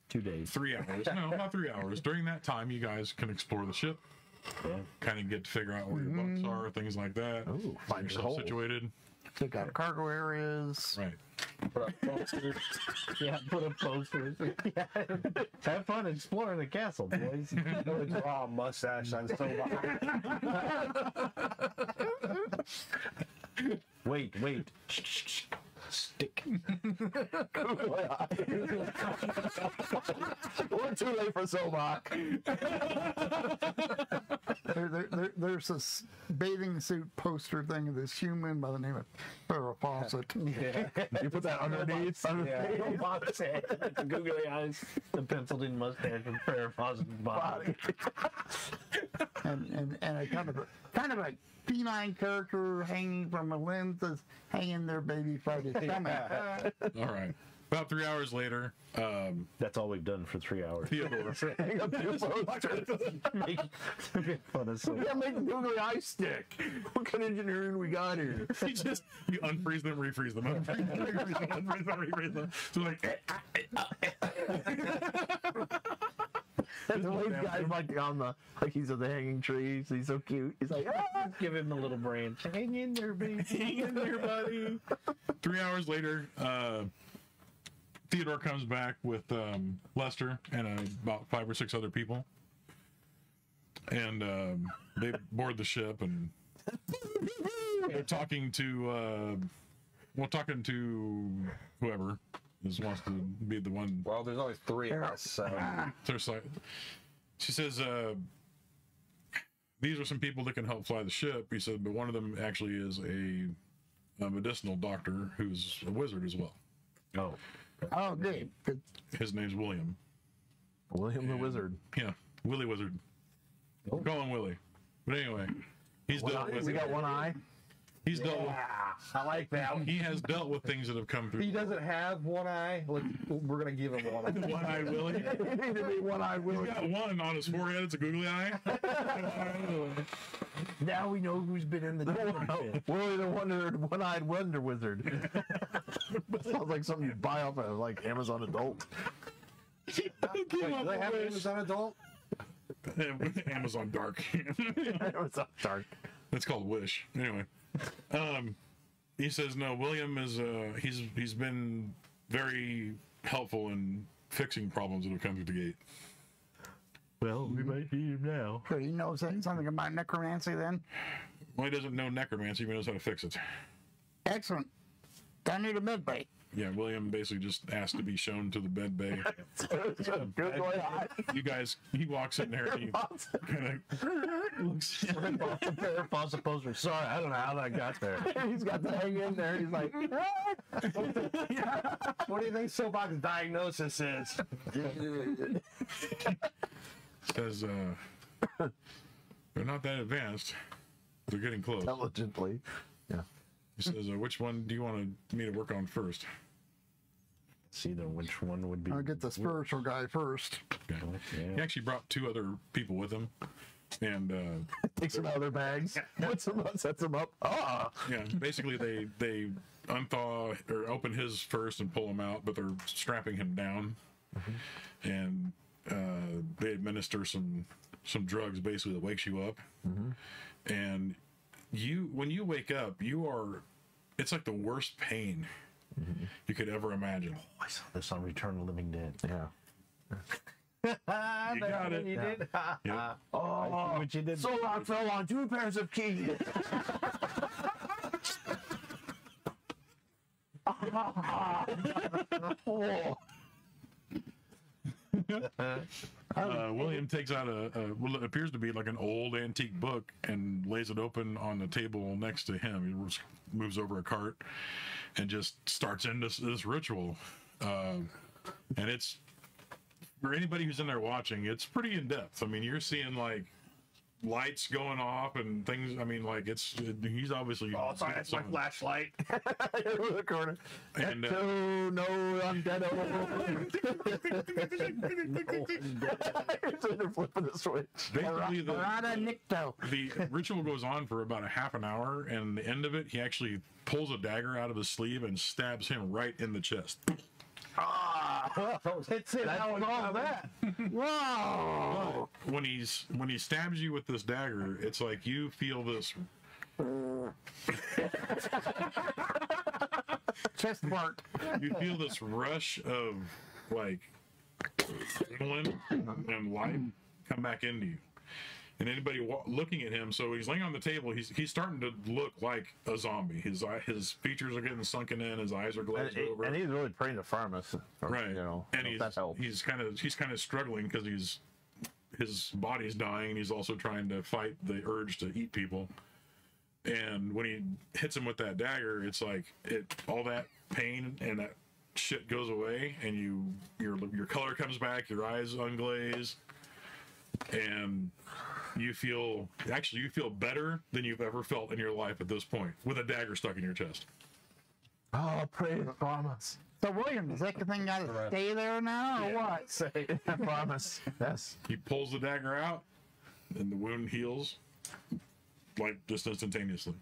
2 days. 3 hours. No, not 3 hours. During that time, you guys can explore the ship. Yeah. Kind of get to figure out where your bunks are, things like that. Ooh, find your yourself hole. situated. Check out cargo areas. Right. Put up posters. Yeah, put up posters. Yeah. Have fun exploring the castle, boys. Draw a mustache on so Wait. Stick. We're too late for Sobach. There's this bathing suit poster thing of this human by the name of Farrah Fawcett. Yeah. You put that underneath. The googly eyes, the penciled in mustache, and Farrah Fawcett's body. and a kind of a feline character hanging from a lens that's hanging their baby by the stomach. All right. About 3 hours later, That's all we've done for 3 hours. Theodore. Hang up your posters. Make fun of We gotta make the googly eye stick. What kind of engineering we got here? You unfreeze them, refreeze them, unfreeze them, refreeze them, unfreeze them, refreeze them. So like, The way the guy's like on the he's on the hanging trees. He's so cute. He's like, Give him a little branch. Hang in there, baby. hang in there, buddy. 3 hours later, Theodore comes back with Lester and about 5 or 6 other people, and they board the ship, and they're talking to whoever wants to be the one. well, there's only 3 of us. So. She says, these are some people that can help fly the ship. He said, but one of them actually is a medicinal doctor who's a wizard as well. Oh. Oh, good. His name's William. William the Wizard. Yeah, Willy Wizard. Call him Willy. But anyway, he's dealt with. We got one eye. He's dealt with. I like that. He has dealt with things that have come through. He doesn't have one eye. We're gonna give him one eye. One-eyed Willy. He needs to be one-eyed He's Willy. got one on his forehead. It's a googly eye. Now we know who's been in the Willy the one-eyed Wonder Wizard. Sounds like something you buy off of like Amazon Adult. Wait, do they have Amazon Adult? Amazon Dark. Amazon Dark. That's called Wish. Anyway, he says no. William is he's been very helpful in fixing problems that have come through the gate. Well, we might need him now. So he knows something about necromancy then? Well, he doesn't know necromancy, but he knows how to fix it. Excellent. I need a med bay. Yeah, William basically just asked to be shown to the med bay. Good boy. You guys, he walks in there and he kind of looks. Poster. Sorry, I don't know how that got there. He's got to hang in there. He's like, what do you think Soapbox diagnosis is? Says they're not that advanced. They're getting close. Intelligently. Yeah. He says, which one do you want me to work on first? See then which one would be. I'll get the spiritual guy first. Okay. He actually brought 2 other people with him, and takes them out of their bags, puts them up, sets them up. Yeah, basically they unthaw or open his first and pull him out, but they're strapping him down, and they administer some drugs basically that wakes you up, and when you wake up, it's like the worst pain you could ever imagine. Oh, I saw this on Return of the Living Dead. You got it. You did? Yep. Oh, what you did. So long fell on 2 pairs of keys. William takes out what appears to be like an old antique book and lays it open on the table next to him. He moves over a cart and just starts into this ritual. And it's, for anybody who's in there watching, it's pretty in depth. I mean, you're seeing like lights going off and things. I mean, like he's obviously. Oh, sorry, that's my flashlight. In the corner. And no undead. They're flipping the switch. Basically, the ritual goes on for about a half an hour, and the end of it, he actually pulls a dagger out of his sleeve and stabs him right in the chest. That's it. How all that. Whoa! When he stabs you with this dagger, it's like you feel this chest part. You feel this rush of like adrenaline and life come back into you. And anybody looking at him, so he's laying on the table. He's starting to look like a zombie. His features are getting sunken in. His eyes are glazed over. And he's really praying to farmers, right? You know, and he's kind of struggling because his body's dying. And he's also trying to fight the urge to eat people. And when he hits him with that dagger, it's like all that pain and that shit goes away, and your color comes back. Your eyes unglaze. And you feel better than you've ever felt in your life at this point with a dagger stuck in your chest. Oh, pray the promise. So William, does that thing got to stay there now, or what? Say promise. Yes. He pulls the dagger out, and the wound heals, like just instantaneously.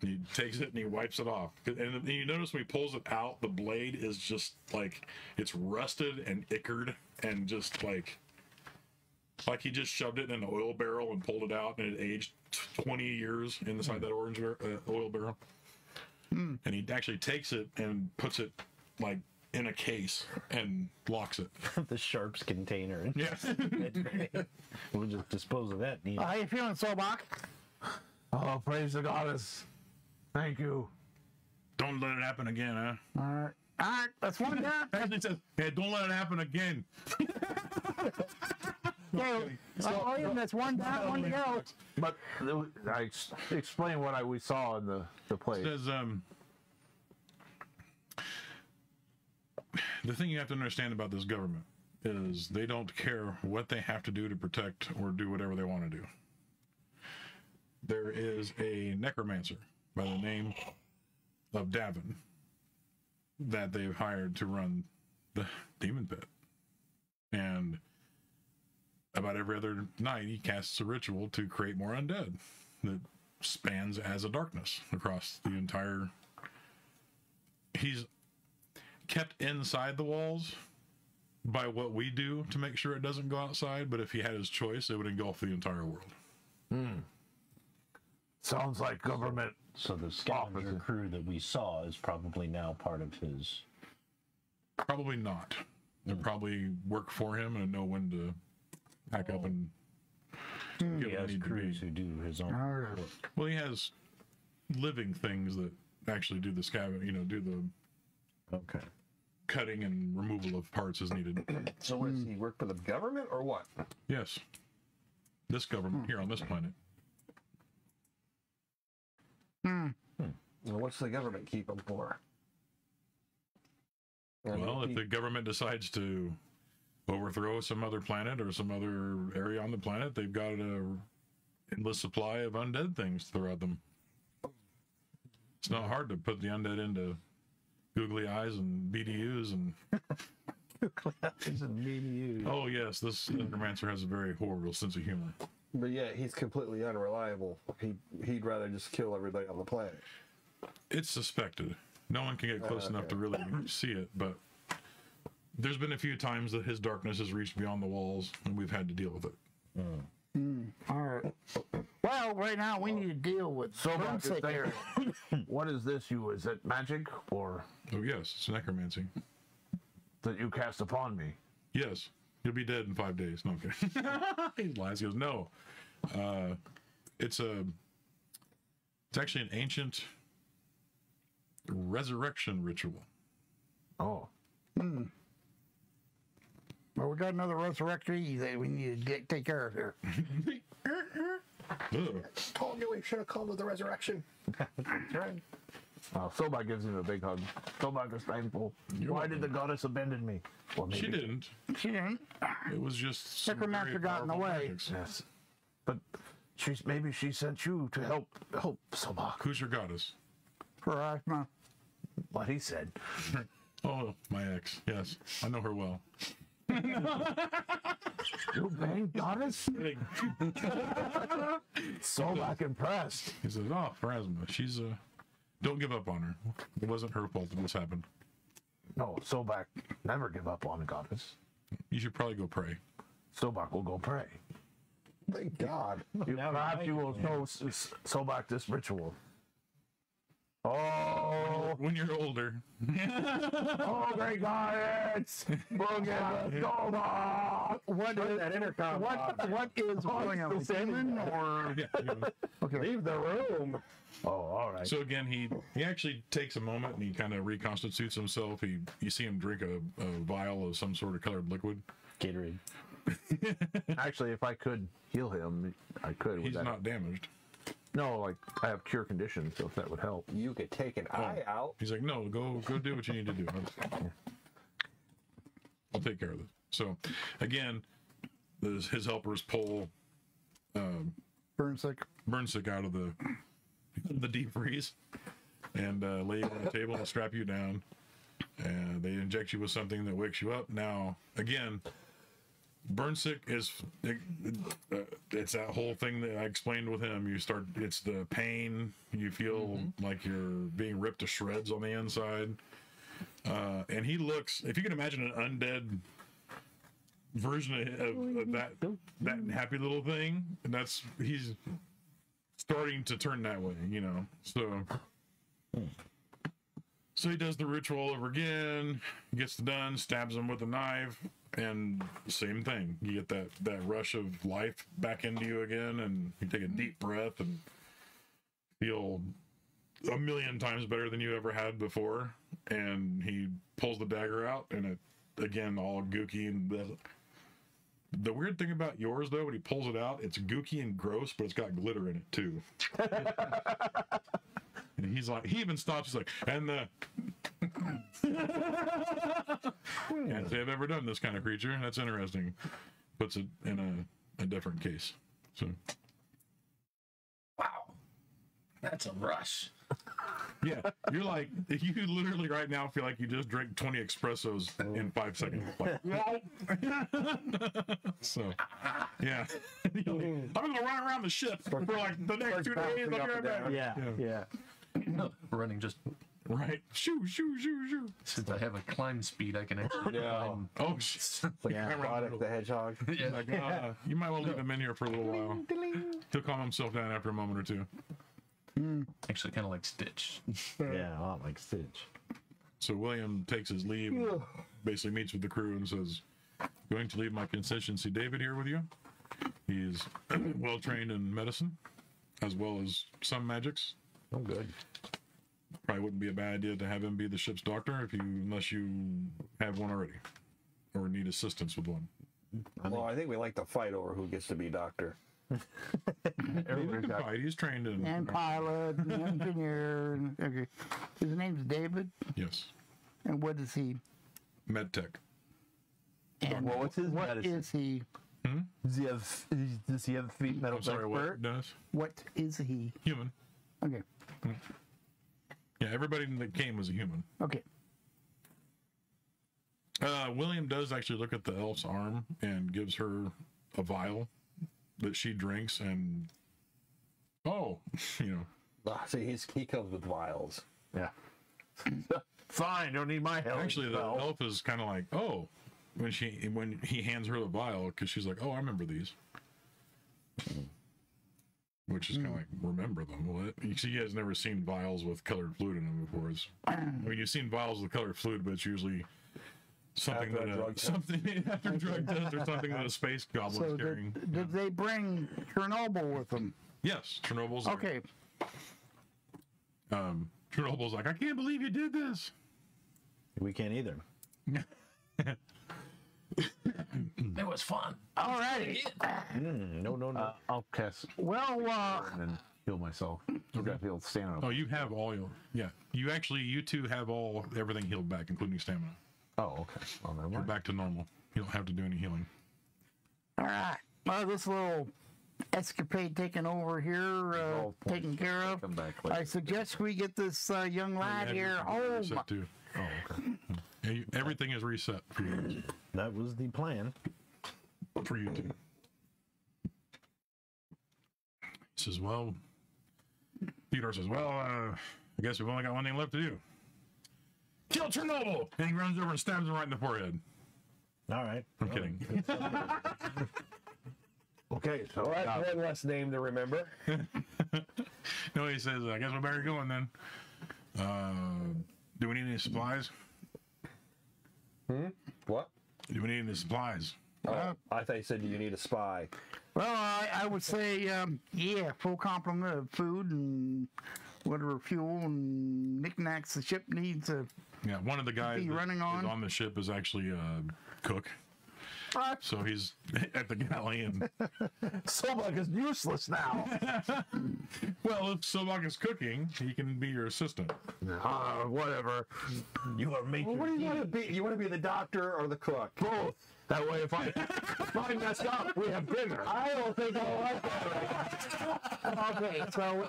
He takes it and he wipes it off. And you notice when he pulls it out, the blade is just like it's rusted and ichor and just like he just shoved it in an oil barrel and pulled it out, and it aged 20 years inside that orange oil barrel. And he actually takes it and puts it like in a case and locks it. The sharps container. Yeah. We'll just dispose of that. How you feeling, Sobach? Oh, praise the goddess. Thank you. Don't let it happen again, huh? All right, that's one down. Actually says, hey, don't let it happen again. William, that's one down, one to go. But I explain what we saw in the place. It says, the thing you have to understand about this government is they don't care what they have to do to protect or do whatever they want to do. There is a necromancer by the name of Davin that they've hired to run the demon pit. And about every other night, he casts a ritual to create more undead that spans as a darkness across the entire... He's kept inside the walls by what we do to make sure it doesn't go outside, but if he had his choice, it would engulf the entire world. Sounds like government. So the scavenger crew that we saw is probably now part of his. Probably not. They probably work for him and know when to pack up and get He what has need to be. crews who do his own. Well, he has living things that actually do the scavenging, do the Okay. cutting and removal of parts as needed. So what, does he work for the government or what? Yes. This government here on this planet. Well, what's the government keep him for? Well, if the government decides to overthrow some other planet or some other area on the planet, they've got an endless supply of undead things to throw at them. It's not hard to put the undead into googly eyes and BDUs and. Oh yes, this Necromancer has a very horrible sense of humor. But yeah, he's completely unreliable. He'd rather just kill everybody on the planet. It's suspected. No one can get close enough to really see it, but there's been a few times that his darkness has reached beyond the walls, and we've had to deal with it. All right. Well, right now we need to deal with Broomstick here. What is this? Is it magic or Oh yes, it's necromancy. that you cast upon me? Yes, you'll be dead in 5 days. No, I'm kidding. He lies. He goes, no. It's actually an ancient resurrection ritual. Oh, Well, we got another resurrectee that we need to take care of here. Ugh. Told you we should have called it the resurrection. Sobak gives him a big hug. Sobak is thankful. Why did the goddess abandon me? Well, maybe She didn't. She didn't. It was just some Necromancer very got in the powerful way. magics. Yes, but maybe she sent you to help Sobak. Who's your goddess? Pharasma. What he said. Oh, my ex. Yes, I know her well. You banged goddess? Sobak impressed. He says, "Oh, Pharasma, she's don't give up on her. It wasn't her fault that this happened. No, Sobak never give up on a goddess. You should probably go pray." Sobak will go pray. Thank God. Perhaps you will show Sobak this ritual. Oh, When you're older, oh, great goddess! Boogie, Sobak! What is that intercom? what is going on? A demon or Okay. Leave the room. Oh, all right. so again, he actually takes a moment and he kind of reconstitutes himself. You see him drink a vial of some sort of colored liquid. Gatorade. Actually, if I could heal him, I could. with He's that. not damaged. No, like I have cure conditions, so if that would help. You could take an eye out. He's like, "No, go do what you need to do. I'll take care of this." So again, his helpers pull Burnsick? Burnsick out of the deep freeze and lay you on the table and strap you down, and they inject you with something that wakes you up. Now again, Burnsick is it's that whole thing that I explained with him. It's the pain, you feel like you're being ripped to shreds on the inside, and he looks, if you can imagine an undead version of that happy little thing, and he's starting to turn that way, so he does the ritual all over again, gets done, stabs him with a knife, and same thing. You get that rush of life back into you again, and you take a deep breath and feel 1,000,000 times better than you ever had before. And he pulls the dagger out, and it, again, all gooky. And the weird thing about yours, though, when he pulls it out, it's gooky and gross, but it's got glitter in it, too. And he's like, he even stops. He's like, and can't say I've ever done this kind of creature. That's interesting. Puts it in a different case. So, Wow. That's a rush. yeah, you're like, you literally right now feel like you just drank 20 espressos in 5 seconds. Like, so, yeah. I'm going to run around the ship for like the next 2 days. I'll be right back. Yeah. Running just Right. Shoo, shoo, shoo, shoo. Since I have a climb speed, I can actually climb. Oh, shit. Like Sonic the Hedgehog. Yeah. Like, you might want to leave him in here for a little while. He'll calm himself down after a moment or two. Actually, kind of like Stitch. Yeah, a lot like Stitch. So William takes his leave, basically meets with the crew and says, going to leave my constituency David here with you. He's well trained in medicine, as well as some magics. Oh, good. Probably wouldn't be a bad idea to have him be the ship's doctor unless you have one already, or need assistance with one. Well, I think we like to fight over who gets to be doctor. He can fight. He's trained in. And pilot, and engineer. And, okay. His name's David. Yes. And what is he? MedTech. And Well, what's his what medicine? is he? Does he have feet metal I'm sorry, what, expert? Dennis? What is he? Human. Okay. Yeah, everybody that came was a human. Okay. William does actually look at the elf's arm and gives her a vial that she drinks, and See, he comes with vials. Yeah. Fine, don't need my help. actually the elf is kind of like, oh, when he hands her the vial, because she's like, oh, I remember these, which is kind of like, remember them. What? You see, he has never seen vials with colored fluid in them before. I mean, you've seen vials with colored fluid, but it's usually something After a that drug test. something after a drug test or something that a space goblin's So carrying. did they bring Chernobyl with them? Yes, Chernobyl's there. Okay. Chernobyl's like, I can't believe you did this. We can't either. It was fun. All righty. No. I'll cast Well, and then heal myself. Okay. He'll stand up. Oh, you have all your, yeah. You two have everything healed back, including stamina. Oh, okay. Well, never You're mind. back to normal. You don't have to do any healing. all right. Well, this little escapade taken over here, taken care of. Come back later. I suggest we get this young lad here home. Reset too. Oh, okay. Yeah, everything is reset for you. That was the plan. For you two. He says, well, Theodore says, well, I guess we've only got one thing left to do. Kill Chernobyl! And he runs over and stabs him right in the forehead. All right. I'm kidding. Okay, so one less name to remember. No, he says, I guess we better go then. Do we need any supplies? What? Do we need any supplies? I thought you said you need a spy. Well, I would say, yeah, full complement of food and whatever fuel and knickknacks the ship needs. Yeah, one of the guys Be that running is on? on the ship is actually a cook. So he's at the galley, and Sobek is useless now. well, if Sobak is cooking, he can be your assistant. Whatever. You are making. What do you want to be? You want to be the doctor or the cook? Both. That way, if I mess up, we have dinner. I don't think I like that. Okay, so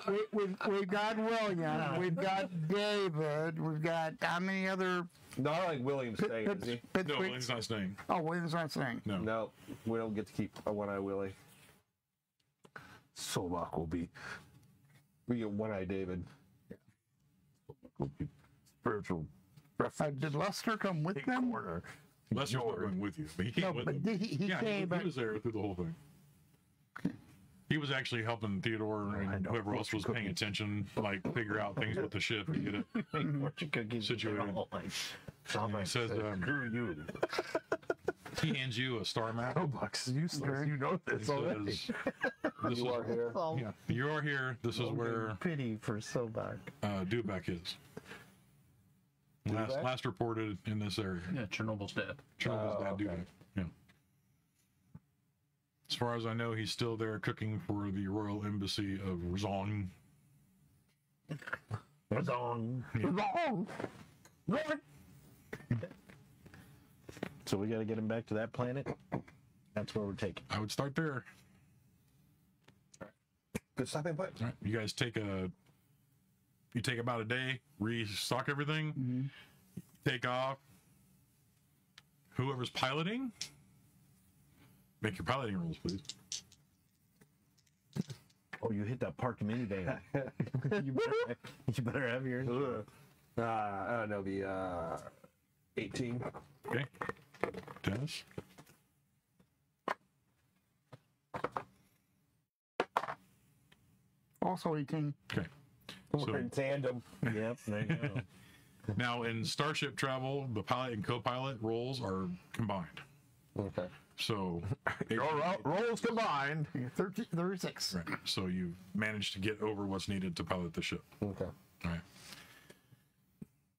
we've got William, we've got David, we've got how many other? No, I like William staying, is he? No, he's not staying. Oh, William's not saying. No. No, we don't get to keep a one-eye Willie. Sobek will be We get one-eye David. spiritual Did Lester come with them? corner. Lester's not going with you, but he came No, with but them. he Yeah, came. he was there through the whole thing. He was actually helping Theodore and whoever else was paying attention, like figure out things with the ship and get it Fortune cookies. situated. He says, Screw you. he hands you a star map. Sobek's useless. You know He this already. says, this You is, are here. yeah, you are here. This is where Pity for Sobek. Dubek is. Dubek? Last reported in this area. Yeah, Chernobyl's dead. Chernobyl's dad, okay. Dubek. Yeah. As far as I know, he's still there cooking for the Royal Embassy of Razong. Wrong. So we got to get him back to that planet. That's where we're taking. I would start there. Good stopping point. All right. You guys take about a day, restock everything, take off. Whoever's piloting, make your piloting rolls, please. Oh, you hit that parked minivan. you better have yours. No, the 18. Okay. Dennis? Also 18. Okay. We're in tandem. Yep, there you go. Now, in Starship Travel, the pilot and co-pilot roles are combined. Okay. So, Rolls combined. 36. right. So you've managed to get over what's needed to pilot the ship. Okay. All right.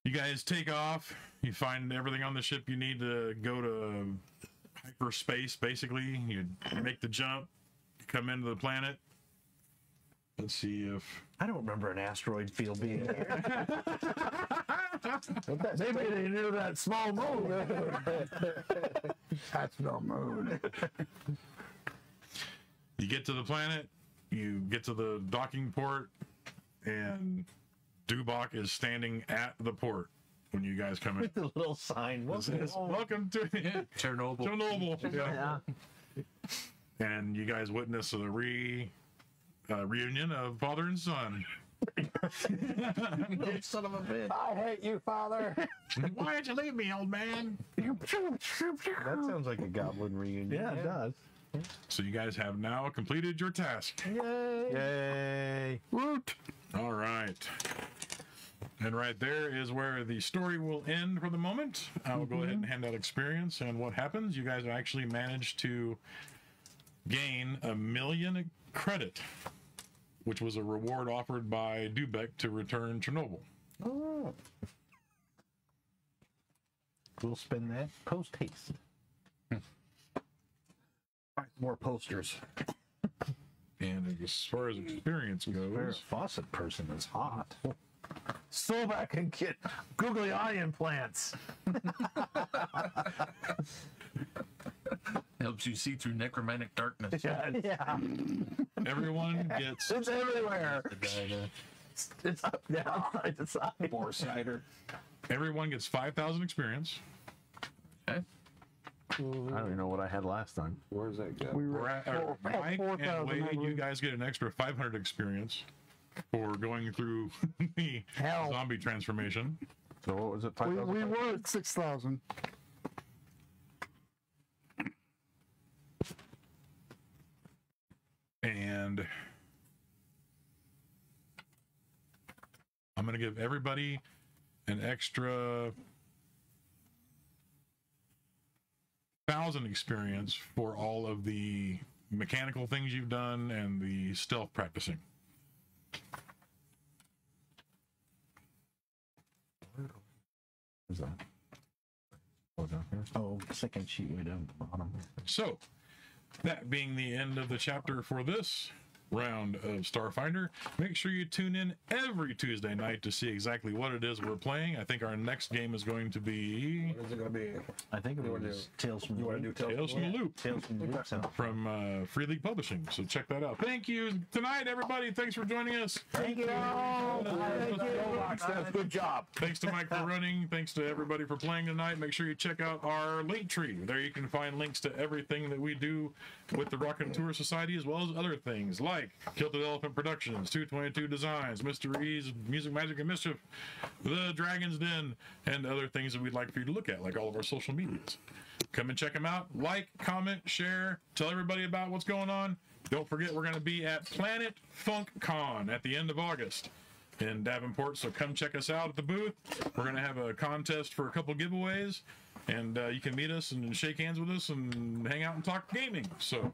You guys take off. You find everything on the ship you need to go to hyperspace, basically. You make the jump, come into the planet. Let's see if... I don't remember an asteroid field being there. Maybe they knew that small moon. That's no moon. You get to the planet, you get to the docking port, and Dubok is standing at the port when you guys come in. The little sign. Welcome to Chernobyl. Chernobyl. Yeah. And you guys witness a reunion of father and son. Son of a bitch. I hate you, Father. Why did you leave me, old man? That sounds like a goblin reunion. Yeah, it does. So you guys have now completed your task. Yay. Woot. All right. And right there is where the story will end for the moment. I will go ahead and hand out experience and what happens. You guys actually managed to gain 1 million credit, which was a reward offered by Dubek to return Chernobyl. Oh. We'll spend that post haste. More posters. And as far as experience goes, Faucet person is hot. So back and get googly eye implants. Helps you see through necromantic darkness. Yeah, everyone gets it's everywhere. It's up, down, side to side. More cider. everyone gets 5,000 experience. Okay. I don't even know what I had last time. Where does that go? We were Mike at and 4,000. Wade, you guys get an extra 500 experience for going through the Hell. zombie transformation. So what was it? We 5,000? were at 6,000. And I'm going to give everybody an extra 1,000 experience for all of the mechanical things you've done and the stealth practicing. Where's that? Oh, down here. Oh, second sheet way down the bottom. So, that being the end of the chapter for this round of Starfinder, make sure you tune in every Tuesday night to see exactly what it is we're playing. I think our next game is going to be What is it going to be? I think it was Tales from the You want to do Loop. Tales from the Loop Tales from the Loop sound. from Free League Publishing. So check that out. Thank you tonight, everybody. Thanks for joining us. Thank you. Good job. Thanks to Mike for running. Thanks to everybody for playing tonight. Make sure you check out our link tree. There you can find links to everything that we do with the Raconteur Society, as well as other things like Kilted Elephant Productions, 222 Designs, Mr. E's Music, Magic, and Mischief, The Dragon's Den, and other things that we'd like for you to look at, like all of our social medias. Come and check them out. Like, comment, share, tell everybody about what's going on. Don't forget, we're going to be at PlanetFunkCon at the end of August in Davenport, so come check us out at the booth. We're going to have a contest for a couple giveaways, and you can meet us and shake hands with us and hang out and talk gaming. So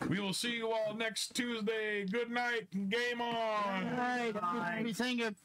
we will see you all next Tuesday. Good night and game on. All right. Be saying it.